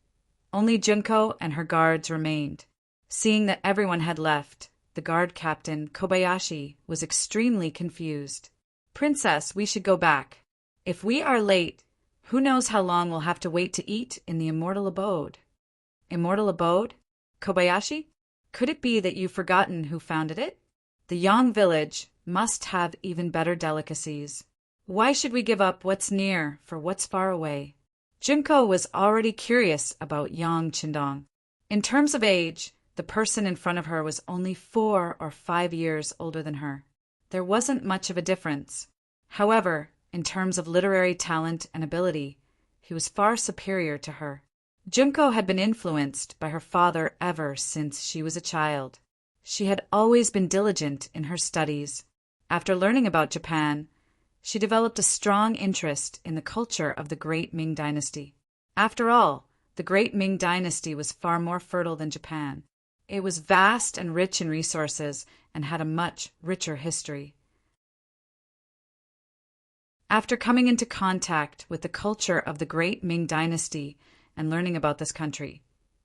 only Junko and her guards remained. Seeing that everyone had left, the guard captain, Kobayashi, was extremely confused. "Princess, we should go back. If we are late, who knows how long we'll have to wait to eat in the immortal abode." Immortal abode? Kobayashi? Could it be that you've forgotten who founded it? The Yang village must have even better delicacies. Why should we give up what's near for what's far away? Junko was already curious about Yang Qindong. In terms of age, the person in front of her was only 4 or 5 years older than her. There wasn't much of a difference. However, in terms of literary talent and ability, he was far superior to her. Junko had been influenced by her father ever since she was a child. She had always been diligent in her studies. After learning about Japan, she developed a strong interest in the culture of the Great Ming Dynasty. After all, the Great Ming Dynasty was far more fertile than Japan. It was vast and rich in resources and had a much richer history. After coming into contact with the culture of the Great Ming Dynasty and learning about this country,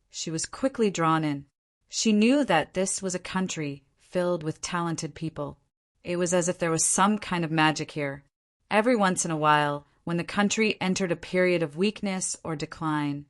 she was quickly drawn in. She knew that this was a country filled with talented people. It was as if there was some kind of magic here. Every once in a while, when the country entered a period of weakness or decline,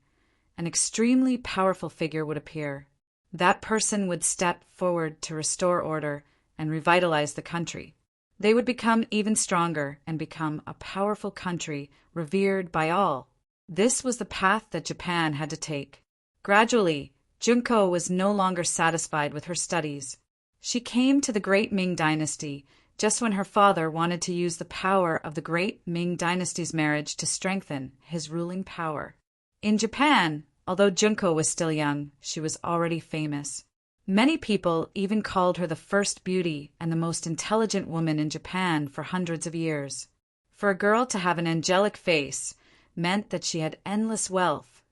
an extremely powerful figure would appear. That person would step forward to restore order and revitalize the country. They would become even stronger and become a powerful country revered by all. This was the path that Japan had to take. Gradually, Junko was no longer satisfied with her studies. She came to the Great Ming Dynasty just when her father wanted to use the power of the great Ming dynasty's marriage to strengthen his ruling power. In Japan, although Junko was still young, she was already famous. Many people even called her the first beauty and the most intelligent woman in Japan for hundreds of years. For a girl to have an angelic face meant that she had endless wealth,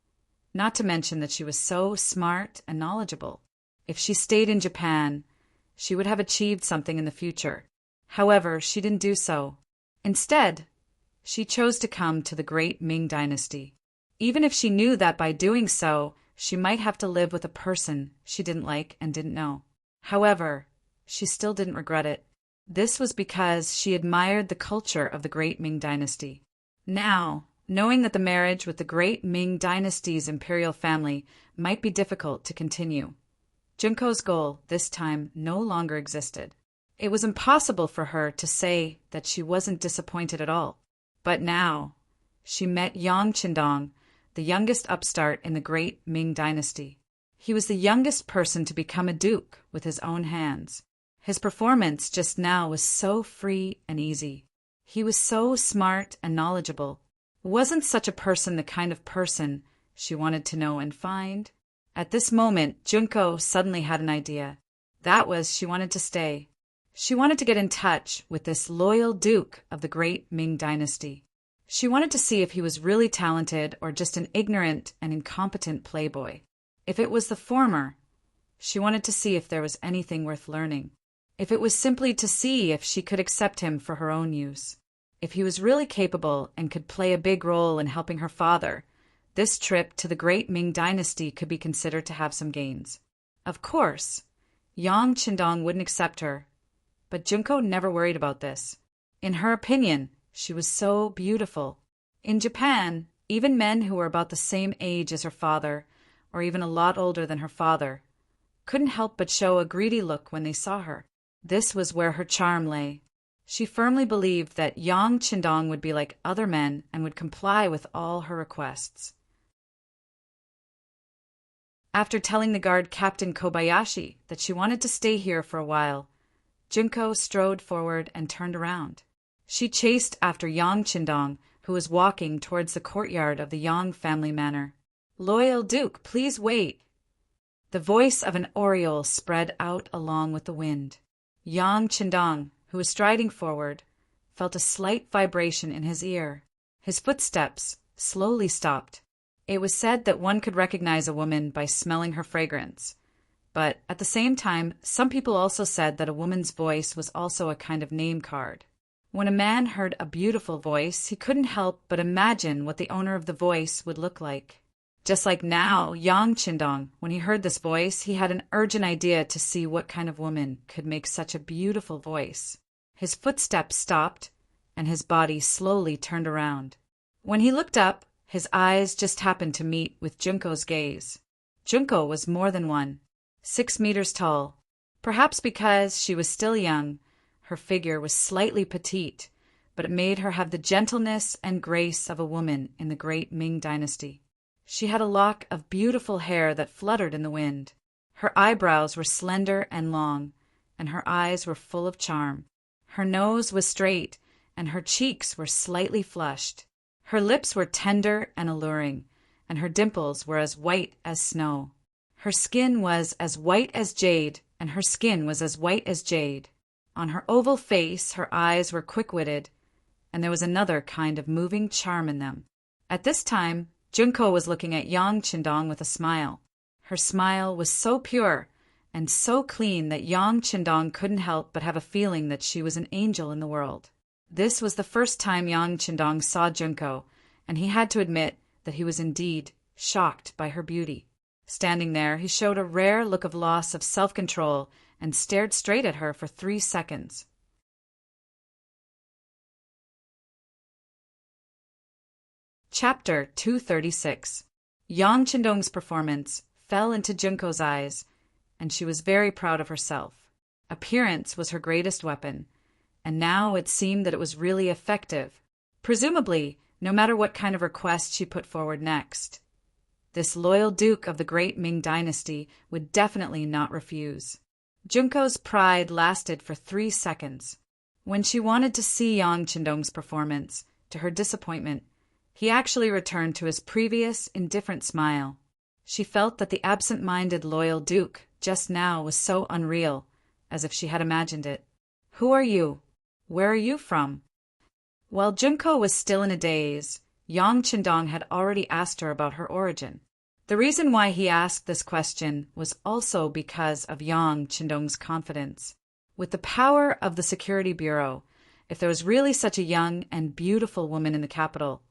not to mention that she was so smart and knowledgeable. If she stayed in Japan, she would have achieved something in the future. However, she didn't do so. Instead, she chose to come to the great Ming dynasty, even if she knew that by doing so, she might have to live with a person she didn't like and didn't know. However, she still didn't regret it. This was because she admired the culture of the great Ming dynasty. Now, knowing that the marriage with the great Ming dynasty's imperial family might be difficult to continue, Junko's goal this time no longer existed. It was impossible for her to say that she wasn't disappointed at all. But now, she met Yang Qindong, the youngest upstart in the great Ming dynasty. He was the youngest person to become a duke with his own hands. His performance just now was so free and easy. He was so smart and knowledgeable. Wasn't such a person the kind of person she wanted to know and find? At this moment, Junko suddenly had an idea. That was, she wanted to stay. She wanted to get in touch with this loyal duke of the great Ming dynasty. She wanted to see if he was really talented or just an ignorant and incompetent playboy. If it was the former, she wanted to see if there was anything worth learning. If it was simply to see if she could accept him for her own use. If he was really capable and could play a big role in helping her father, this trip to the great Ming dynasty could be considered to have some gains. Of course, Yang Qindong wouldn't accept her, but Junko never worried about this. In her opinion, she was so beautiful. In Japan, even men who were about the same age as her father, or even a lot older than her father, couldn't help but show a greedy look when they saw her. This was where her charm lay. She firmly believed that Yang Qindong would be like other men and would comply with all her requests. After telling the guard Captain Kobayashi that she wanted to stay here for a while, Junko strode forward and turned around. She chased after Yang Qindong, who was walking towards the courtyard of the Yang family manor. "Loyal Duke, please wait." The voice of an oriole spread out along with the wind. Yang Qindong, who was striding forward, felt a slight vibration in his ear. His footsteps slowly stopped. It was said that one could recognize a woman by smelling her fragrance. But at the same time, some people also said that a woman's voice was also a kind of name card. When a man heard a beautiful voice, he couldn't help but imagine what the owner of the voice would look like. Just like now, Yang Qindong, when he heard this voice, he had an urgent idea to see what kind of woman could make such a beautiful voice. His footsteps stopped, and his body slowly turned around. When he looked up, his eyes just happened to meet with Junko's gaze. Junko was more than 6 meters tall. Perhaps because she was still young, her figure was slightly petite, but it made her have the gentleness and grace of a woman in the great Ming dynasty. She had a lock of beautiful hair that fluttered in the wind. Her eyebrows were slender and long, and her eyes were full of charm. Her nose was straight, and her cheeks were slightly flushed. Her lips were tender and alluring, and her dimples were as white as snow. Her skin was as white as jade, and her skin was as white as jade. On her oval face, her eyes were quick-witted, and there was another kind of moving charm in them. At this time, Junko was looking at Yang Qindong with a smile. Her smile was so pure and so clean that Yang Qindong couldn't help but have a feeling that she was an angel in the world. This was the first time Yang Qindong saw Junko, and he had to admit that he was indeed shocked by her beauty. Standing there, he showed a rare look of loss of self-control and stared straight at her for 3 seconds. Chapter 236. Yang Qindong's performance fell into Junko's eyes, and she was very proud of herself. Appearance was her greatest weapon, and now it seemed that it was really effective. Presumably, no matter what kind of request she put forward next, this loyal duke of the great Ming dynasty would definitely not refuse. Junko's pride lasted for 3 seconds. When she wanted to see Yang Chendong's performance, to her disappointment, he actually returned to his previous indifferent smile. She felt that the absent-minded loyal duke just now was so unreal, as if she had imagined it. "Who are you? Where are you from?" While Junko was still in a daze, Yang Chendong had already asked her about her origin. The reason why he asked this question was also because of Yang Chendong's confidence. With the power of the Security Bureau, if there was really such a young and beautiful woman in the capital,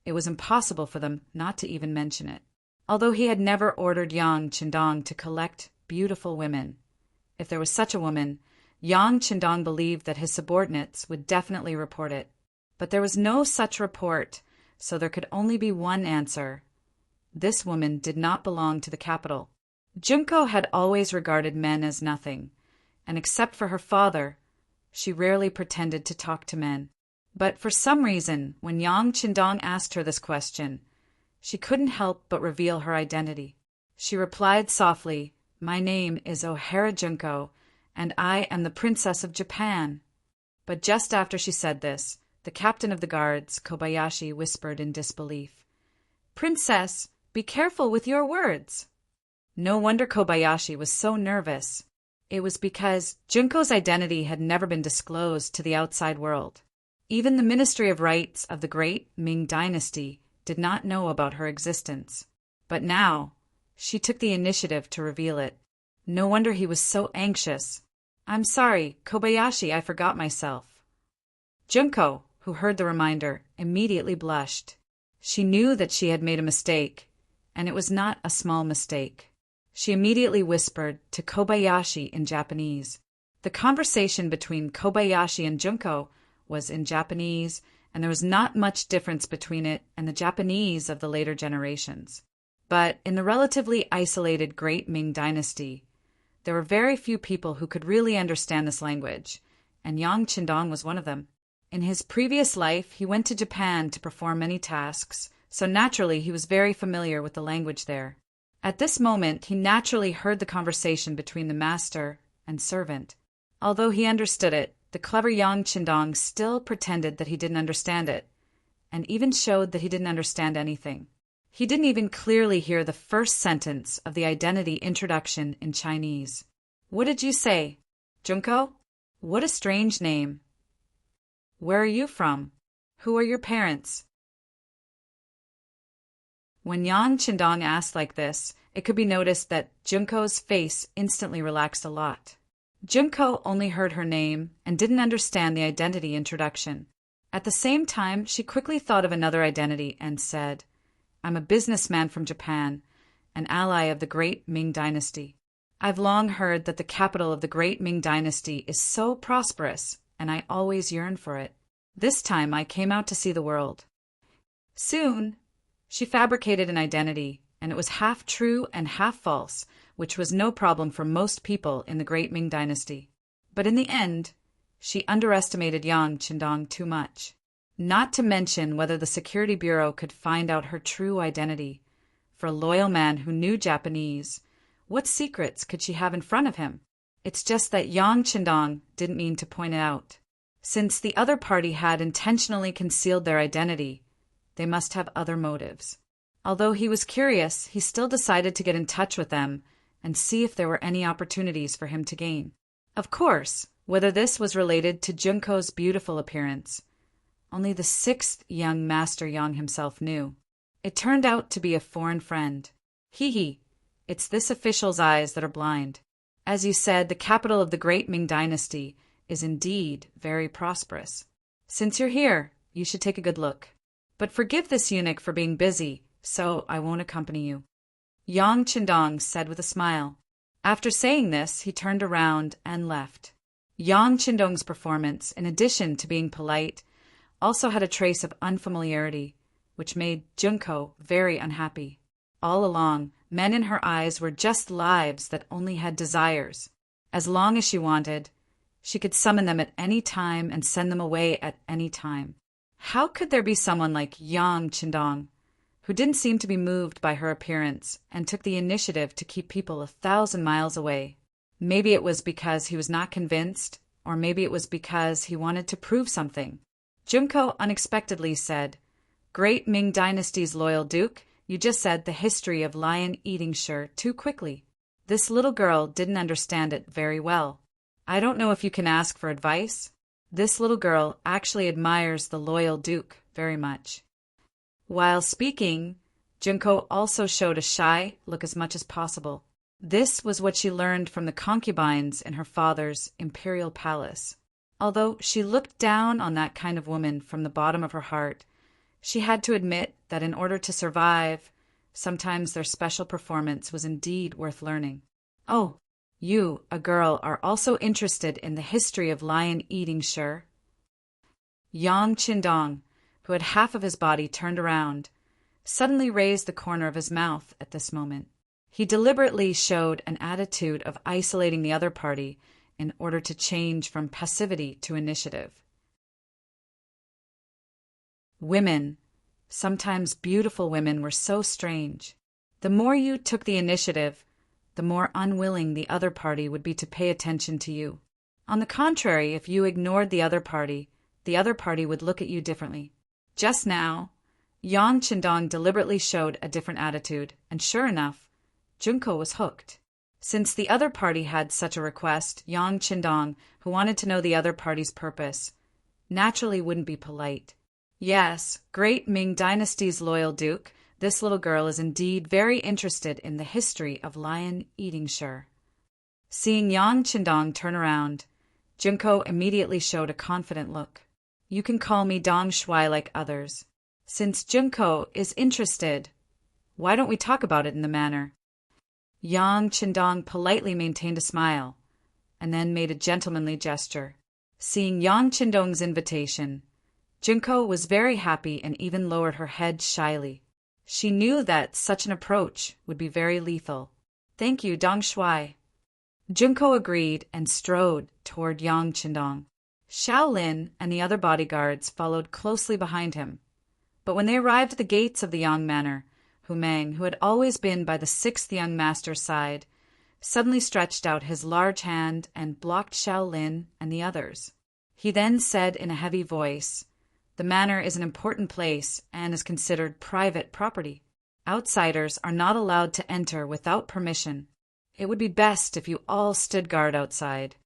it was impossible for them not to even mention it. Although he had never ordered Yang Chendong to collect beautiful women, if there was such a woman, Yang Chendong believed that his subordinates would definitely report it. But there was no such report, so there could only be one answer. This woman did not belong to the capital. Junko had always regarded men as nothing, and except for her father, she rarely pretended to talk to men. But for some reason, when Yang Chendong asked her this question, she couldn't help but reveal her identity. She replied softly, "My name is O'Hara Junko, and I am the Princess of Japan." But just after she said this, the captain of the guards, Kobayashi, whispered in disbelief, "Princess, be careful with your words." No wonder Kobayashi was so nervous. It was because Junko's identity had never been disclosed to the outside world. Even the Ministry of Rights of the great Ming dynasty did not know about her existence. But now, she took the initiative to reveal it. No wonder he was so anxious. "I'm sorry, Kobayashi, I forgot myself." Junko, who heard the reminder, immediately blushed. She knew that she had made a mistake, and it was not a small mistake. She immediately whispered to Kobayashi in Japanese. The conversation between Kobayashi and Junko was in Japanese, and there was not much difference between it and the Japanese of the later generations. But in the relatively isolated Great Ming dynasty, there were very few people who could really understand this language, and Yang Chendong was one of them. In his previous life, he went to Japan to perform many tasks, so naturally he was very familiar with the language there. At this moment, he naturally heard the conversation between the master and servant. Although he understood it, the clever Yang Chendong still pretended that he didn't understand it, and even showed that he didn't understand anything. He didn't even clearly hear the first sentence of the identity introduction in Chinese. "What did you say, Junko? What a strange name. Where are you from? Who are your parents?" When Yang Chendong asked like this, it could be noticed that Junko's face instantly relaxed a lot. Junko only heard her name and didn't understand the identity introduction. At the same time, she quickly thought of another identity and said, "I'm a businessman from Japan, an ally of the great Ming dynasty. I've long heard that the capital of the great Ming dynasty is so prosperous, and I always yearn for it. This time I came out to see the world." Soon, she fabricated an identity, and it was half true and half false, which was no problem for most people in the great Ming dynasty. But in the end, she underestimated Yang Chendong too much. Not to mention whether the Security Bureau could find out her true identity. For a loyal man who knew Japanese, what secrets could she have in front of him? It's just that Yang Chendong didn't mean to point it out. Since the other party had intentionally concealed their identity, they must have other motives. Although he was curious, he still decided to get in touch with them and see if there were any opportunities for him to gain. Of course, whether this was related to Junko's beautiful appearance, only the sixth young Master Yang himself knew. It turned out to be a foreign friend. Hee, it's this official's eyes that are blind. As you said, the capital of the great Ming dynasty is indeed very prosperous. Since you're here, you should take a good look. But forgive this eunuch for being busy, so I won't accompany you," Yang Chendong said with a smile. After saying this, he turned around and left. Yang Chendong's performance, in addition to being polite, also had a trace of unfamiliarity, which made Junko very unhappy. All along, men in her eyes were just lives that only had desires. As long as she wanted, she could summon them at any time and send them away at any time. How could there be someone like Yang Chendong, who didn't seem to be moved by her appearance and took the initiative to keep people 1,000 miles away? Maybe it was because he was not convinced or maybe it was because he wanted to prove something. Junko unexpectedly said, "Great Ming Dynasty's loyal duke, you just said the history of lion-eating sure too quickly." This little girl didn't understand it very well. "I don't know if you can ask for advice." This little girl actually admires the loyal duke very much. While speaking, Junko also showed a shy look as much as possible. This was what she learned from the concubines in her father's imperial palace. Although she looked down on that kind of woman from the bottom of her heart, she had to admit that in order to survive, sometimes their special performance was indeed worth learning. "Oh, you, a girl, are also interested in the history of lion-eating sure?" Yang Qindong, who had half of his body turned around, suddenly raised the corner of his mouth at this moment. He deliberately showed an attitude of isolating the other party in order to change from passivity to initiative. Women, sometimes beautiful women, were so strange. The more you took the initiative, the more unwilling the other party would be to pay attention to you. On the contrary, if you ignored the other party would look at you differently. Just now, Yang Qindong deliberately showed a different attitude, and sure enough, Junko was hooked. Since the other party had such a request, Yang Qindong, who wanted to know the other party's purpose, naturally wouldn't be polite. "Yes, great Ming Dynasty's loyal duke, this little girl is indeed very interested in the history of lion-eating sure." Seeing Yang Qindong turn around, Junko immediately showed a confident look. "You can call me Dong Shuai like others. Since Junko is interested, why don't we talk about it in the manner?" Yang Qindong politely maintained a smile, and then made a gentlemanly gesture. Seeing Yang Qindong's invitation, Junko was very happy and even lowered her head shyly. She knew that such an approach would be very lethal. "Thank you, Dong Shuai." Junko agreed and strode toward Yang Qindong. Shaolin and the other bodyguards followed closely behind him. But when they arrived at the gates of the Yang Manor, Ming, who had always been by the sixth young master's side, suddenly stretched out his large hand and blocked Shaolin and the others. He then said in a heavy voice, "The manor is an important place and is considered private property. Outsiders are not allowed to enter without permission. It would be best if you all stood guard outside."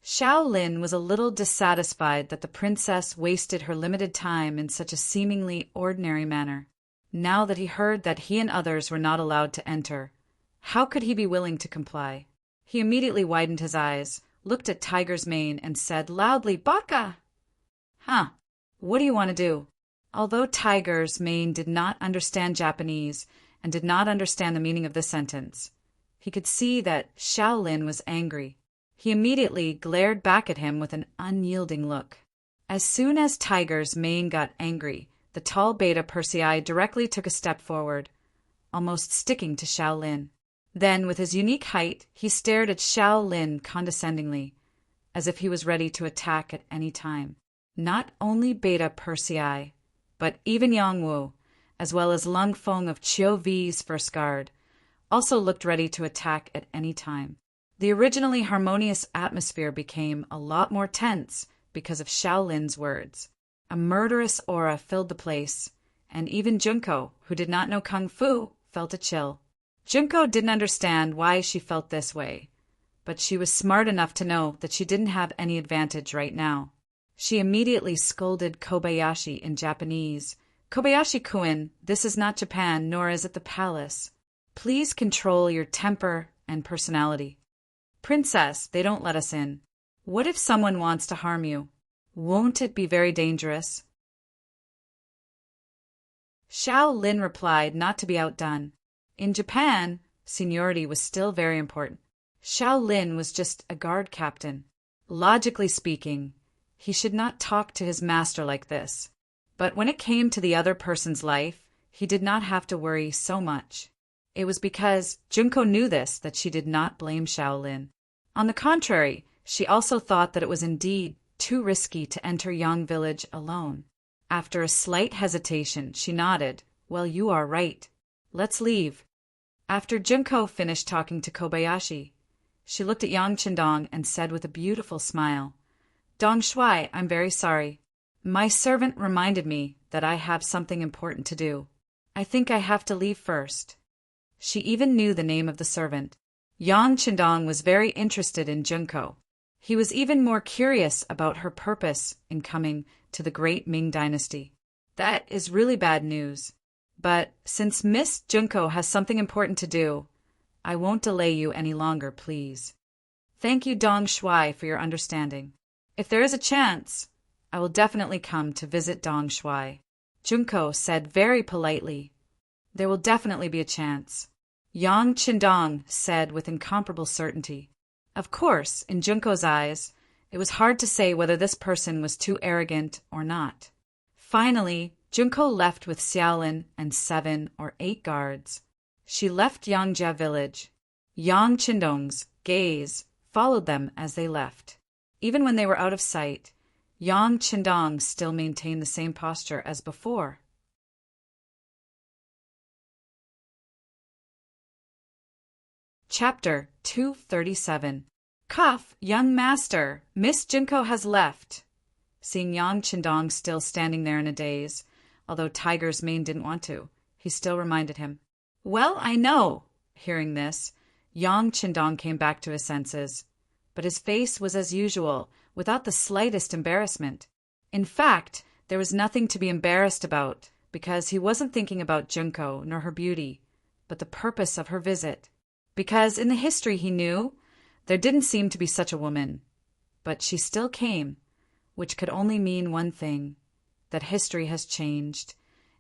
Shaolin was a little dissatisfied that the princess wasted her limited time in such a seemingly ordinary manner. Now that he heard that he and others were not allowed to enter, how could he be willing to comply? He immediately widened his eyes, looked at Tiger's Mane, and said loudly, "Baka!" "Huh, what do you want to do?" Although Tiger's Mane did not understand Japanese and did not understand the meaning of this sentence, he could see that Shaolin was angry. He immediately glared back at him with an unyielding look. As soon as Tiger's Mane got angry, the tall Beta Persei directly took a step forward, almost sticking to Shaolin. Then, with his unique height, he stared at Shaolin condescendingly, as if he was ready to attack at any time. Not only Beta Persei, but even Yang Wu, as well as Lung Feng of Qiu V's first guard, also looked ready to attack at any time. The originally harmonious atmosphere became a lot more tense because of Shaolin's words. A murderous aura filled the place, and even Junko, who did not know Kung Fu, felt a chill. Junko didn't understand why she felt this way, but she was smart enough to know that she didn't have any advantage right now. She immediately scolded Kobayashi in Japanese. "Kobayashi-kun, this is not Japan, nor is it the palace. Please control your temper and personality. Princess, they don't let us in. What if someone wants to harm you? Won't it be very dangerous?" Shaolin replied not to be outdone. In Japan, seniority was still very important. Shaolin was just a guard captain. Logically speaking, he should not talk to his master like this. But when it came to the other person's life, he did not have to worry so much. It was because Junko knew this that she did not blame Shaolin. On the contrary, she also thought that it was indeed too risky to enter Yang Village alone. After a slight hesitation, she nodded. "Well, you are right. Let's leave." After Junko finished talking to Kobayashi, she looked at Yang Qindong and said with a beautiful smile, Dong Shuai, I'm very sorry. My servant reminded me that I have something important to do. I think I have to leave first. She even knew the name of the servant. Yang Qindong was very interested in Junko. He was even more curious about her purpose in coming to the great Ming dynasty. That is really bad news. But since Miss Junko has something important to do, I won't delay you any longer, please. Thank you, Dong Shuai, for your understanding. If there is a chance, I will definitely come to visit Dong Shuai. Junko said very politely. There will definitely be a chance. Yang Qindong said with incomparable certainty. Of course, in Junko's eyes, it was hard to say whether this person was too arrogant or not. Finally, Junko left with Xiaolin and 7 or 8 guards. She left Yangjia village. Yang Qindong's gaze followed them as they left. Even when they were out of sight, Yang Qindong still maintained the same posture as before. Chapter 237. Cough, young master, Miss Junko has left. Seeing Yang Qindong still standing there in a daze, although Tiger's Mane didn't want to, he still reminded him. Well, I know. Hearing this, Yang Qindong came back to his senses, but his face was as usual, without the slightest embarrassment. In fact, there was nothing to be embarrassed about, because he wasn't thinking about Junko nor her beauty, but the purpose of her visit. Because in the history he knew, there didn't seem to be such a woman. But she still came, which could only mean one thing, that history has changed,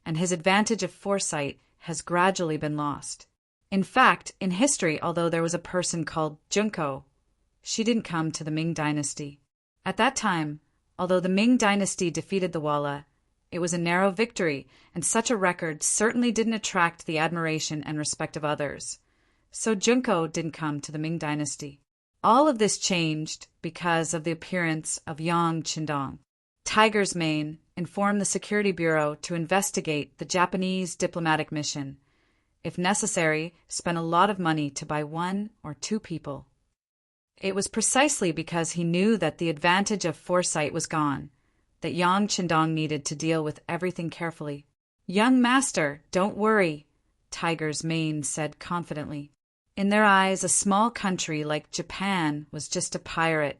and his advantage of foresight has gradually been lost. In fact, in history, although there was a person called Junko, she didn't come to the Ming dynasty. At that time, although the Ming dynasty defeated the Walla, it was a narrow victory, and such a record certainly didn't attract the admiration and respect of others. So Junko didn't come to the Ming dynasty. All of this changed because of the appearance of Yang Qindong. Tiger's Mane informed the Security Bureau to investigate the Japanese diplomatic mission. If necessary, spend a lot of money to buy 1 or 2 people. It was precisely because he knew that the advantage of foresight was gone, that Yang Qindong needed to deal with everything carefully. Young master, don't worry, Tiger's Mane said confidently. In their eyes, a small country like Japan was just a pirate,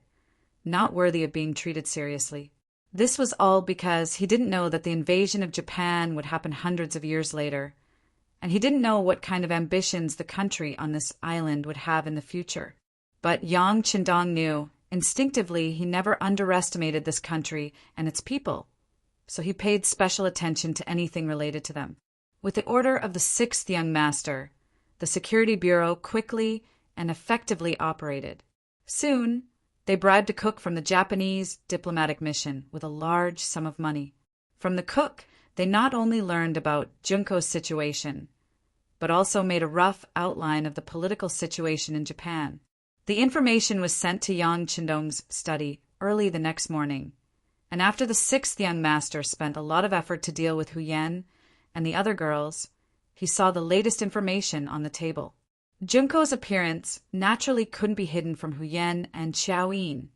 not worthy of being treated seriously. This was all because he didn't know that the invasion of Japan would happen hundreds of years later, and he didn't know what kind of ambitions the country on this island would have in the future. But Yang Qindong knew. Instinctively, he never underestimated this country and its people, so he paid special attention to anything related to them. With the order of the 6th young master, the Security Bureau quickly and effectively operated. Soon, they bribed a cook from the Japanese diplomatic mission with a large sum of money. From the cook, they not only learned about Junko's situation, but also made a rough outline of the political situation in Japan. The information was sent to Yang Qindong's study early the next morning, and after the 6th young master spent a lot of effort to deal with Huyen and the other girls, he saw the latest information on the table. Junko's appearance naturally couldn't be hidden from Huyen and Xiaoyin,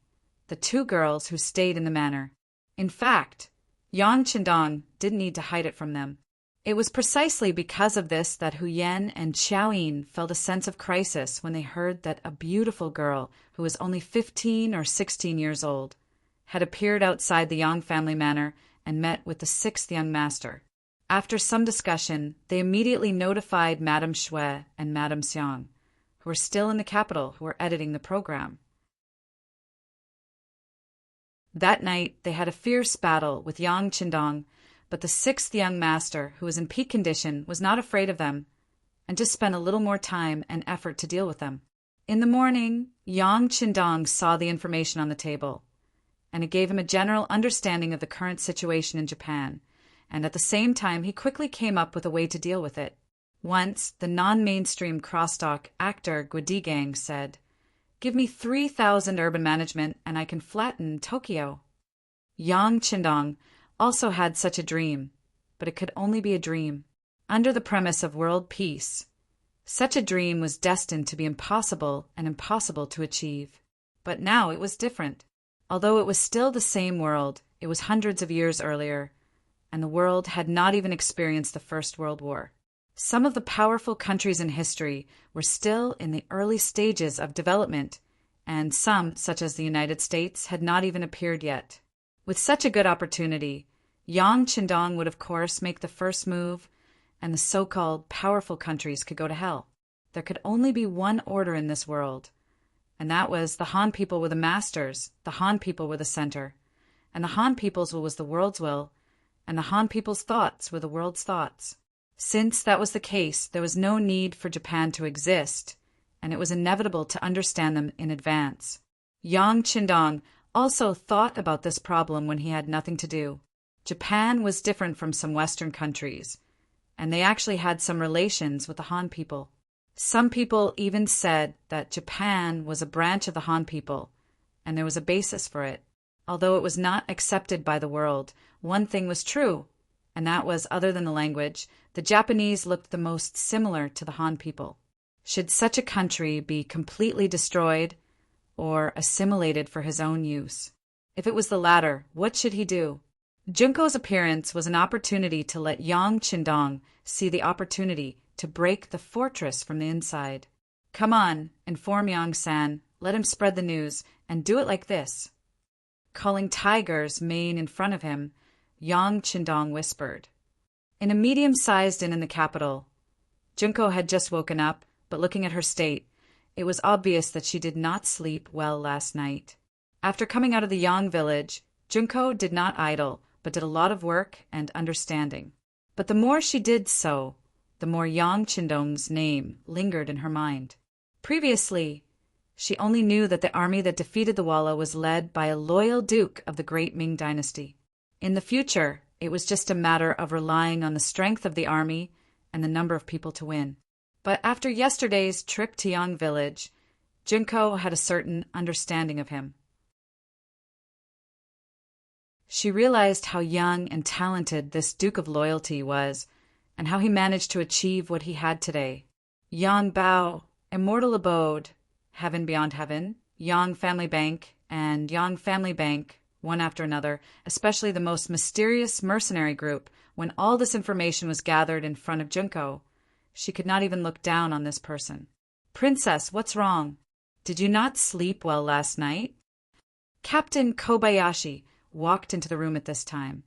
the 2 girls who stayed in the manor. In fact, Yang Qindong didn't need to hide it from them. It was precisely because of this that Huyen and Xiaoyin felt a sense of crisis when they heard that a beautiful girl who was only 15 or 16 years old had appeared outside the Yang family manor and met with the 6th young master. After some discussion, they immediately notified Madame Shui and Madame Xiang, who were still in the capital, who were editing the program. That night, they had a fierce battle with Yang Qindong, but the 6th young master, who was in peak condition, was not afraid of them and just spent a little more time and effort to deal with them. In the morning, Yang Qindong saw the information on the table, and it gave him a general understanding of the current situation in Japan, and at the same time he quickly came up with a way to deal with it. Once, the non-mainstream crosstalk actor Guidigang said, "Give me 3,000 urban management and I can flatten Tokyo." Yang Qindong also had such a dream, but it could only be a dream. Under the premise of world peace, such a dream was destined to be impossible and impossible to achieve. But now it was different. Although it was still the same world, it was hundreds of years earlier, and the world had not even experienced the First World War. Some of the powerful countries in history were still in the early stages of development, and some, such as the United States, had not even appeared yet. With such a good opportunity, Yang Qindong would of course make the first move, and the so-called powerful countries could go to hell. There could only be one order in this world, and that was the Han people were the masters, the Han people were the center, and the Han people's will was the world's will, and the Han people's thoughts were the world's thoughts. Since that was the case, there was no need for Japan to exist, and it was inevitable to understand them in advance. Yang Qindong also thought about this problem when he had nothing to do. Japan was different from some Western countries, and they actually had some relations with the Han people. Some people even said that Japan was a branch of the Han people, and there was a basis for it. Although it was not accepted by the world, one thing was true, and that was, other than the language, the Japanese looked the most similar to the Han people. Should such a country be completely destroyed or assimilated for his own use? If it was the latter, what should he do? Junko's appearance was an opportunity to let Yang Qindong see the opportunity to break the fortress from the inside. Come on, inform Yang-san, let him spread the news, and do it like this. Calling Tiger's mane in front of him, Yang Qindong whispered. In a medium-sized inn in the capital, Junko had just woken up, but looking at her state, it was obvious that she did not sleep well last night. After coming out of the Yang village, Junko did not idle, but did a lot of work and understanding. But the more she did so, the more Yang Qindong's name lingered in her mind. Previously, she only knew that the army that defeated the Walla was led by a loyal duke of the great Ming dynasty. In the future, it was just a matter of relying on the strength of the army and the number of people to win. But after yesterday's trip to Yang village, Junko had a certain understanding of him. She realized how young and talented this Duke of Loyalty was, and how he managed to achieve what he had today. Yang Bao, Immortal Abode, Heaven Beyond Heaven, Yang Family Bank, and Yang Family Bank, one after another, especially the most mysterious mercenary group. When all this information was gathered in front of Junko, she could not even look down on this person. Princess, what's wrong? Did you not sleep well last night? Captain Kobayashi walked into the room at this time,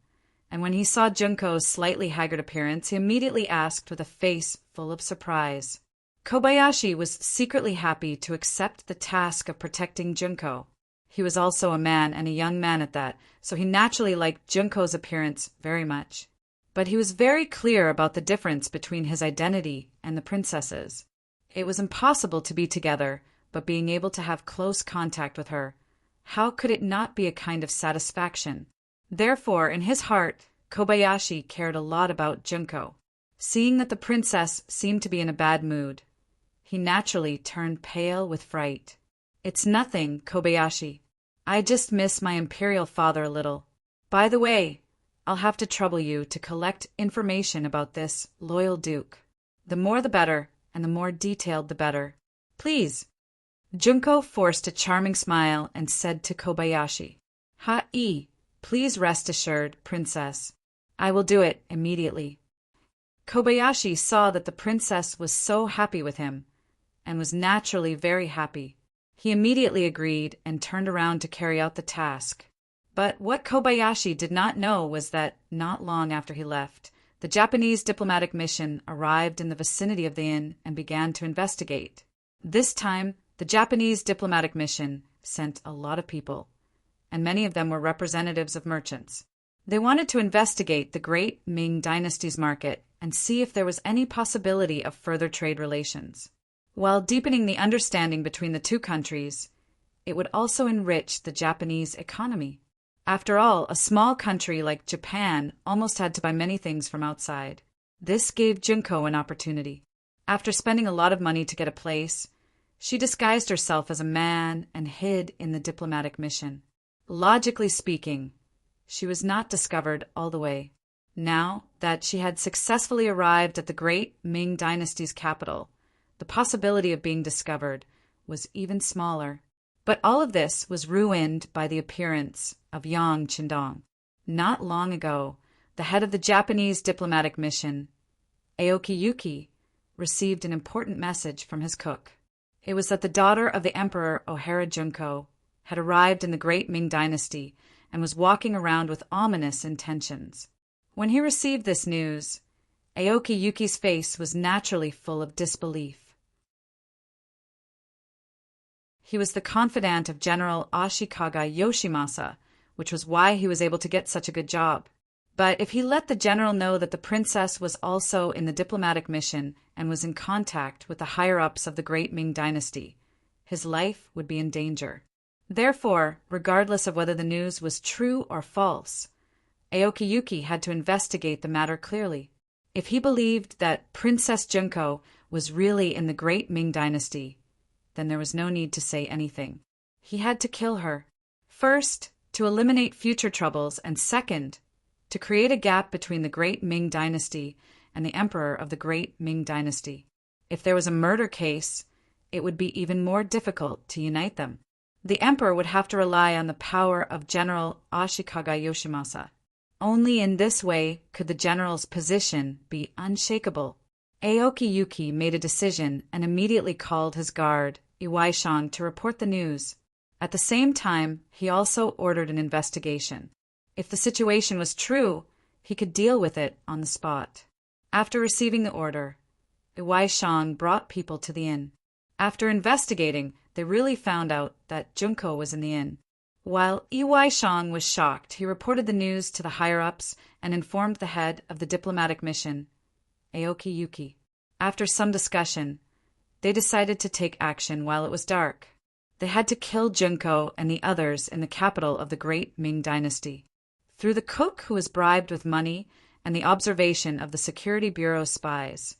and when he saw Junko's slightly haggard appearance, he immediately asked with a face full of surprise. Kobayashi was secretly happy to accept the task of protecting Junko. He was also a man, and a young man at that, so he naturally liked Junko's appearance very much. But he was very clear about the difference between his identity and the princess's. It was impossible to be together, but being able to have close contact with her, how could it not be a kind of satisfaction? Therefore, in his heart, Kobayashi cared a lot about Junko. Seeing that the princess seemed to be in a bad mood, he naturally turned pale with fright. It's nothing, Kobayashi. I just miss my imperial father a little. By the way, I'll have to trouble you to collect information about this loyal duke. The more the better, and the more detailed the better. Please. Junko forced a charming smile and said to Kobayashi, Ha-e, please rest assured, princess. I will do it immediately. Kobayashi saw that the princess was so happy with him, and was naturally very happy. He immediately agreed and turned around to carry out the task. But what Kobayashi did not know was that, not long after he left, the Japanese diplomatic mission arrived in the vicinity of the inn and began to investigate. This time, the Japanese diplomatic mission sent a lot of people, and many of them were representatives of merchants. They wanted to investigate the great Ming dynasty's market and see if there was any possibility of further trade relations. While deepening the understanding between the two countries, it would also enrich the Japanese economy. After all, a small country like Japan almost had to buy many things from outside. This gave Junko an opportunity. After spending a lot of money to get a place, she disguised herself as a man and hid in the diplomatic mission. Logically speaking, she was not discovered all the way. Now that she had successfully arrived at the great Ming dynasty's capital, the possibility of being discovered was even smaller. But all of this was ruined by the appearance of Yang Qindong. Not long ago, the head of the Japanese diplomatic mission, Aoki Yuki, received an important message from his cook. It was that the daughter of the Emperor Ohara Junko had arrived in the great Ming dynasty and was walking around with ominous intentions. When he received this news, Aoki Yuki's face was naturally full of disbelief. He was the confidant of General Ashikaga Yoshimasa, which was why he was able to get such a good job. But if he let the general know that the princess was also in the diplomatic mission and was in contact with the higher-ups of the great Ming dynasty, his life would be in danger. Therefore, regardless of whether the news was true or false, Aoki Yuki had to investigate the matter clearly. If he believed that Princess Junko was really in the great Ming dynasty, then there was no need to say anything. He had to kill her. First, to eliminate future troubles, and second, to create a gap between the great Ming dynasty and the emperor of the great Ming dynasty. If there was a murder case, it would be even more difficult to unite them. The emperor would have to rely on the power of General Ashikaga Yoshimasa. Only in this way could the general's position be unshakable. Aoki Yuki made a decision and immediately called his guard, Iwaishang, to report the news. At the same time, he also ordered an investigation. If the situation was true, he could deal with it on the spot. After receiving the order, Iwaishang brought people to the inn. After investigating, they really found out that Junko was in the inn. While Iwaishang was shocked, he reported the news to the higher-ups and informed the head of the diplomatic mission, Aoki Yuki. After some discussion, they decided to take action while it was dark. They had to kill Junko and the others in the capital of the great Ming dynasty. Through the cook who was bribed with money and the observation of the Security Bureau spies,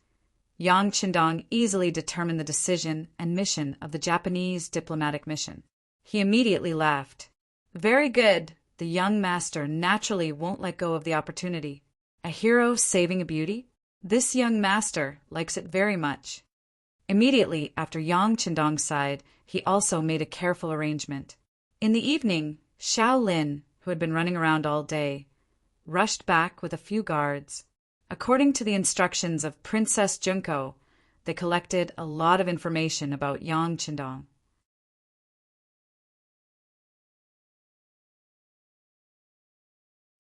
Yang Qindong easily determined the decision and mission of the Japanese diplomatic mission. He immediately laughed. Very good, the young master naturally won't let go of the opportunity. A hero saving a beauty? This young master likes it very much. Immediately after Yang Qindong's side, he also made a careful arrangement. In the evening, Xiao Lin, who had been running around all day, rushed back with a few guards. According to the instructions of Princess Junko, they collected a lot of information about Yang Qindong.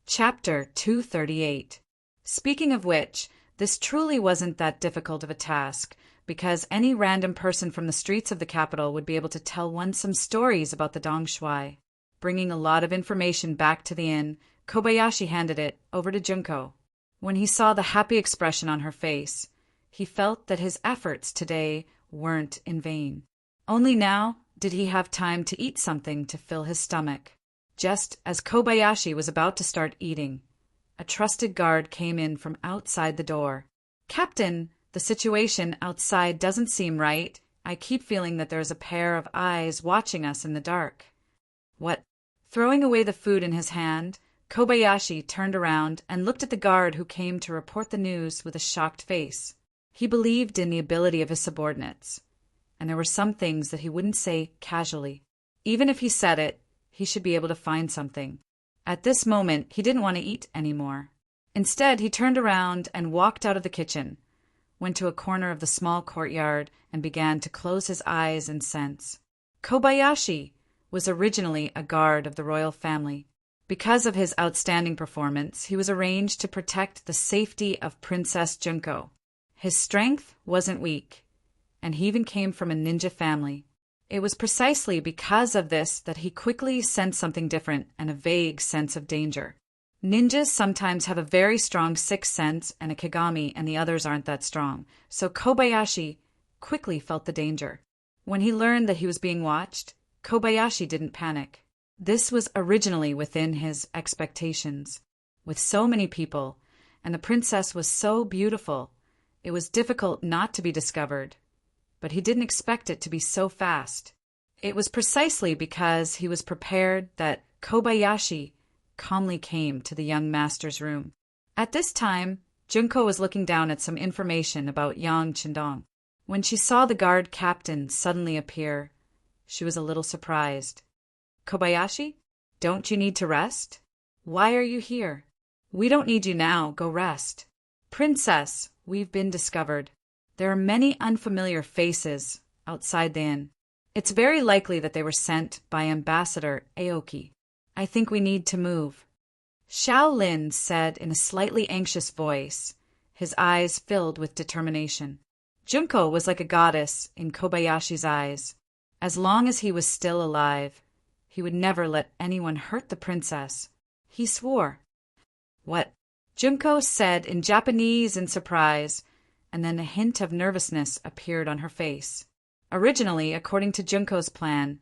Chapter 238. Speaking of which, this truly wasn't that difficult of a task, because any random person from the streets of the capital would be able to tell one some stories about the Dong Shuai. Bringing a lot of information back to the inn, Kobayashi handed it over to Junko. When he saw the happy expression on her face, he felt that his efforts today weren't in vain. Only now did he have time to eat something to fill his stomach. Just as Kobayashi was about to start eating, a trusted guard came in from outside the door. "Captain, the situation outside doesn't seem right. I keep feeling that there's a pair of eyes watching us in the dark." "What?" Throwing away the food in his hand, Kobayashi turned around and looked at the guard who came to report the news with a shocked face. He believed in the ability of his subordinates, and there were some things that he wouldn't say casually. Even if he said it, he should be able to find something. At this moment, he didn't want to eat anymore. Instead, he turned around and walked out of the kitchen, went to a corner of the small courtyard, and began to close his eyes and sense. Kobayashi was originally a guard of the royal family. Because of his outstanding performance, he was arranged to protect the safety of Princess Junko. His strength wasn't weak, and he even came from a ninja family. It was precisely because of this that he quickly sensed something different and a vague sense of danger. Ninjas sometimes have a very strong sixth sense and a kigami, and the others aren't that strong, so Kobayashi quickly felt the danger. When he learned that he was being watched, Kobayashi didn't panic. This was originally within his expectations. With so many people, and the princess was so beautiful, it was difficult not to be discovered. But he didn't expect it to be so fast. It was precisely because he was prepared that Kobayashi calmly came to the young master's room. At this time, Junko was looking down at some information about Yang Qindong. When she saw the guard captain suddenly appear, She was a little surprised. Kobayashi, don't you need to rest? Why are you here? We don't need you now, go rest. Princess, we've been discovered. There are many unfamiliar faces outside the inn. It's very likely that they were sent by Ambassador Aoki. I think we need to move. Xiao Lin said in a slightly anxious voice, his eyes filled with determination. Junko was like a goddess in Kobayashi's eyes. As long as he was still alive, he would never let anyone hurt the princess. He swore. What? Junko said in Japanese in surprise, and then a hint of nervousness appeared on her face. Originally, according to Junko's plan,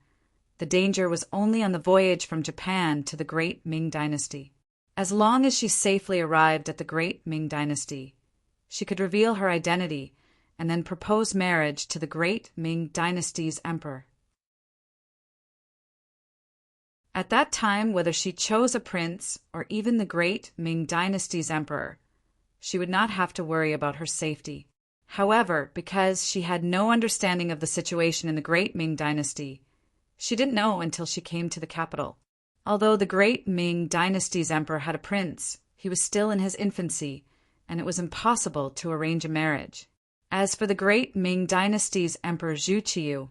the danger was only on the voyage from Japan to the Great Ming Dynasty. As long as she safely arrived at the Great Ming Dynasty, she could reveal her identity and then propose marriage to the Great Ming Dynasty's emperor. At that time, whether she chose a prince or even the Great Ming Dynasty's emperor, she would not have to worry about her safety. However, because she had no understanding of the situation in the Great Ming Dynasty, she didn't know until she came to the capital. Although the Great Ming Dynasty's emperor had a prince, he was still in his infancy, and it was impossible to arrange a marriage. As for the Great Ming Dynasty's emperor Zhu Qiyu,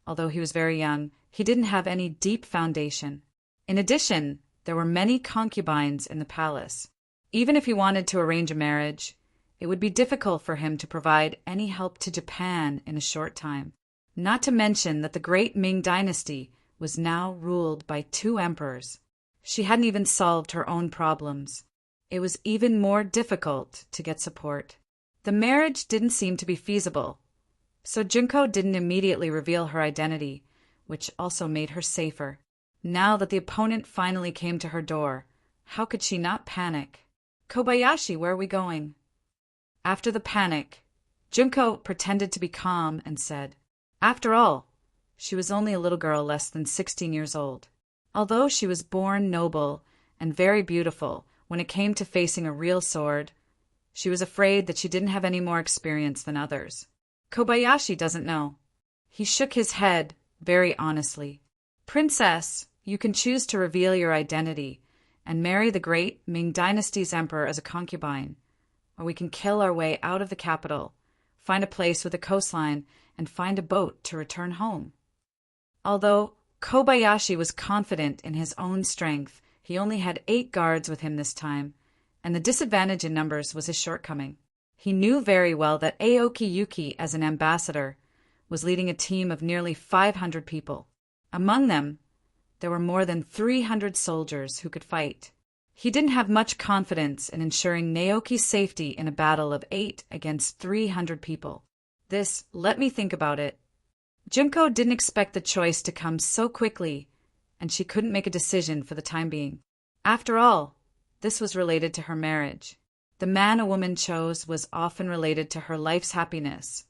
although he was very young, he didn't have any deep foundation. In addition, there were many concubines in the palace. Even if he wanted to arrange a marriage, it would be difficult for him to provide any help to Japan in a short time. Not to mention that the Great Ming Dynasty was now ruled by 2 emperors. She hadn't even solved her own problems. It was even more difficult to get support. The marriage didn't seem to be feasible, so Junko didn't immediately reveal her identity, which also made her safer. Now that the opponent finally came to her door, how could she not panic? Kobayashi, where are we going? After the panic, Junko pretended to be calm and said, after all, she was only a little girl less than 16 years old. Although she was born noble and very beautiful, when it came to facing a real sword, she was afraid that she didn't have any more experience than others. Kobayashi doesn't know. He shook his head very honestly. Princess, you can choose to reveal your identity and marry the Great Ming Dynasty's emperor as a concubine, or we can kill our way out of the capital, find a place with a coastline, and find a boat to return home. Although Kobayashi was confident in his own strength, he only had 8 guards with him this time, and the disadvantage in numbers was his shortcoming. He knew very well that Aoki Yuki, as an ambassador, was leading a team of nearly 500 people. Among them, there were more than 300 soldiers who could fight. He didn't have much confidence in ensuring Naoki's safety in a battle of 8 against 300 people. This, let me think about it. Junko didn't expect the choice to come so quickly, and she couldn't make a decision for the time being. After all, this was related to her marriage. The man a woman chose was often related to her life's happiness,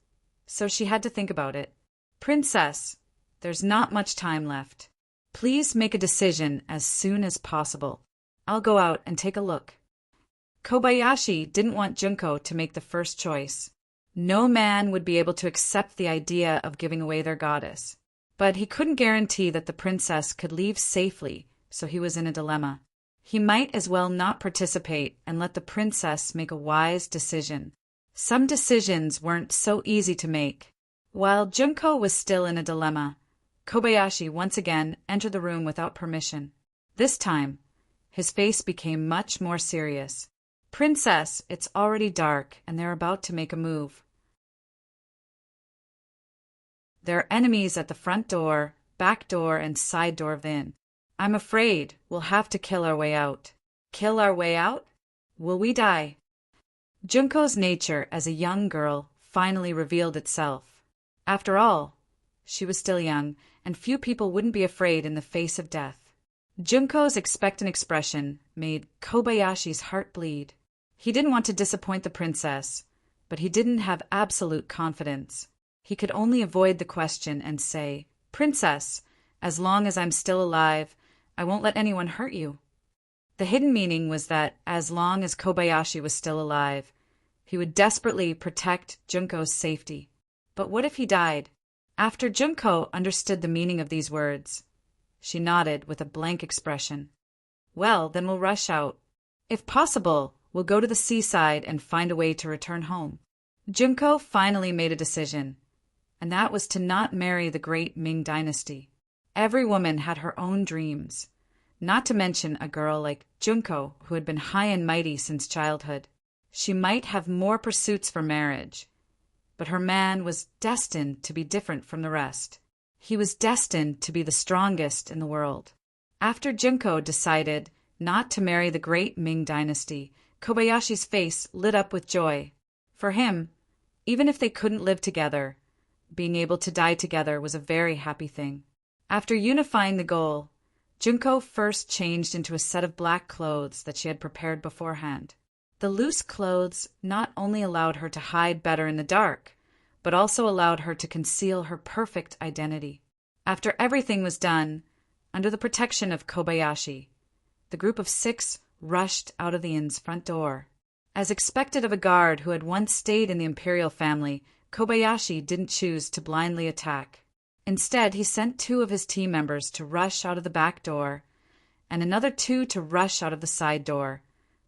so she had to think about it. Princess, there's not much time left. Please make a decision as soon as possible. I'll go out and take a look. Kobayashi didn't want Junko to make the first choice. No man would be able to accept the idea of giving away their goddess. But he couldn't guarantee that the princess could leave safely, so he was in a dilemma. He might as well not participate and let the princess make a wise decision. Some decisions weren't so easy to make. While Junko was still in a dilemma, Kobayashi once again entered the room without permission. This time, his face became much more serious. Princess, it's already dark, and they're about to make a move. There are enemies at the front door, back door, and side door of the inn. I'm afraid we'll have to kill our way out. Kill our way out? Will we die? Junko's nature as a young girl finally revealed itself. After all, she was still young, and few people wouldn't be afraid in the face of death. Junko's expectant expression made Kobayashi's heart bleed. He didn't want to disappoint the princess, but he didn't have absolute confidence. He could only avoid the question and say, Princess, as long as I'm still alive, I won't let anyone hurt you. The hidden meaning was that as long as Kobayashi was still alive, he would desperately protect Junko's safety. But what if he died? After Junko understood the meaning of these words, she nodded with a blank expression. Well, then we'll rush out. If possible, we'll go to the seaside and find a way to return home. Junko finally made a decision, and that was to not marry the great Ming dynasty. Every woman had her own dreams, not to mention a girl like Junko who had been high and mighty since childhood. She might have more pursuits for marriage, but her man was destined to be different from the rest. He was destined to be the strongest in the world. After Junko decided not to marry the great Ming dynasty, Kobayashi's face lit up with joy. For him, even if they couldn't live together, being able to die together was a very happy thing. After unifying the goal, Junko first changed into a set of black clothes that she had prepared beforehand. The loose clothes not only allowed her to hide better in the dark, but also allowed her to conceal her perfect identity. After everything was done, under the protection of Kobayashi, the group of 6 rushed out of the inn's front door. As expected of a guard who had once stayed in the imperial family, Kobayashi didn't choose to blindly attack. Instead, he sent 2 of his team members to rush out of the back door, and another 2 to rush out of the side door,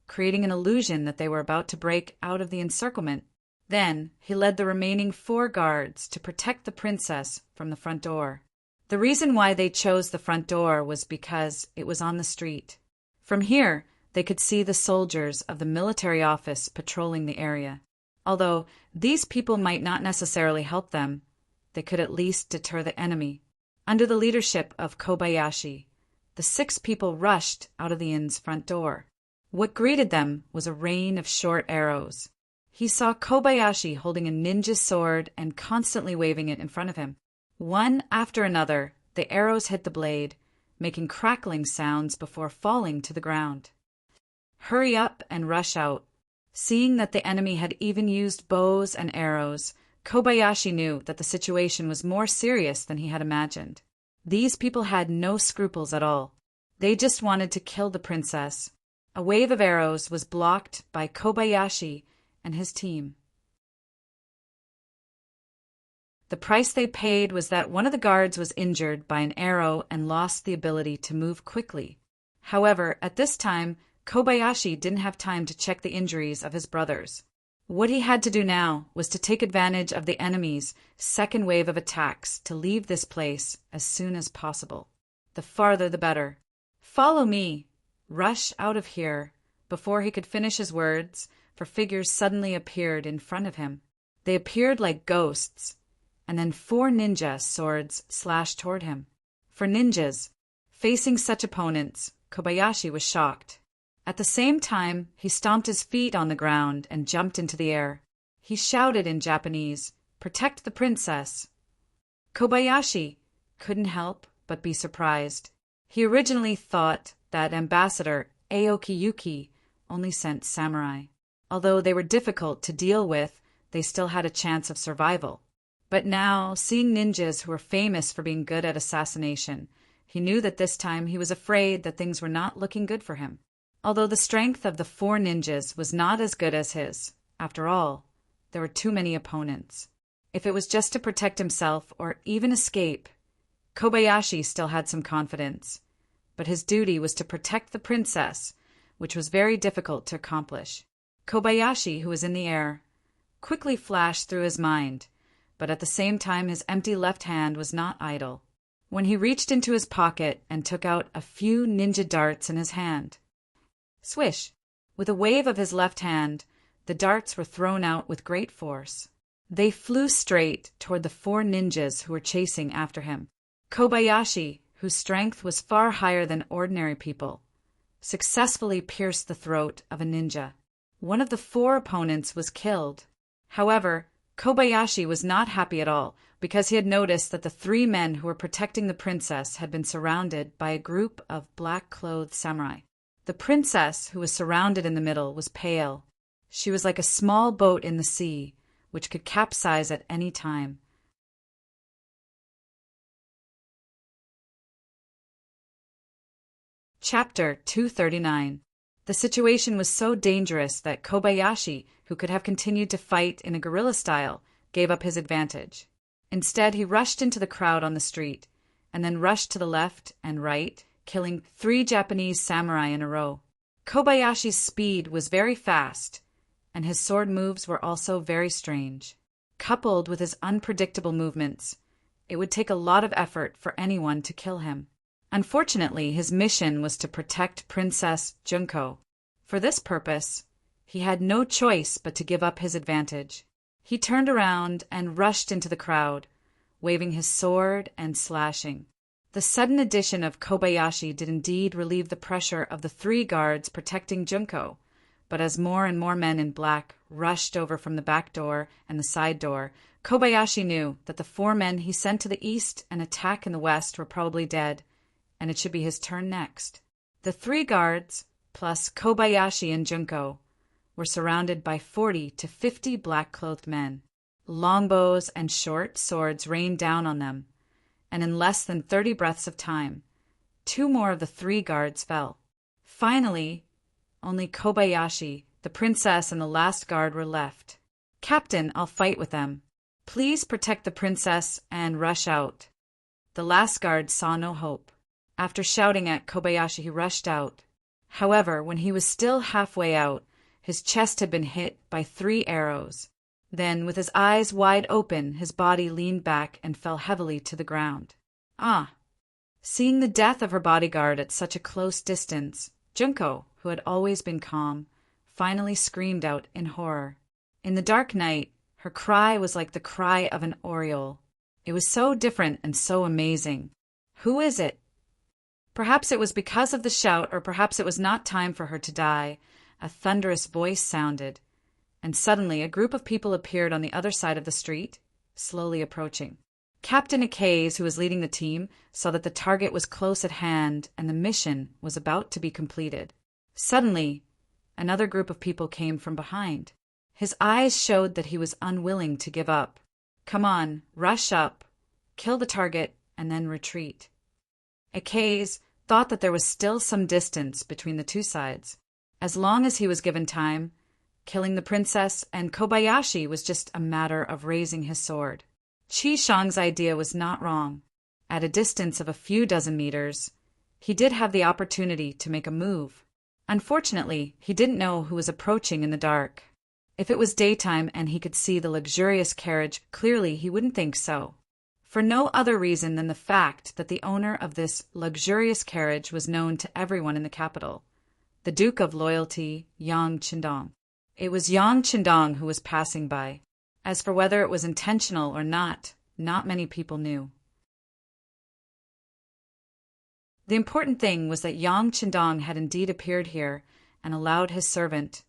creating an illusion that they were about to break out of the encirclement. Then, he led the remaining 4 guards to protect the princess from the front door. The reason why they chose the front door was because it was on the street. From here, they could see the soldiers of the military office patrolling the area. Although these people might not necessarily help them, they could at least deter the enemy. Under the leadership of Kobayashi, the 6 people rushed out of the inn's front door. What greeted them was a rain of short arrows. He saw Kobayashi holding a ninja sword and constantly waving it in front of him. One after another, the arrows hit the blade, making crackling sounds before falling to the ground. Hurry up and rush out. Seeing that the enemy had even used bows and arrows, Kobayashi knew that the situation was more serious than he had imagined. These people had no scruples at all. They just wanted to kill the princess. A wave of arrows was blocked by Kobayashi and his team. The price they paid was that one of the guards was injured by an arrow and lost the ability to move quickly. However, at this time, Kobayashi didn't have time to check the injuries of his brothers. What he had to do now was to take advantage of the enemy's second wave of attacks to leave this place as soon as possible. The farther the better. Follow me. Rush out of here. Before he could finish his words, 4 figures suddenly appeared in front of him. They appeared like ghosts, and then 4 ninja swords slashed toward him. For ninjas, facing such opponents, Kobayashi was shocked. At the same time, he stomped his feet on the ground and jumped into the air. He shouted in Japanese, "Protect the princess!" Kobayashi couldn't help but be surprised. He originally thought that Ambassador Aoki Yuki only sent samurai. Although they were difficult to deal with, they still had a chance of survival. But now, seeing ninjas who were famous for being good at assassination, he knew that this time he was afraid that things were not looking good for him. Although the strength of the 4 ninjas was not as good as his, after all, there were too many opponents. If it was just to protect himself or even escape, Kobayashi still had some confidence. But his duty was to protect the princess, which was very difficult to accomplish. Kobayashi, who was in the air, quickly flashed through his mind, but at the same time his empty left hand was not idle. When he reached into his pocket and took out a few ninja darts in his hand. Swish! With a wave of his left hand, the darts were thrown out with great force. They flew straight toward the 4 ninjas who were chasing after him. Kobayashi, whose strength was far higher than ordinary people, successfully pierced the throat of a ninja. One of the 4 opponents was killed. However, Kobayashi was not happy at all because he had noticed that the 3 men who were protecting the princess had been surrounded by a group of black-clothed samurai. The princess, who was surrounded in the middle, was pale. She was like a small boat in the sea, which could capsize at any time. Chapter 239. The situation was so dangerous that Kobayashi, who could have continued to fight in a guerrilla style, gave up his advantage. Instead, he rushed into the crowd on the street, and then rushed to the left and right, killing 3 Japanese samurai in a row. Kobayashi's speed was very fast, and his sword moves were also very strange. Coupled with his unpredictable movements, it would take a lot of effort for anyone to kill him. Unfortunately, his mission was to protect Princess Junko. For this purpose, he had no choice but to give up his advantage. He turned around and rushed into the crowd, waving his sword and slashing. The sudden addition of Kobayashi did indeed relieve the pressure of the 3 guards protecting Junko, but as more and more men in black rushed over from the back door and the side door, Kobayashi knew that the 4 men he sent to the east and attack in the west were probably dead, and it should be his turn next. The 3 guards, plus Kobayashi and Junko, were surrounded by 40 to 50 black-clothed men. Longbows and short swords rained down on them, and in less than 30 breaths of time, 2 more of the 3 guards fell. Finally, only Kobayashi, the princess, and the last guard were left. "Captain, I'll fight with them. Please protect the princess and rush out." The last guard saw no hope. After shouting at Kobayashi, he rushed out. However, when he was still halfway out, his chest had been hit by 3 arrows. Then, with his eyes wide open, his body leaned back and fell heavily to the ground. Ah! Seeing the death of her bodyguard at such a close distance, Junko, who had always been calm, finally screamed out in horror. In the dark night, her cry was like the cry of an oriole. It was so different and so amazing. "Who is it?" Perhaps it was because of the shout, or perhaps it was not time for her to die. A thunderous voice sounded, and suddenly a group of people appeared on the other side of the street, slowly approaching. Captain Akaze, who was leading the team, saw that the target was close at hand and the mission was about to be completed. Suddenly, another group of people came from behind. His eyes showed that he was unwilling to give up. "Come on, rush up, kill the target, and then retreat." Akaze thought that there was still some distance between the 2 sides. As long as he was given time, killing the princess and Kobayashi was just a matter of raising his sword. Qi Shang's idea was not wrong. At a distance of a few dozen meters, he did have the opportunity to make a move. Unfortunately, he didn't know who was approaching in the dark. If it was daytime and he could see the luxurious carriage clearly, he wouldn't think so. For no other reason than the fact that the owner of this luxurious carriage was known to everyone in the capital. The Duke of Loyalty, Yang Qindong. It was Yang Qindong who was passing by. As for whether it was intentional or not many people knew. The important thing was that Yang Qindong had indeed appeared here and allowed his servant,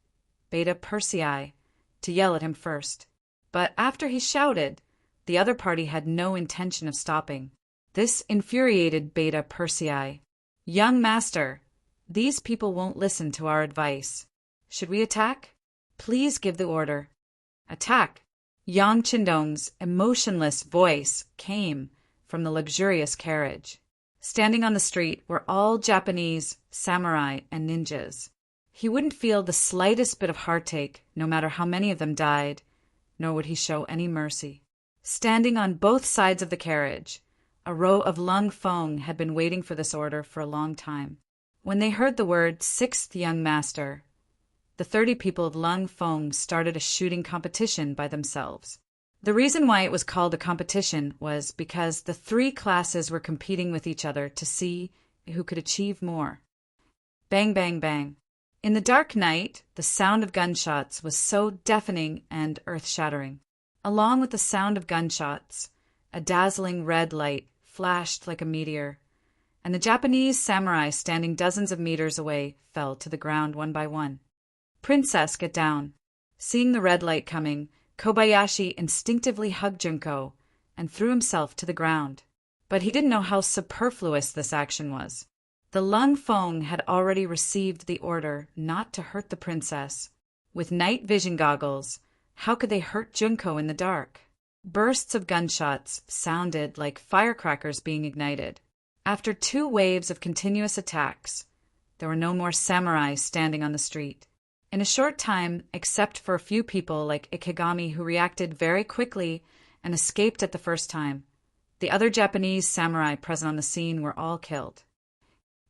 Beta Persei, to yell at him first. But after he shouted, the other party had no intention of stopping. This infuriated Beta Persei. "Young master, these people won't listen to our advice. Should we attack? Please give the order." "Attack!" Yang Qindong's emotionless voice came from the luxurious carriage. Standing on the street were all Japanese samurai and ninjas. He wouldn't feel the slightest bit of heartache, no matter how many of them died, nor would he show any mercy. Standing on both sides of the carriage, a row of Lung Feng had been waiting for this order for a long time. When they heard the word 6th young master, the 30 people of Lung Feng started a shooting competition by themselves. The reason why it was called a competition was because the 3 classes were competing with each other to see who could achieve more. Bang, bang, bang. In the dark night, the sound of gunshots was so deafening and earth-shattering. Along with the sound of gunshots, a dazzling red light flashed like a meteor, and the Japanese samurai standing dozens of meters away fell to the ground one by one. "Princess, get down." Seeing the red light coming, Kobayashi instinctively hugged Junko and threw himself to the ground. But he didn't know how superfluous this action was. The Lung Feng had already received the order not to hurt the princess. With night vision goggles, how could they hurt Junko in the dark? Bursts of gunshots sounded like firecrackers being ignited. After 2 waves of continuous attacks, there were no more samurai standing on the street. In a short time, except for a few people like Ikegami who reacted very quickly and escaped at the first time. The other Japanese samurai present on the scene were all killed.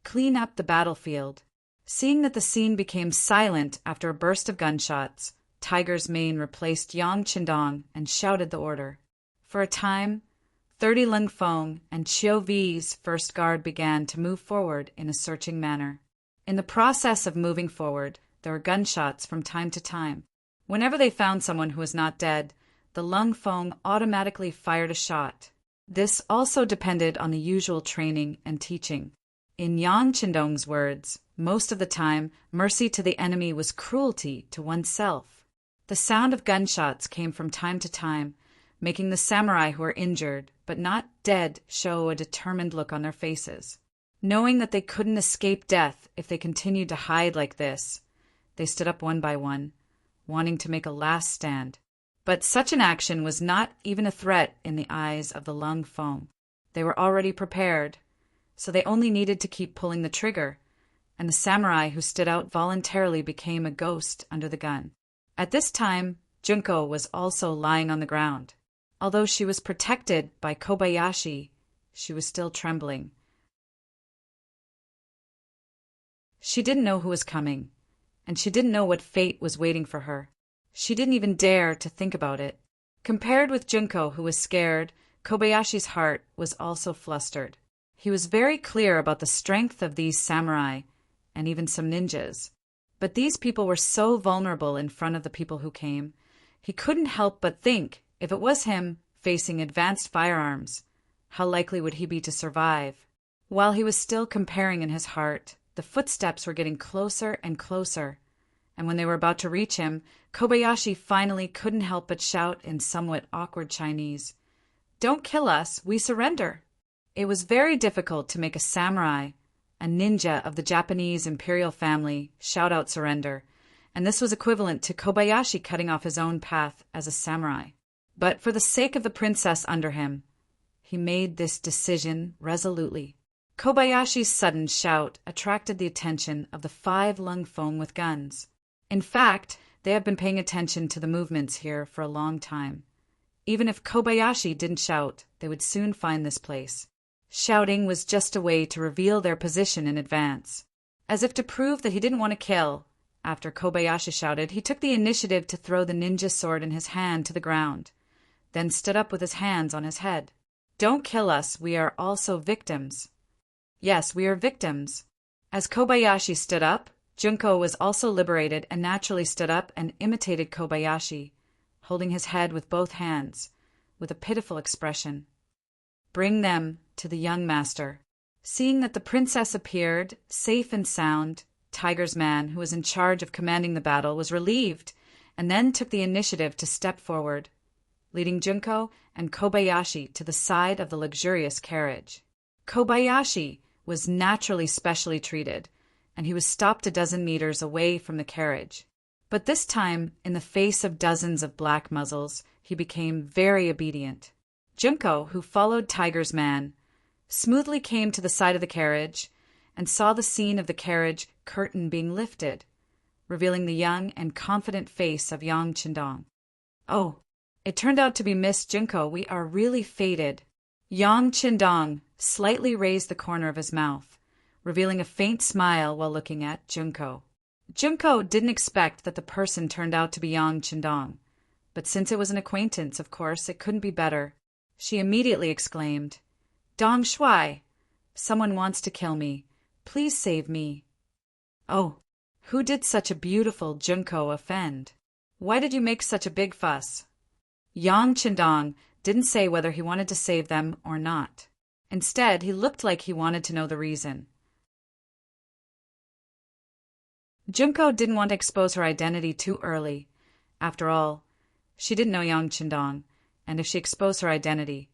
Clean up the battlefield. Seeing that the scene became silent after a burst of gunshots, Tiger's Mane replaced Yang Qindong and shouted the order. For a time, 30 Lung Feng and Chiu Vi's first guard began to move forward in a searching manner. In the process of moving forward, there were gunshots from time to time. Whenever they found someone who was not dead, the Lung Feng automatically fired a shot. This also depended on the usual training and teaching. In Yang Qindong's words, most of the time, mercy to the enemy was cruelty to oneself. The sound of gunshots came from time to time, making the samurai who were injured, but not dead, show a determined look on their faces. Knowing that they couldn't escape death if they continued to hide like this, they stood up one by one, wanting to make a last stand. But such an action was not even a threat in the eyes of the Lung Feng. They were already prepared, so they only needed to keep pulling the trigger, and the samurai who stood out voluntarily became a ghost under the gun. At this time, Junko was also lying on the ground. Although she was protected by Kobayashi, she was still trembling. She didn't know who was coming, and she didn't know what fate was waiting for her. She didn't even dare to think about it. Compared with Junko, who was scared, Kobayashi's heart was also flustered. He was very clear about the strength of these samurai, and even some ninjas. But these people were so vulnerable in front of the people who came. He couldn't help but think, if it was him facing advanced firearms, how likely would he be to survive? While he was still comparing in his heart, the footsteps were getting closer and closer, and when they were about to reach him, Kobayashi finally couldn't help but shout in somewhat awkward Chinese, "Don't kill us, we surrender." It was very difficult to make a samurai, a ninja of the Japanese imperial family, shout out surrender, and this was equivalent to Kobayashi cutting off his own path as a samurai. But for the sake of the princess under him, he made this decision resolutely. Kobayashi's sudden shout attracted the attention of the 5 Lung Feng with guns. In fact, they have been paying attention to the movements here for a long time. Even if Kobayashi didn't shout, they would soon find this place. Shouting was just a way to reveal their position in advance. As if to prove that he didn't want to kill, after Kobayashi shouted, he took the initiative to throw the ninja sword in his hand to the ground, then stood up with his hands on his head. "Don't kill us, we are also victims." Yes, we are victims. As Kobayashi stood up, Junko was also liberated and naturally stood up and imitated Kobayashi, holding his head with both hands, with a pitiful expression. "Bring them to the young master." Seeing that the princess appeared, safe and sound, Tiger's man, who was in charge of commanding the battle, was relieved and then took the initiative to step forward, leading Junko and Kobayashi to the side of the luxurious carriage. Kobayashi was naturally specially treated, and he was stopped a dozen meters away from the carriage. But this time, in the face of dozens of black muzzles, he became very obedient. Junko, who followed Tiger's man, smoothly came to the side of the carriage and saw the scene of the carriage curtain being lifted, revealing the young and confident face of Yang Qindong. "Oh, it turned out to be Miss Junko. We are really fated." Yang Qindong slightly raised the corner of his mouth, revealing a faint smile while looking at Junko. Junko didn't expect that the person turned out to be Yang Qindong, but since it was an acquaintance, of course, it couldn't be better. She immediately exclaimed, "Dong Shuai, someone wants to kill me. Please save me." "Oh, who did such a beautiful Junko offend? Why did you make such a big fuss?" Yang Qindong didn't say whether he wanted to save them or not. Instead, he looked like he wanted to know the reason. Junko didn't want to expose her identity too early. After all, she didn't know Yang Qindong, and if she exposed her identity,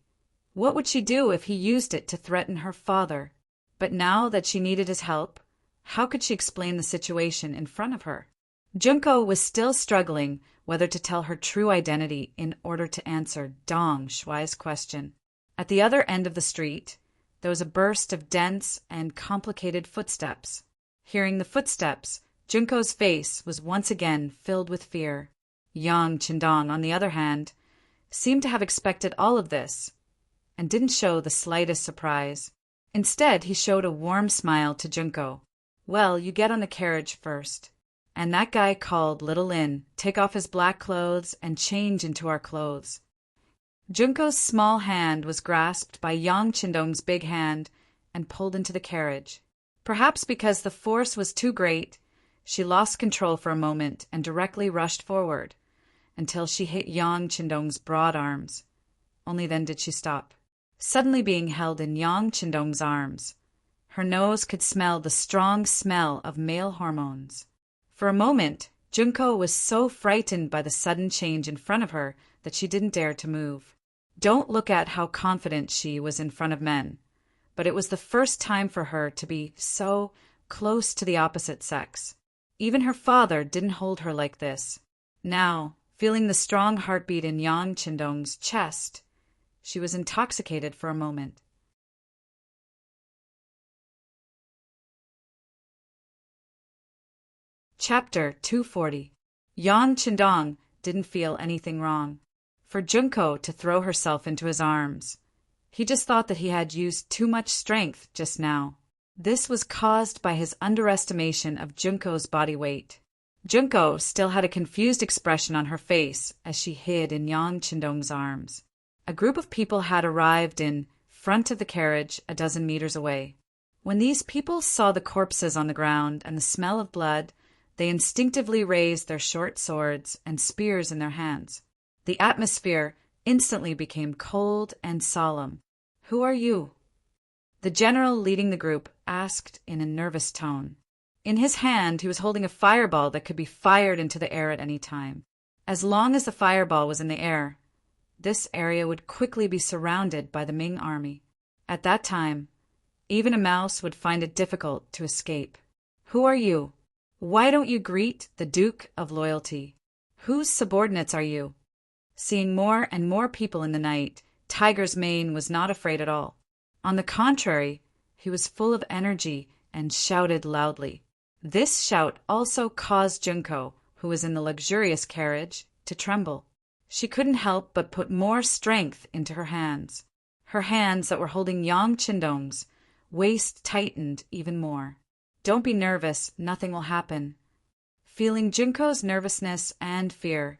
what would she do if he used it to threaten her father? But now that she needed his help, how could she explain the situation in front of her? Junko was still struggling whether to tell her true identity in order to answer Dong Shuai's question. At the other end of the street, there was a burst of dense and complicated footsteps. Hearing the footsteps, Junko's face was once again filled with fear. Yang Qindong, on the other hand, seemed to have expected all of this and didn't show the slightest surprise. Instead, he showed a warm smile to Junko. "Well, you get on the carriage first. And that guy called Little Lin, take off his black clothes and change into our clothes." Junko's small hand was grasped by Yang Chindong's big hand and pulled into the carriage. Perhaps because the force was too great, she lost control for a moment and directly rushed forward until she hit Yang Chindong's broad arms. Only then did she stop, suddenly being held in Yang Chindong's arms. Her nose could smell the strong smell of male hormones. For a moment, Junko was so frightened by the sudden change in front of her that she didn't dare to move. Don't look at how confident she was in front of men, but it was the first time for her to be so close to the opposite sex. Even her father didn't hold her like this. Now, feeling the strong heartbeat in Yang Chindong's chest, she was intoxicated for a moment. Chapter 240. Yang Chindong didn't feel anything wrong for Junko to throw herself into his arms. He just thought that he had used too much strength just now. This was caused by his underestimation of Junko's body weight. Junko still had a confused expression on her face as she hid in Yang Chindong's arms. A group of people had arrived in front of the carriage a dozen meters away. When these people saw the corpses on the ground and the smell of blood, they instinctively raised their short swords and spears in their hands. The atmosphere instantly became cold and solemn. "Who are you?" the general leading the group asked in a nervous tone. In his hand, he was holding a fireball that could be fired into the air at any time. As long as the fireball was in the air, this area would quickly be surrounded by the Ming army. At that time, even a mouse would find it difficult to escape. "Who are you? Why don't you greet the Duke of Loyalty? Whose subordinates are you?" Seeing more and more people in the night, Tiger's mane was not afraid at all. On the contrary, he was full of energy and shouted loudly. This shout also caused Junko, who was in the luxurious carriage, to tremble. She couldn't help but put more strength into her hands. Her hands that were holding Yang Chindong's waist tightened even more. "Don't be nervous, nothing will happen." Feeling Junko's nervousness and fear,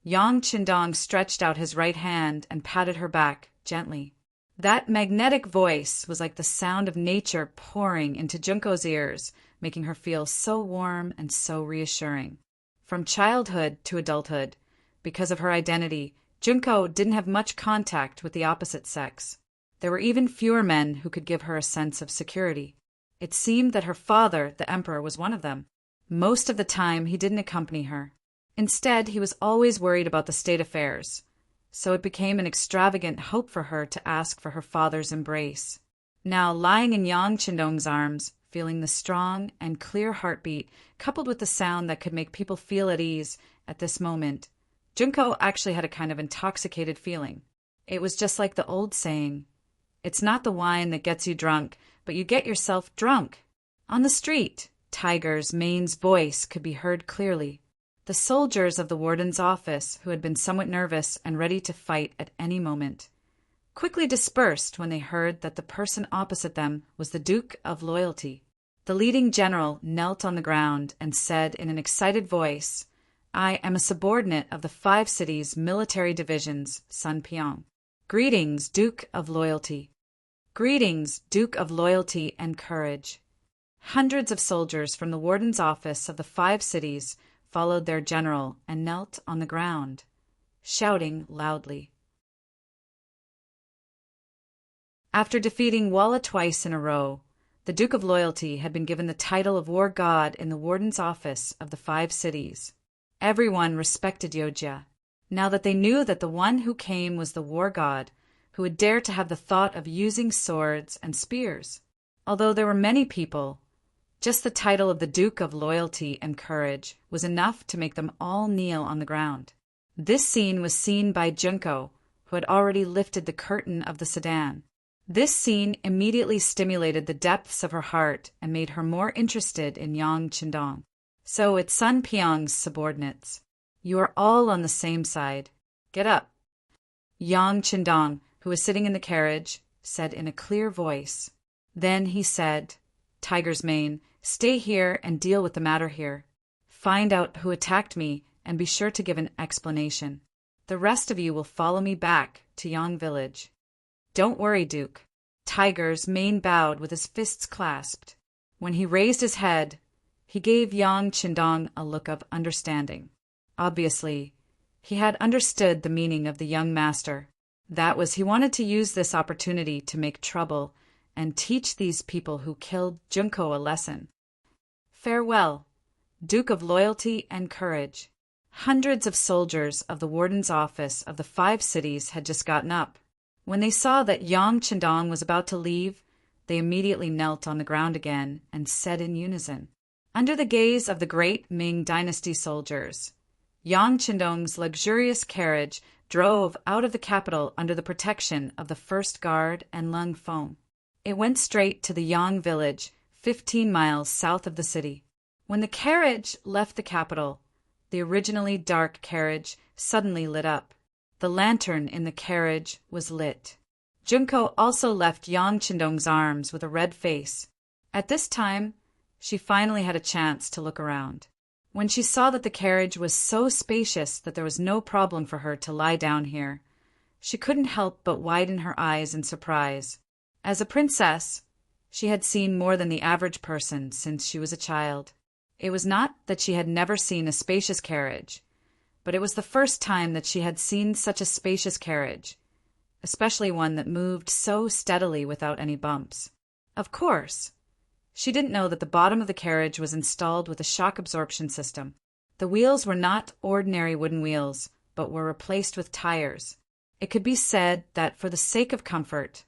Yang Chindong stretched out his right hand and patted her back gently. That magnetic voice was like the sound of nature pouring into Junko's ears, making her feel so warm and so reassuring. From childhood to adulthood, because of her identity, Junko didn't have much contact with the opposite sex. There were even fewer men who could give her a sense of security. It seemed that her father, the emperor, was one of them. Most of the time, he didn't accompany her. Instead, he was always worried about the state affairs, so it became an extravagant hope for her to ask for her father's embrace. Now, lying in Yang Chindong's arms, feeling the strong and clear heartbeat coupled with the sound that could make people feel at ease at this moment, Junko actually had a kind of intoxicated feeling. It was just like the old saying, "It's not the wine that gets you drunk, but you get yourself drunk." On the street, Tiger's mane's voice could be heard clearly. The soldiers of the warden's office, who had been somewhat nervous and ready to fight at any moment, quickly dispersed when they heard that the person opposite them was the Duke of Loyalty. The leading general knelt on the ground and said in an excited voice, "I am a subordinate of the 5 cities' military divisions, Sun Pyong. Greetings, Duke of Loyalty. Greetings, Duke of Loyalty and Courage." Hundreds of soldiers from the warden's office of the 5 cities followed their general and knelt on the ground, shouting loudly. After defeating Walla twice in a row, the Duke of Loyalty had been given the title of War God in the warden's office of the 5 cities. Everyone respected Yojia, now that they knew that the one who came was the War God, who would dare to have the thought of using swords and spears. Although there were many people, just the title of the Duke of Loyalty and Courage was enough to make them all kneel on the ground. This scene was seen by Junko, who had already lifted the curtain of the sedan. This scene immediately stimulated the depths of her heart and made her more interested in Yang Chindong. "So it's Sun Pyong's subordinates. You are all on the same side. Get up." Yang Qindong, who was sitting in the carriage, said in a clear voice. Then he said, Tiger's Mane, stay here and deal with the matter here. Find out who attacked me and be sure to give an explanation. The rest of you will follow me back to Yang village. Don't worry, Duke. Tiger's Mane bowed with his fists clasped. When he raised his head, he gave Yang Qindong a look of understanding. Obviously, he had understood the meaning of the young master. That was, he wanted to use this opportunity to make trouble and teach these people who killed Junko a lesson. Farewell, Duke of Loyalty and Courage. Hundreds of soldiers of the warden's office of the 5 cities had just gotten up. When they saw that Yang Qindong was about to leave, they immediately knelt on the ground again and said in unison, under the gaze of the great Ming dynasty soldiers, Yang Qindong's luxurious carriage drove out of the capital under the protection of the First Guard and Lung Feng. It went straight to the Yang village, 15 miles south of the city. When the carriage left the capital, the originally dark carriage suddenly lit up. The lantern in the carriage was lit. Junko also left Yang Qindong's arms with a red face. At this time, she finally had a chance to look around. When she saw that the carriage was so spacious that there was no problem for her to lie down here, she couldn't help but widen her eyes in surprise. As a princess, she had seen more than the average person since she was a child. It was not that she had never seen a spacious carriage, but it was the first time that she had seen such a spacious carriage, especially one that moved so steadily without any bumps. Of course, she didn't know that the bottom of the carriage was installed with a shock absorption system. The wheels were not ordinary wooden wheels, but were replaced with tires. It could be said that for the sake of comfort,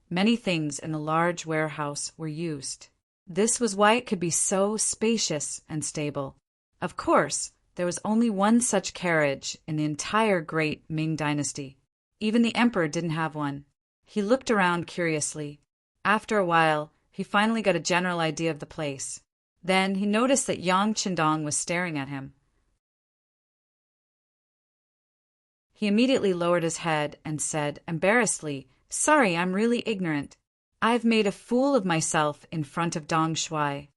many things in the large warehouse were used. This was why it could be so spacious and stable. Of course, there was only one such carriage in the entire great Ming dynasty. Even the emperor didn't have one. He looked around curiously. After a while, he finally got a general idea of the place. Then he noticed that Yang Qindong was staring at him. He immediately lowered his head and said, embarrassedly, Sorry, I'm really ignorant. I've made a fool of myself in front of Dong Shuai.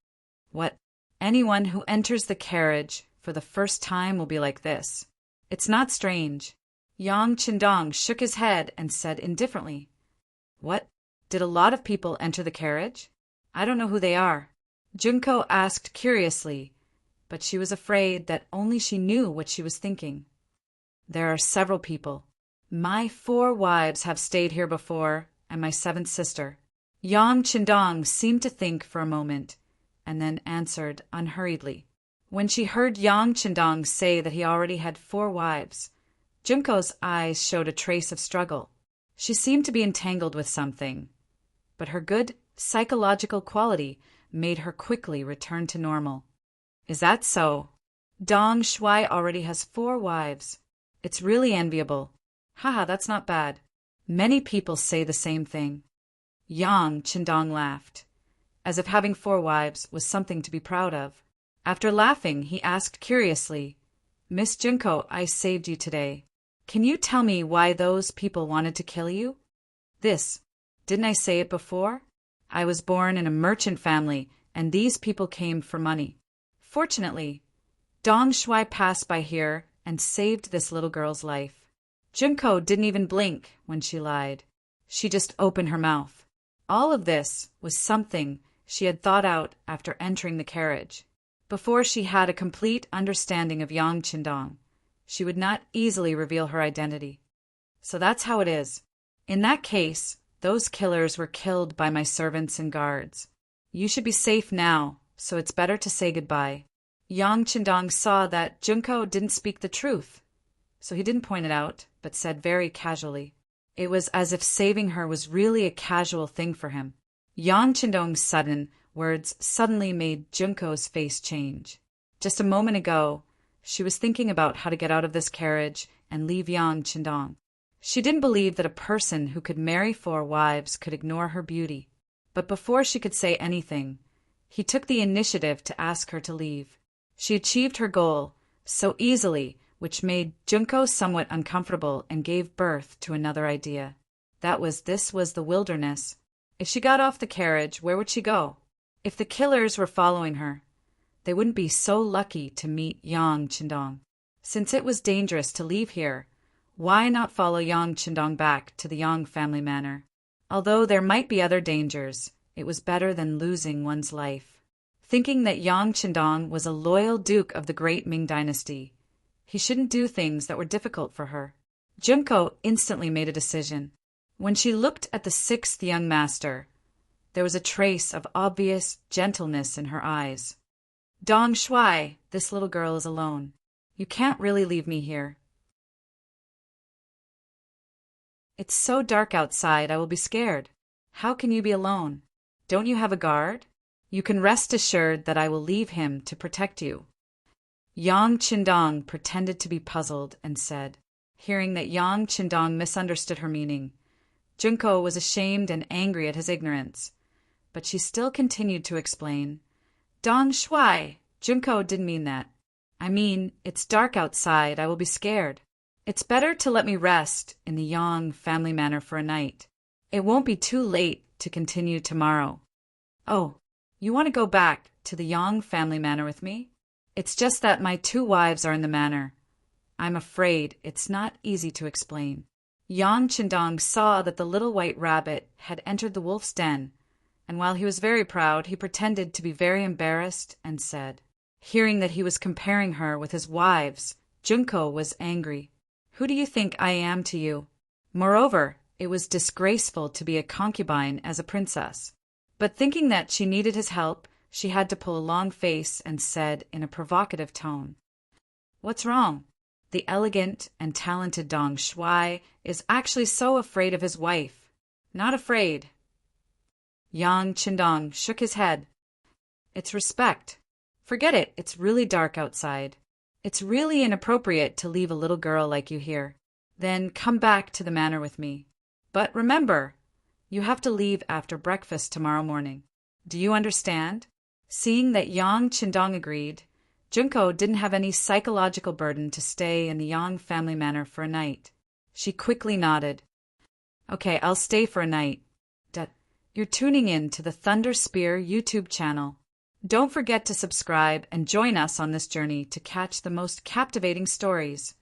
What? Anyone who enters the carriage for the first time will be like this. It's not strange. Yang Qindong shook his head and said indifferently, What? Did a lot of people enter the carriage? I don't know who they are. Junko asked curiously, but she was afraid that only she knew what she was thinking. There are several people. My 4 wives have stayed here before, and my 7th sister. Yang Qindong seemed to think for a moment, and then answered unhurriedly. When she heard Yang Qindong say that he already had 4 wives, Junko's eyes showed a trace of struggle. She seemed to be entangled with something, but her good psychological quality made her quickly return to normal. Is that so? Dong Shuai already has 4 wives. It's really enviable. Haha, that's not bad. Many people say the same thing. Yang Qindong laughed, as if having 4 wives was something to be proud of. After laughing, he asked curiously, Miss Junko, I saved you today. Can you tell me why those people wanted to kill you? Didn't I say it before? I was born in a merchant family, and these people came for money. Fortunately, Dong Shuai passed by here and saved this little girl's life. Junko didn't even blink when she lied. She just opened her mouth. All of this was something she had thought out after entering the carriage. Before she had a complete understanding of Yang Qindong, she would not easily reveal her identity. So that's how it is. In that case, those killers were killed by my servants and guards. You should be safe now, so it's better to say goodbye. Yang Qindong saw that Junko didn't speak the truth, so he didn't point it out, but said very casually. It was as if saving her was really a casual thing for him. Yang Qindong's sudden words suddenly made Junko's face change. Just a moment ago, she was thinking about how to get out of this carriage and leave Yang Qindong. She didn't believe that a person who could marry 4 wives could ignore her beauty. But before she could say anything, he took the initiative to ask her to leave. She achieved her goal so easily which made Junko somewhat uncomfortable and gave birth to another idea. This was the wilderness. If she got off the carriage, where would she go? If the killers were following her, they wouldn't be so lucky to meet Yang Qindong. Since it was dangerous to leave here, why not follow Yang Qindong back to the Yang family manor? Although there might be other dangers, it was better than losing one's life. Thinking that Yang Qindong was a loyal duke of the great Ming dynasty, he shouldn't do things that were difficult for her. Junko instantly made a decision. When she looked at the sixth young master, there was a trace of obvious gentleness in her eyes. Dong Shuai, this little girl is alone. You can't really leave me here. It's so dark outside, I will be scared. How can you be alone? Don't you have a guard? You can rest assured that I will leave him to protect you. Yang Qindong pretended to be puzzled and said, hearing that Yang Qindong misunderstood her meaning. Junko was ashamed and angry at his ignorance, but she still continued to explain. Dong Shuai, Junko didn't mean that. I mean, it's dark outside, I will be scared. It's better to let me rest in the Yang family manor for a night. It won't be too late to continue tomorrow. Oh, you want to go back to the Yang family manor with me? It's just that my 2 wives are in the manor. I'm afraid it's not easy to explain. Yang Qindong saw that the little white rabbit had entered the wolf's den, and while he was very proud, he pretended to be very embarrassed and said, hearing that he was comparing her with his wives, Junko was angry. Who do you think I am to you? Moreover, it was disgraceful to be a concubine as a princess. But thinking that she needed his help, she had to pull a long face and said in a provocative tone, What's wrong? The elegant and talented Dong Shuai is actually so afraid of his wife. Not afraid. Yang Qindong shook his head. It's respect. Forget it, it's really dark outside. It's really inappropriate to leave a little girl like you here. Then come back to the manor with me. But remember, you have to leave after breakfast tomorrow morning. Do you understand? Seeing that Yang Qindong agreed, Junko didn't have any psychological burden to stay in the Yang family manor for a night. She quickly nodded. Okay, I'll stay for a night. You're tuning in to the Thunder Spear YouTube channel. Don't forget to subscribe and join us on this journey to catch the most captivating stories.